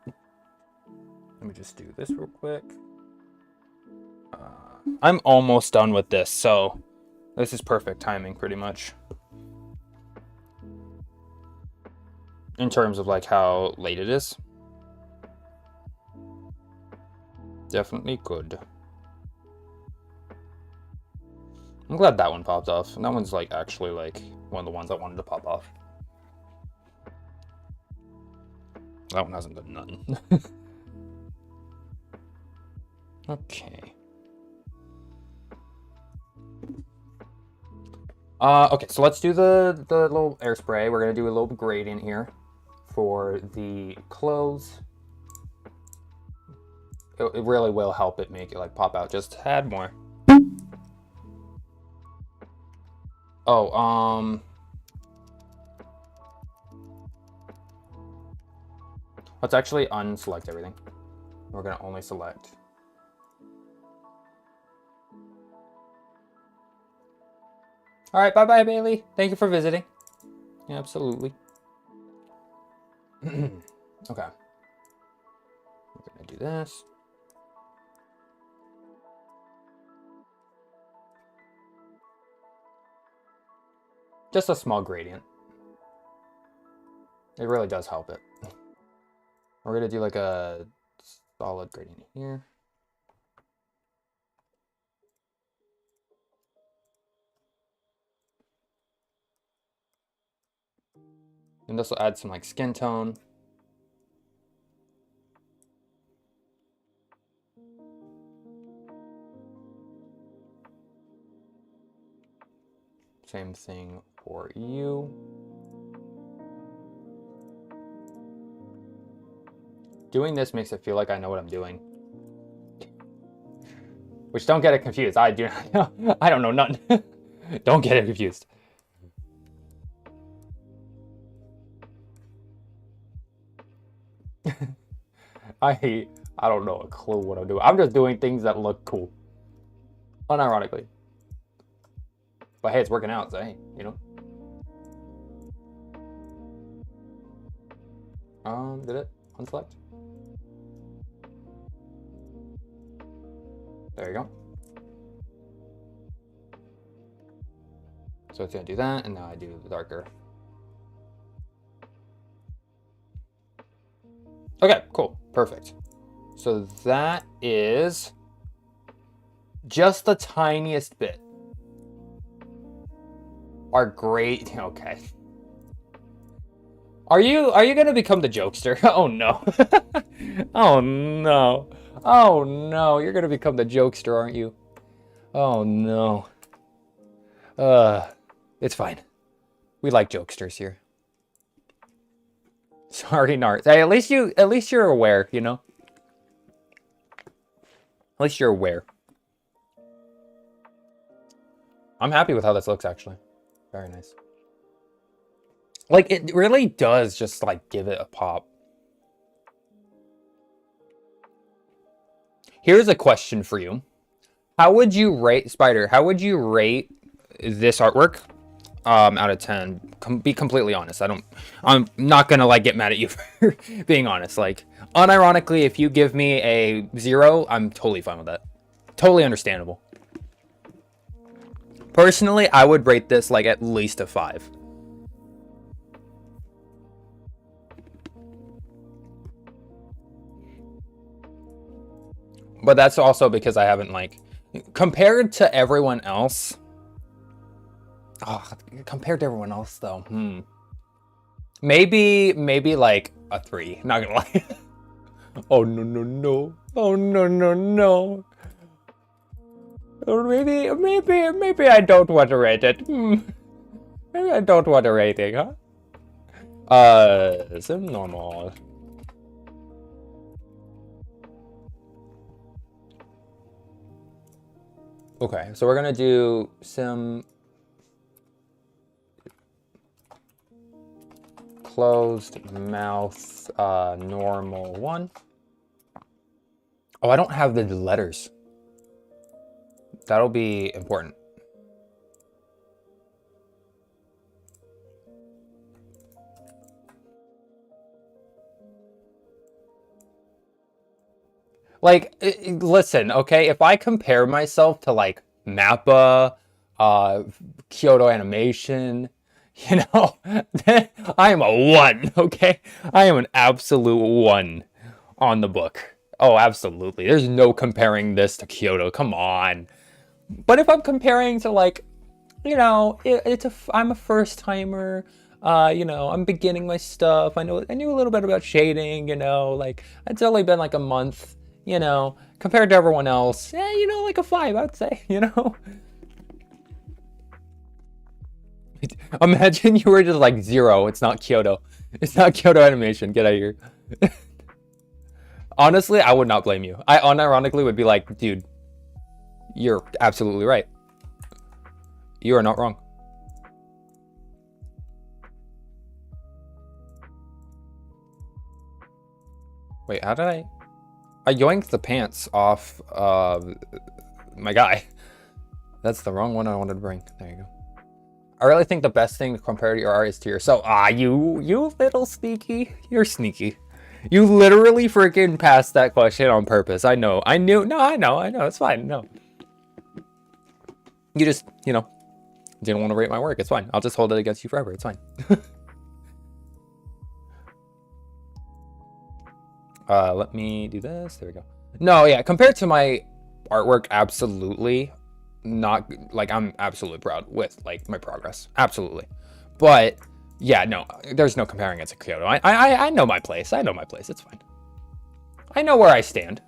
Let me just do this real quick. I'm almost done with this, so this is perfect timing, pretty much. In terms of like how late it is. Definitely good. I'm glad that one popped off. And that one's like actually like one of the ones I wanted to pop off. That one hasn't done nothing. Okay. Okay, so let's do the little air spray. We're gonna do a little gradient here for the clothes. It really will help it make it like pop out just a tad more. Oh, let's actually unselect everything. We're gonna only select. All right, bye-bye, Bailey. Thank you for visiting. Yeah, absolutely. Okay. We're gonna do this. Just a small gradient. It really does help it. We're gonna do like a solid gradient here. And this will add some like skin tone. Same thing for you. Doing this makes it feel like I know what I'm doing. Which, don't get it confused. I don't know nothing. Don't get it confused. I don't know a clue what I'm doing. I'm just doing things that look cool. Unironically. But hey, it's working out, so hey, you know. Did it unselect? There you go. So it's gonna do that, and now I do the darker. Okay, cool, perfect. So that is just the tiniest bit. Are great. Okay. Are you gonna become the jokester? Oh no. Oh no. Oh no. You're gonna become the jokester, aren't you? Oh no. It's fine. We like jokesters here. Sorry, Nart. Hey, at least you're aware, you know? At least you're aware. I'm happy with how this looks, actually. Very nice. Like, it really does just, like, give it a pop. Here's a question for you. How would you rate, Spider, how would you rate this artwork out of 10? Be completely honest. I'm not gonna, like, get mad at you for being honest. Like, unironically, if you give me a 0, I'm totally fine with that. Totally understandable. Personally, I would rate this, like, at least a 5. But that's also because I haven't, like, compared to everyone else. Oh, compared to everyone else, though. Maybe like a 3. Not gonna lie. Oh, no, no, no. Oh, no, no, no. Or maybe I don't want to rate it. Maybe I don't want a rating, huh? Sim normal. Okay, so we're gonna do sim closed mouth, normal 1. Oh, I don't have the letters. That'll be important. Like, listen, okay? If I compare myself to, like, Mappa, Kyoto Animation, you know, then I am a 1, okay? I am an absolute 1 on the book. Oh, absolutely. There's no comparing this to Kyoto. Come on. But if I'm comparing to, like, you know, I'm a first timer. You know, I'm beginning my stuff. I knew a little bit about shading. You know, like, it's only been like a month. You know, compared to everyone else, yeah, you know, like a 5, I'd say. You know. Imagine you were just like 0. It's not Kyoto. It's not Kyoto Animation. Get out of here. Honestly, I would not blame you. I unironically would be like, dude, you're absolutely right. You are not wrong. Wait, how did I yoinked the pants off my guy. That's the wrong one I wanted to bring. There you go. I really think the best thing to compare to your art is to yourself. Ah, you little sneaky. You're sneaky. You literally freaking passed that question on purpose. I know. I know. It's fine. No. You just, you know, didn't want to rate my work. It's fine. I'll just hold it against you forever. It's fine. Let me do this. There we go. No, yeah, compared to my artwork, absolutely not. Like, I'm absolutely proud with, like, my progress. Absolutely. But yeah, no, there's no comparing it to Kyoto. I know my place. I know my place. It's fine. I know where I stand.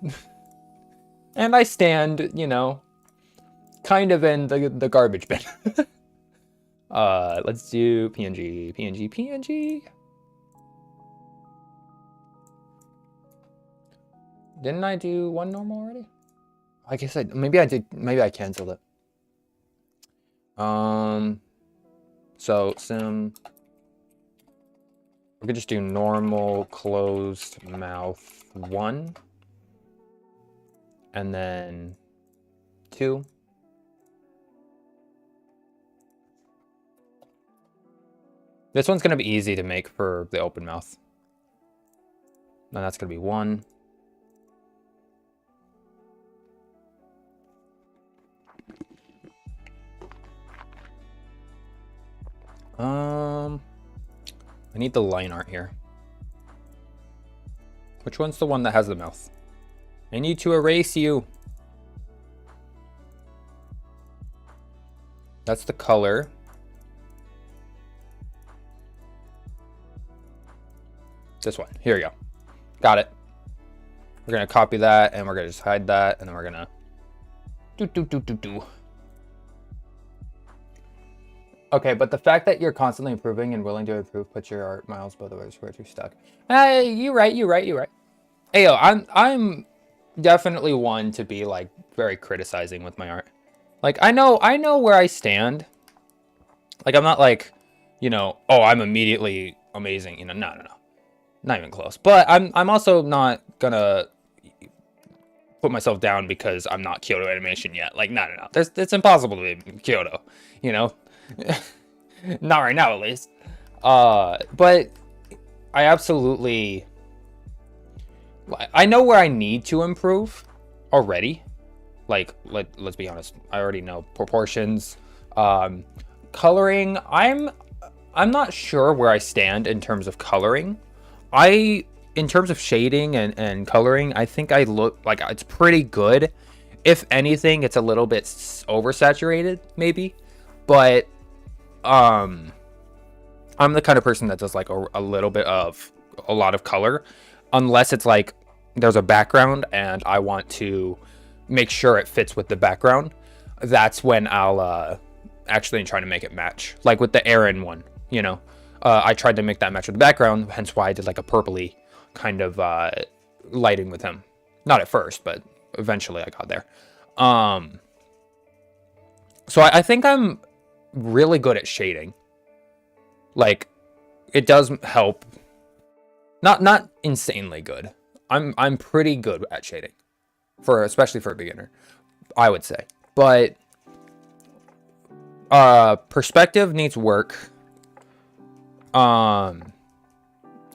And I stand, you know, kind of in the garbage bin. Let's do PNG, PNG, PNG. Didn't I do one normal already? I guess maybe I did, maybe I canceled it. So sim, we could just do normal closed mouth 1 and then 2. This one's gonna be easy to make for the open mouth. And that's gonna be 1. I need the line art here. Which one's the one that has the mouth? I need to erase you. That's the color. This one. Here we go. Got it. We're gonna copy that and we're gonna just hide that and then we're gonna do. Okay, but the fact that you're constantly improving and willing to improve puts your art miles above the ways where you're stuck. Hey, you right. Hey, yo, I'm definitely one to be like very criticizing with my art. Like I know where I stand. Like I'm not like, you know, oh, I'm immediately amazing. You know, no. Not even close. But I'm also not gonna put myself down because I'm not Kyoto Animation yet. Like, no. It's impossible to be Kyoto, you know? Not right now, at least. But I absolutely... I know where I need to improve already. Like, let's be honest. I already know proportions. Coloring, I'm not sure where I stand in terms of coloring. In terms of shading and coloring, I think I look like it's pretty good. If anything, it's a little bit oversaturated, maybe. But I'm the kind of person that does like a little bit of a lot of color, unless it's like there's a background and I want to make sure it fits with the background. That's when I'll actually try to make it match, like with the Aaron one, you know. I tried to make that match with the background, hence why I did like a purpley kind of lighting with him. Not at first, but eventually I got there. So I think I'm really good at shading. Like, it does help. Not insanely good. I'm pretty good at shading, especially for a beginner, I would say. But perspective needs work.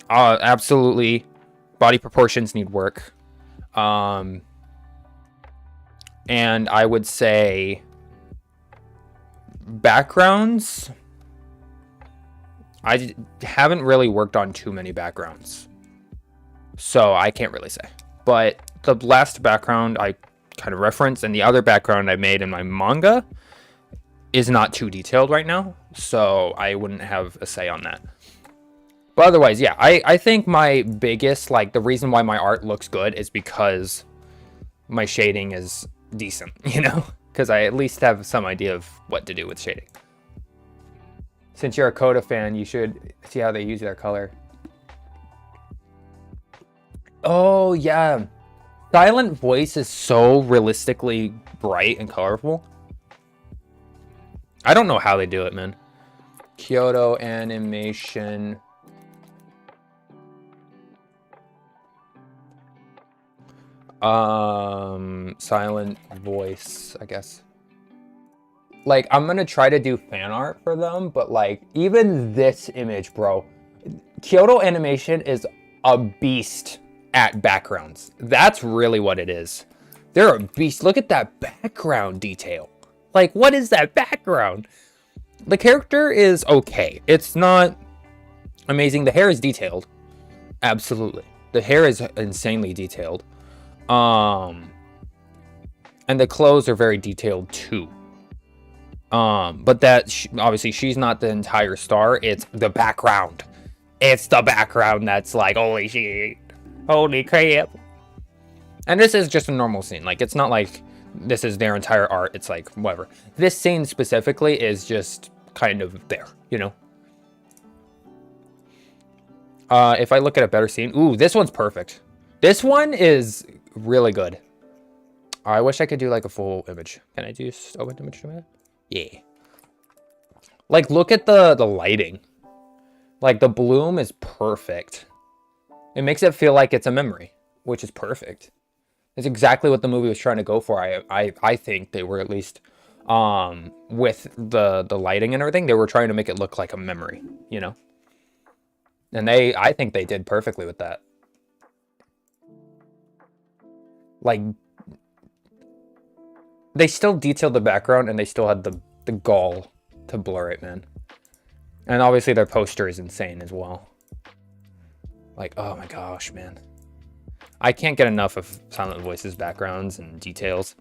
Absolutely, body proportions need work. And I would say backgrounds, I haven't really worked on too many backgrounds, so I can't really say. But the last background I kind of referenced and the other background I made in my manga is not too detailed right now, so I wouldn't have a say on that. But otherwise, yeah, I think my biggest, like, the reason why my art looks good is because my shading is decent, you know? Because I at least have some idea of what to do with shading. Since you're a Coda fan, you should see how they use their color. Oh, yeah. Silent Voice is so realistically bright and colorful. I don't know how they do it, man. Kyoto Animation. Silent Voice, I guess. Like, I'm gonna try to do fan art for them, but like, even this image, bro. Kyoto Animation is a beast at backgrounds. That's really what it is. They're a beast. Look at that background detail. Like, what is that background? The character is okay. It's not amazing. The hair is detailed. Absolutely. The hair is insanely detailed. And the clothes are very detailed too. But that, obviously, she's not the entire star. It's the background. It's the background that's like, holy shit. Holy crap. And this is just a normal scene. Like, it's not like this is their entire art. It's like, whatever. This scene specifically is just kind of there, you know? If I look at a better scene, ooh, this one's perfect. This one is really good. I wish I could do like a full image. Can I do open image? Yeah. Like, look at the lighting. Like, the bloom is perfect. It makes it feel like it's a memory, which is perfect. It's exactly what the movie was trying to go for. I think they were, at least with the lighting and everything, they were trying to make it look like a memory, you know? And I think they did perfectly with that. Like, they still detailed the background and they still had the gall to blur it, man. And obviously their poster is insane as well. Like, oh my gosh, man. I can't get enough of Silent Voice's backgrounds and details.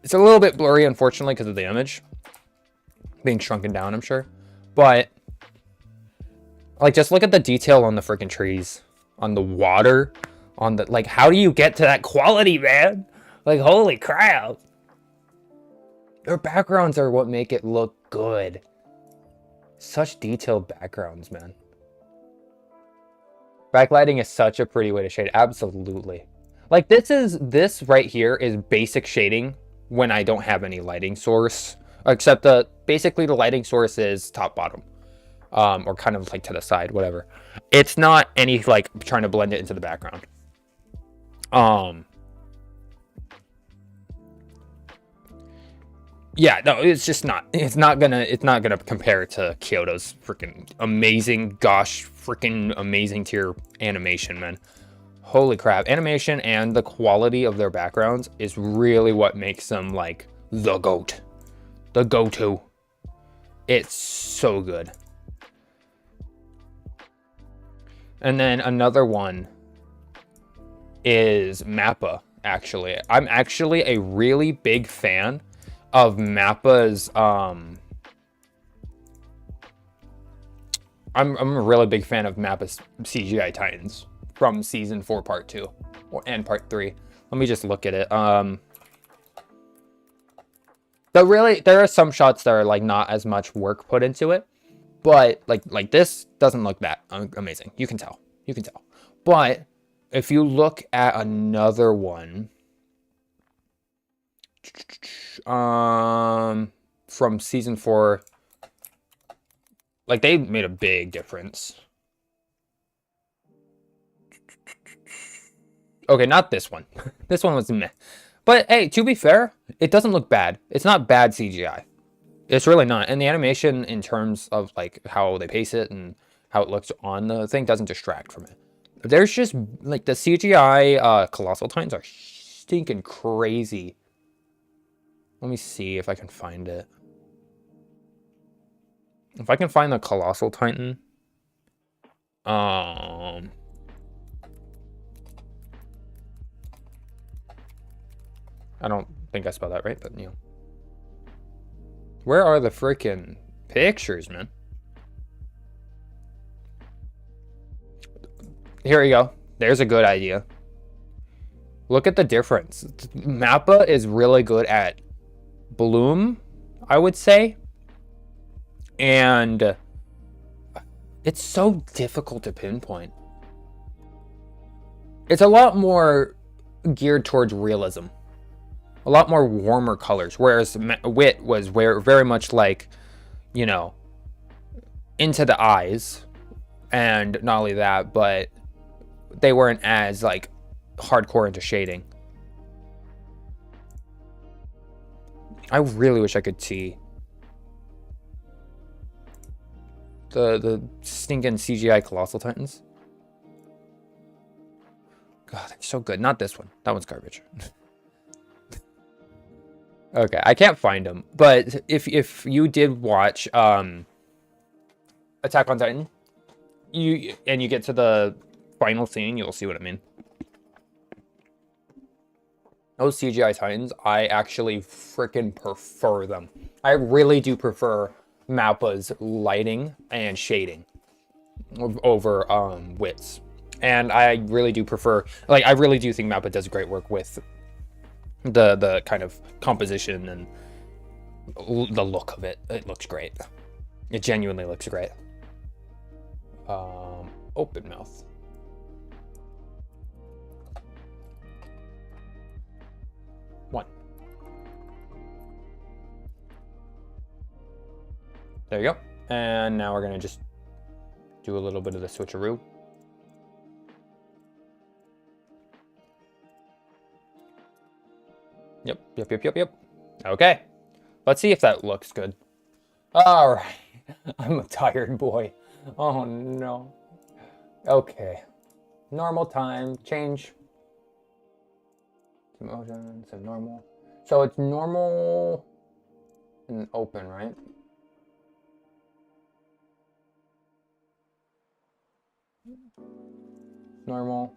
It's a little bit blurry, unfortunately, because of the image being shrunken down, I'm sure. But, like, just look at the detail on the freaking trees, on the water, on the, like, how do you get to that quality, man? Like, holy crap. Their backgrounds are what make it look good. Such detailed backgrounds, man. Backlighting is such a pretty way to shade. Absolutely. Like, this right here is basic shading when I don't have any lighting source. Except basically the lighting source is top, bottom. Or kind of like to the side, whatever. It's not any, like, trying to blend it into the background. Yeah, no, it's just not. It's not gonna compare to Kyoto's freaking amazing, gosh, freaking amazing tier animation, man. Holy crap. Animation and the quality of their backgrounds is really what makes them, like, the GOAT. The go-to. It's so good. And then another one is Mappa, actually. I'm actually a really big fan of Mappa's, I'm a really big fan of Mappa's CGI Titans from season 4 part 2 and part 3. Let me just look at it. There are some shots that are, like, not as much work put into it, but like this doesn't look that amazing. You can tell. But if you look at another one, from season 4, like, they made a big difference. Okay, not this one. This one was meh. But hey, to be fair, it doesn't look bad. It's not bad CGI. It's really not. And the animation, in terms of, like, how they pace it and how it looks on the thing, doesn't distract from it. There's just, like, the CGI Colossal Titans are stinking crazy. Let me see if I can find it. If I can find the Colossal Titan. I don't think I spelled that right, but, you know. Where are the freaking pictures, man? Here we go. There's a good idea. Look at the difference. Mappa is really good at bloom, I would say. And it's so difficult to pinpoint. It's a lot more geared towards realism. A lot more warmer colors, whereas Wit was very much like, you know, into the eyes. And not only that, but they weren't as, like, hardcore into shading. I really wish I could see the stinking CGI Colossal Titans. God, they're so good. Not this one. That one's garbage. Okay, I can't find them. But if you did watch Attack on Titan, you get to the final scene, you'll see what I mean. Those CGI Titans, I actually freaking prefer them. I really do prefer Mappa's lighting and shading over Wit's. And I really do prefer, like, I really do think Mappa does great work with the kind of composition and the look of it. It looks great. It genuinely looks great. Open mouth. One. There you go. And now we're gonna just do a little bit of the switcheroo. Yep. Okay. Let's see if that looks good. All right. I'm a tired boy. Oh no. Okay. Normal time. Change. Motion. So normal. So it's normal and open, right? Normal.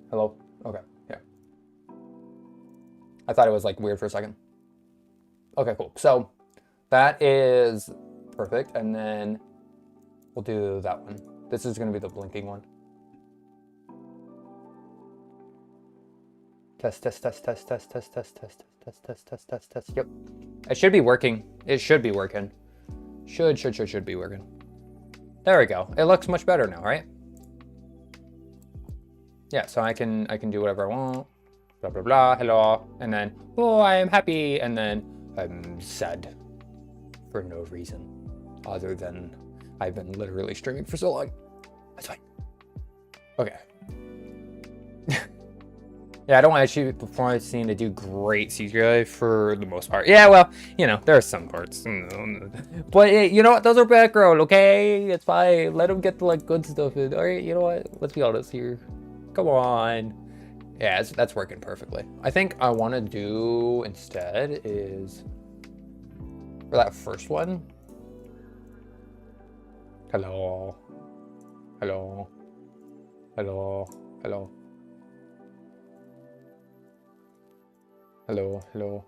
Hello? Okay, yeah. I thought it was like weird for a second. Okay, cool. So that is perfect. And then we'll do that one. This is going to be the blinking one. Test. Yep. It should be working. It should be working. Should be working. There we go. It looks much better now, right? Yeah, so I can do whatever I want. Blah blah blah. Hello. And then, oh, I am happy. And then I'm sad for no reason other than I've been literally streaming for so long. That's fine. Okay. Yeah, I don't actually performance scene to do great CGI for the most part. Yeah, well, you know, there are some parts. But you know what? Those are background, okay? It's fine. Let them get the like good stuff in. All right, you know what? Let's be honest here. Come on. Yeah, that's working perfectly. I think I want to do instead is for that first one. Hello. Hello. Hello. Hello. Hello.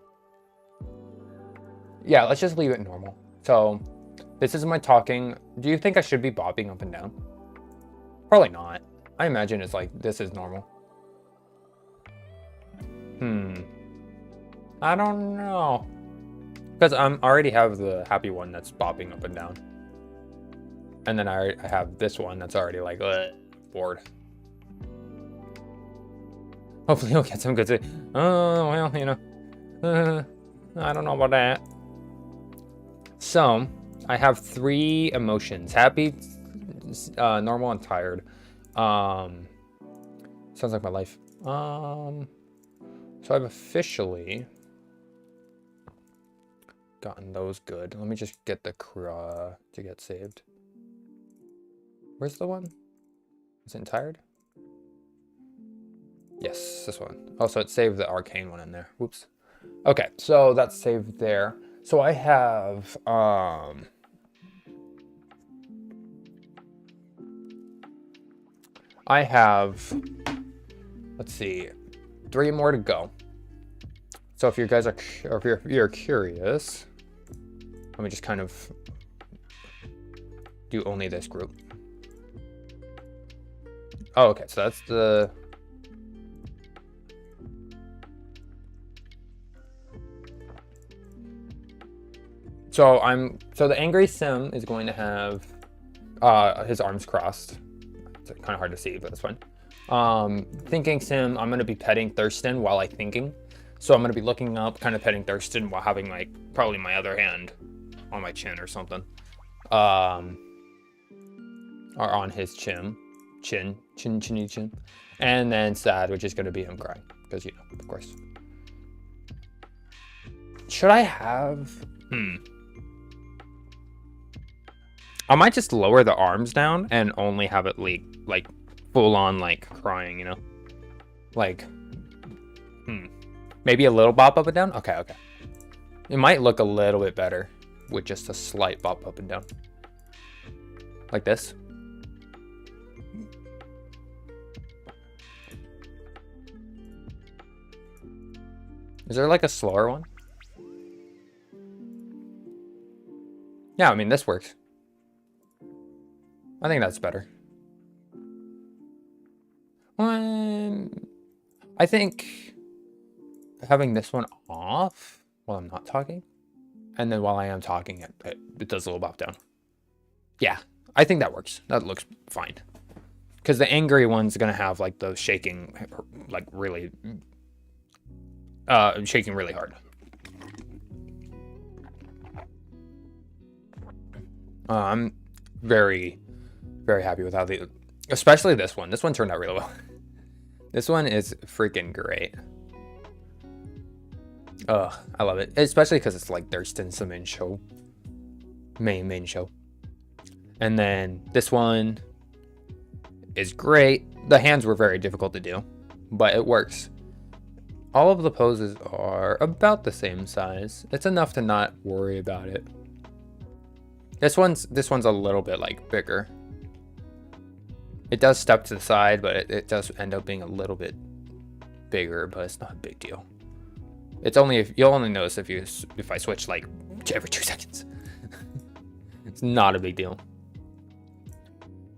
Yeah, let's just leave it normal. So, this is my talking. Do you think I should be bobbing up and down? Probably not. I imagine it's like, this is normal. I don't know. Because I already have the happy one that's bobbing up and down. And then I have this one that's already like, bored. Hopefully he'll get some good say. Oh, well, you know. I don't know about that. So, I have 3 emotions. Happy, normal, and tired. Sounds like my life. So I've officially gotten those good. Let me just get the to get saved. Where's the one? Is it tired? Yes, this one. Also, it saved the arcane one in there. Whoops. Okay, so that's saved there. So I have let's see, 3 more to go. So if you guys are, or if you're curious, let me just kind of do only this group. Oh, okay, so that's the. So the angry sim is going to have his arms crossed. It's kind of hard to see, but that's fine. Thinking sim, I'm going to be petting Thurston while I'm thinking. So I'm going to be looking up, kind of petting Thurston while having like probably my other hand on my chin or something. Or on his chin. And then sad, which is going to be him crying. Because, you know, of course. Should I have... I might just lower the arms down and only have it like full on like crying, you know? Like, maybe a little bop up and down? Okay. It might look a little bit better with just a slight bop up and down. Like this. Is there like a slower one? Yeah, I mean, this works. I think that's better. I think having this one off while I'm not talking And then while I am talking, it does a little bop down. Yeah, I think that works. That looks fine. Because the angry one's going to have like the shaking, like really, shaking really hard. I'm very, very happy with how especially this one. This one turned out really well. This one is freaking great. I love it. Especially because it's like Thurston's the main show. Main show. And then this one is great. The hands were very difficult to do, but it works. All of the poses are about the same size. It's enough to not worry about it. This one's a little bit like bigger. It does step to the side, but it does end up being a little bit bigger, but it's not a big deal. It's only you'll only notice if I switch like every 2 seconds. It's not a big deal.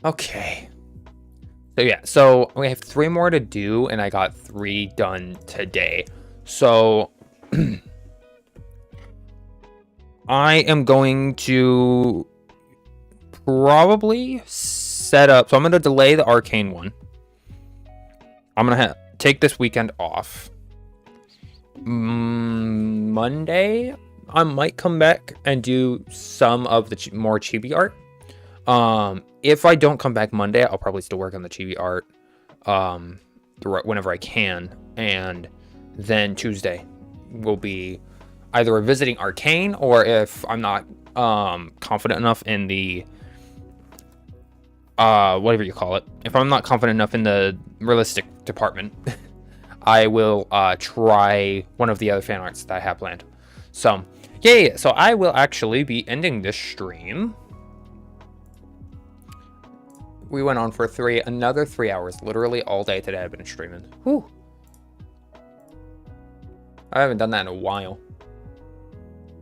Okay. So yeah, so we have 3 more to do, and I got 3 done today. So I am going to probably set up. So I'm going to delay the arcane one. I'm going to take this weekend off. Monday, I might come back and do some of the more chibi art. If I don't come back Monday, I'll probably still work on the chibi art whenever I can. And then Tuesday will be either revisiting arcane, or if I'm not confident enough in the whatever you call it, if I'm not confident enough in the realistic department, I will try one of the other fan arts that I have planned. So yeah, so I will actually be ending this stream. We went on for another 3 hours, literally all day today. I've been streaming. Whew. I haven't done that in a while.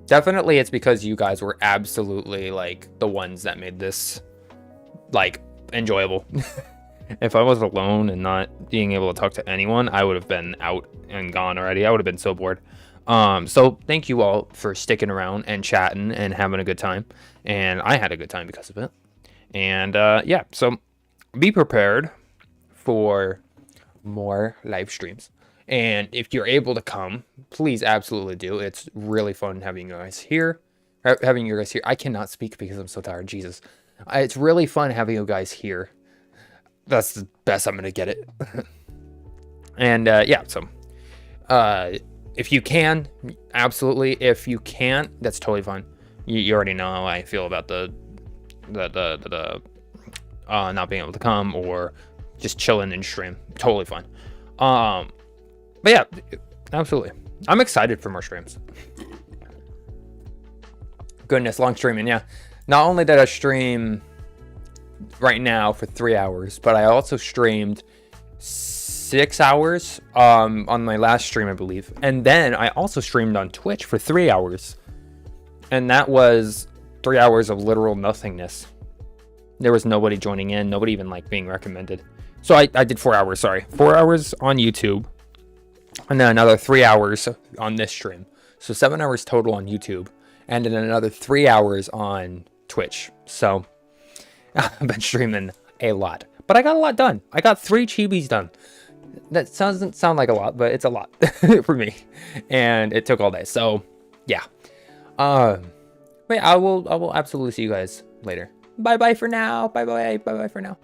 Definitely it's because you guys were absolutely like the ones that made this like enjoyable. If I was alone and not being able to talk to anyone, I would have been out and gone already. I would have been so bored. So thank you all for sticking around and chatting and having a good time. And I had a good time because of it. And yeah, so be prepared for more live streams. And if you're able to come, please absolutely do. It's really fun having you guys here. I cannot speak because I'm so tired. Jesus. It's really fun having you guys here. That's the best I'm going to get it. And yeah, so if you can, absolutely. If you can't, that's totally fine. You already know how I feel about the not being able to come or just chilling in stream. Totally fine. But yeah, absolutely. I'm excited for more streams. Goodness, long streaming, yeah. Not only did I stream right now for 3 hours, but I also streamed 6 hours on my last stream, I believe. And then I also streamed on Twitch for 3 hours. And that was 3 hours of literal nothingness. There was nobody joining in, nobody even like being recommended. So I did 4 hours, sorry. 4 hours on YouTube. And then another 3 hours on this stream. So 7 hours total on YouTube. And then another 3 hours on Twitch. So I've been streaming a lot. But I got a lot done. I got 3 chibis done. That doesn't sound like a lot, but it's a lot for me. And it took all day. So yeah. Wait, I will absolutely see you guys later. Bye bye for now. Bye bye for now.